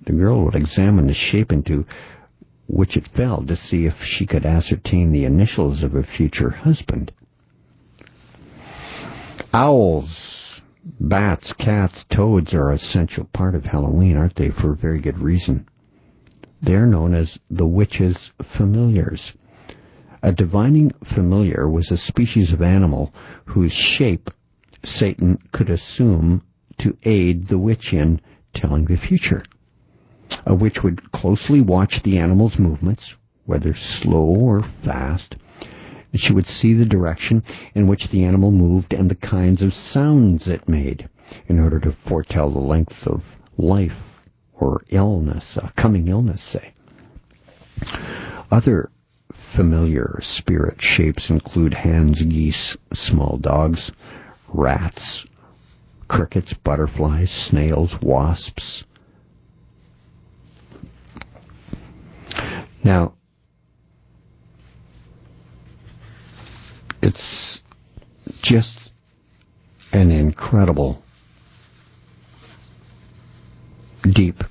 C: the girl would examine the shape into which it fell to see if she could ascertain the initials of her future husband. Owls, bats, cats, toads are an essential part of Halloween, aren't they? For a very good reason. They're known as the witches' familiars. A divining familiar was a species of animal whose shape Satan could assume to aid the witch in telling the future. A witch would closely watch the animal's movements, whether slow or fast. She would see the direction in which the animal moved and the kinds of sounds it made in order to foretell the length of life or illness, coming illness, say. Other familiar spirit shapes include hens, geese, small dogs, rats, crickets, butterflies, snails, wasps. Now, it's just an incredible, deep,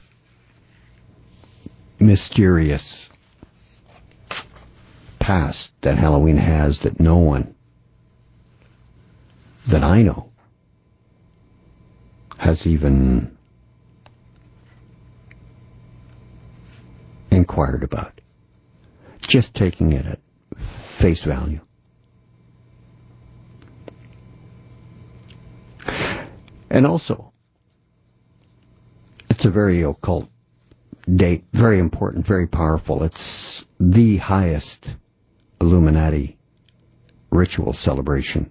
C: mysterious past that Halloween has that no one that I know has even inquired about. Just taking it at face value. And also, it's a very occult date, very important, very powerful. It's the highest Illuminati ritual celebration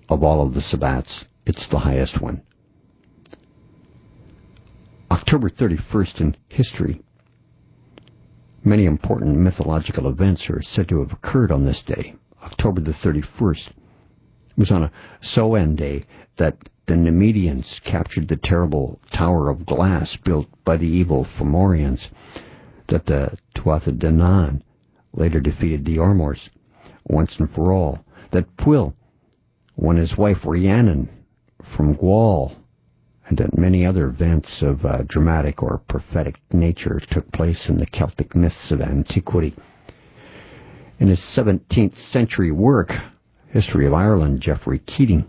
C: of all of the Sabbats. It's the highest one. October 31st in history. Many important mythological events are said to have occurred on this day, October the 31st. It was on a Samhain day that the Nemedians captured the terrible Tower of Glass built by the evil Fomorians, that the Tuatha De Danann later defeated the Ormors once and for all, that Pwyll won his wife Rhiannon from Gwal, and that many other events of dramatic or prophetic nature took place in the Celtic myths of antiquity. In his 17th century work, History of Ireland, Geoffrey Keating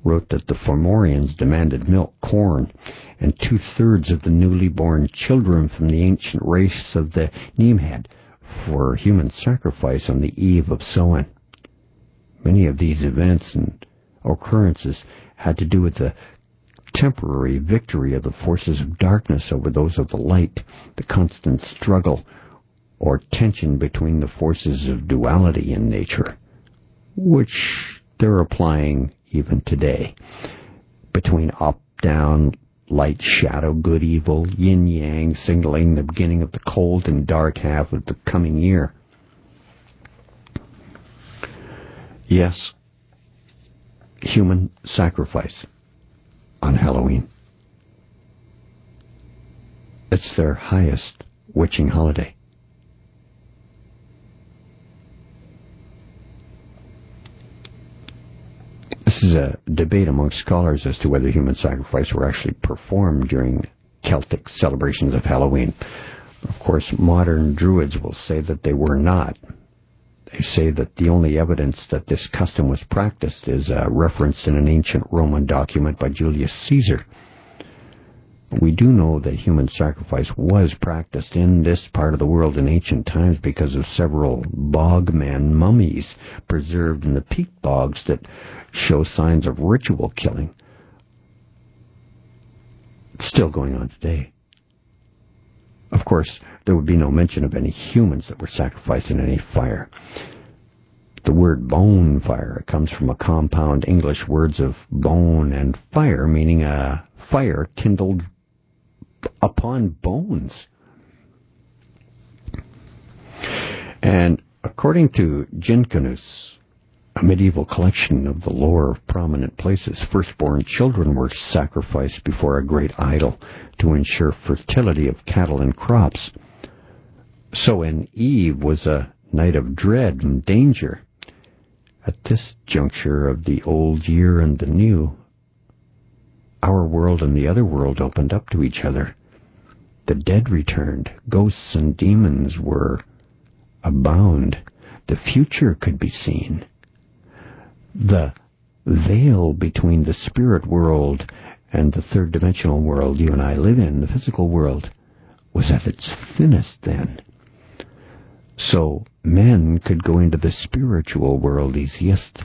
C: wrote that the Fomorians demanded milk, corn, and 2/3 of the newly born children from the ancient race of the Neamhead for human sacrifice on the eve of Samhain. Many of these events and occurrences had to do with the temporary victory of the forces of darkness over those of the light, the constant struggle or tension between the forces of duality in nature, which they're applying even today, between up, down, light, shadow, good, evil, yin, yang, signaling the beginning of the cold and dark half of the coming year. Yes, human sacrifice on Halloween. It's their highest witching holiday. This is a debate among scholars as to whether human sacrifice were actually performed during Celtic celebrations of Halloween. Of course, modern Druids will say that they were not. They say that the only evidence that this custom was practiced is referenced in an ancient Roman document by Julius Caesar. We do know that human sacrifice was practiced in this part of the world in ancient times because of several bogman mummies preserved in the peat bogs that show signs of ritual killing. It's still going on today. Of course, there would be no mention of any humans that were sacrificed in any fire. The word bone fire comes from a compound English words of bone and fire, meaning a fire kindled upon bones. And according to Jinkanus, a medieval collection of the lore of prominent places, firstborn children were sacrificed before a great idol to ensure fertility of cattle and crops. So an Eve was a night of dread and danger. At this juncture of the old year and the new, our world and the other world opened up to each other. The dead returned. Ghosts and demons were abound. The future could be seen. The veil between the spirit world and the third dimensional world you and I live in, the physical world, was at its thinnest then. So men could go into the spiritual world easiest,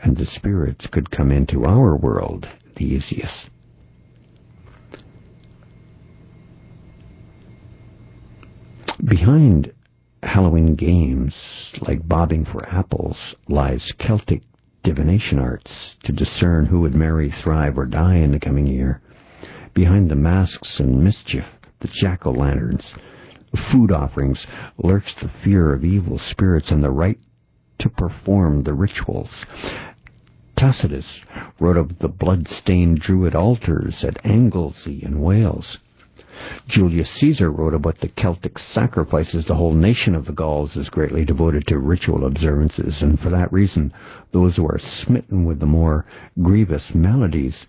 C: and the spirits could come into our world the easiest. Behind Halloween games like bobbing for apples lies Celtic divination arts to discern who would marry, thrive, or die in the coming year. Behind the masks and mischief, the jack-o'-lanterns, food offerings, lurks the fear of evil spirits and the right to perform the rituals. Tacitus wrote of the blood-stained druid altars at Anglesey in Wales. Julius Caesar wrote about the Celtic sacrifices. The whole nation of the Gauls is greatly devoted to ritual observances, and for that reason, those who are smitten with the more grievous maladies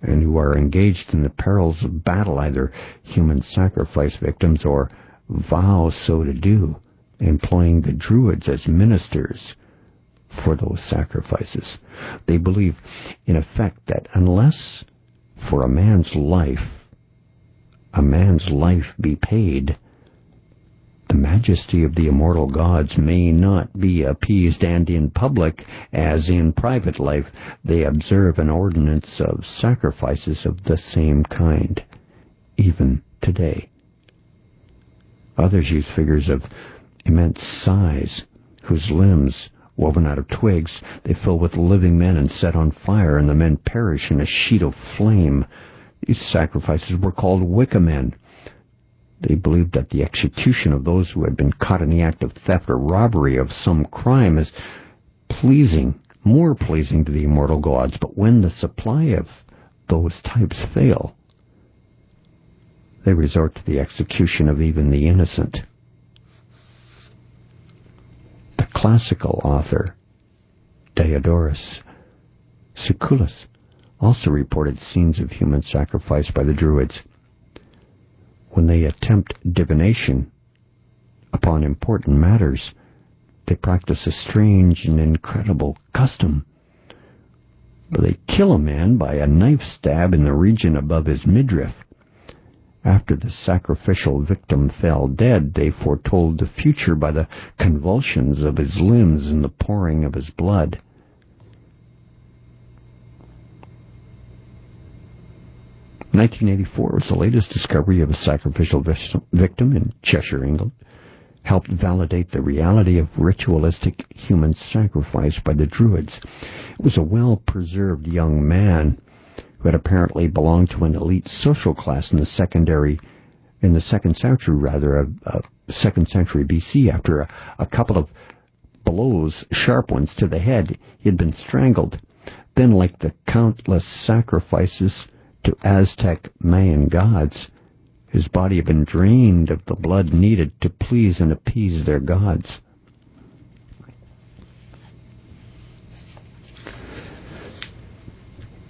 C: and who are engaged in the perils of battle, either human sacrifice victims or vow so to do, employing the Druids as ministers for those sacrifices. They believe, in effect, that unless for a man's life be paid, the majesty of the immortal gods may not be appeased, and in public, as in private life, they observe an ordinance of sacrifices of the same kind, even today. Others use figures of immense size, whose limbs, woven out of twigs, they fill with living men and set on fire, and the men perish in a sheet of flame. These sacrifices were called Wicca men. They believed that the execution of those who had been caught in the act of theft or robbery of some crime is more pleasing to the immortal gods. But when the supply of those types fail, they resort to the execution of even the innocent. The classical author, Diodorus Siculus, also reported scenes of human sacrifice by the Druids. When they attempt divination upon important matters, they practice a strange and incredible custom. They kill a man by a knife stab in the region above his midriff. After the sacrificial victim fell dead, they foretold the future by the convulsions of his limbs and the pouring of his blood. 1984 was the latest discovery of a sacrificial victim in Cheshire, England. Helped validate the reality of ritualistic human sacrifice by the Druids. It was a well-preserved young man who had apparently belonged to an elite social class in the second century, second century BC. After a couple of blows, sharp ones to the head, he had been strangled. Then, like the countless sacrifices to Aztec Mayan gods, his body had been drained of the blood needed to please and appease their gods.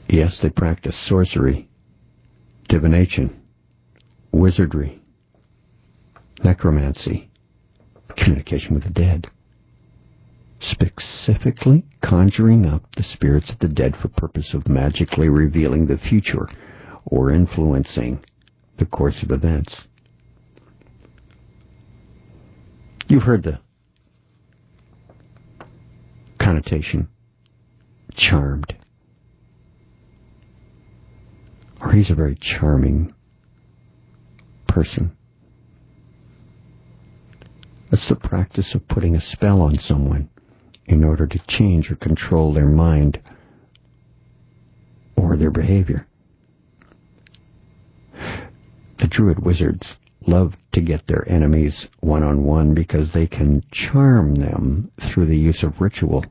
C: Yes, they practiced sorcery, divination, wizardry, necromancy, communication with the dead, specifically conjuring up the spirits of the dead for purpose of magically revealing the future or influencing the course of events. You've heard the connotation, charmed. Or he's a very charming person. It's the practice of putting a spell on someone in order to change or control their mind or their behavior. The Druid wizards love to get their enemies one-on-one because they can charm them through the use of ritual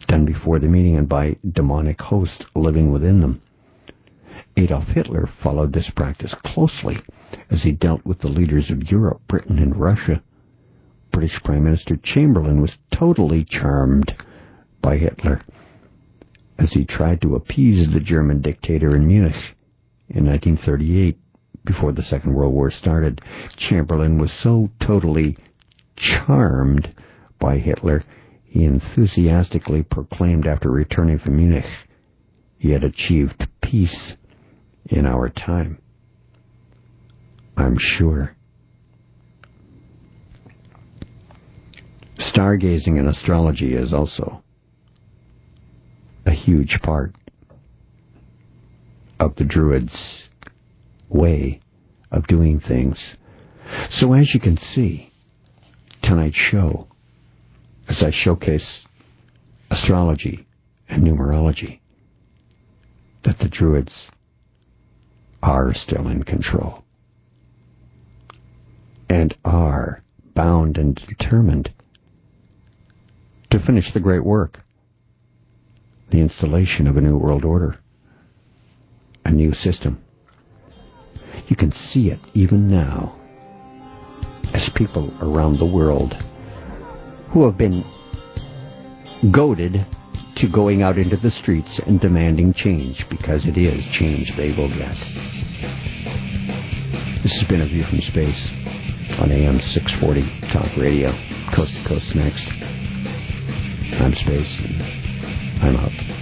C: done before the meeting and by demonic hosts living within them. Adolf Hitler followed this practice closely as he dealt with the leaders of Europe, Britain, and Russia. British Prime Minister Chamberlain was totally charmed by Hitler as he tried to appease the German dictator in Munich in 1938, before the Second World War started. Chamberlain was so totally charmed by Hitler, he enthusiastically proclaimed after returning from Munich he had achieved peace in our time. I'm sure. Stargazing and astrology is also a huge part of the Druids' way of doing things. So as you can see, tonight's show, as I showcase astrology and numerology, that the Druids are still in control and are bound and determined to finish the great work, the installation of a new world order, a new system. You can see it even now as people around the world who have been goaded to going out into the streets and demanding change, because it is change they will get. This has been A View from Space on AM 640 Talk Radio. Coast to Coast next. I'm Space, and I'm out.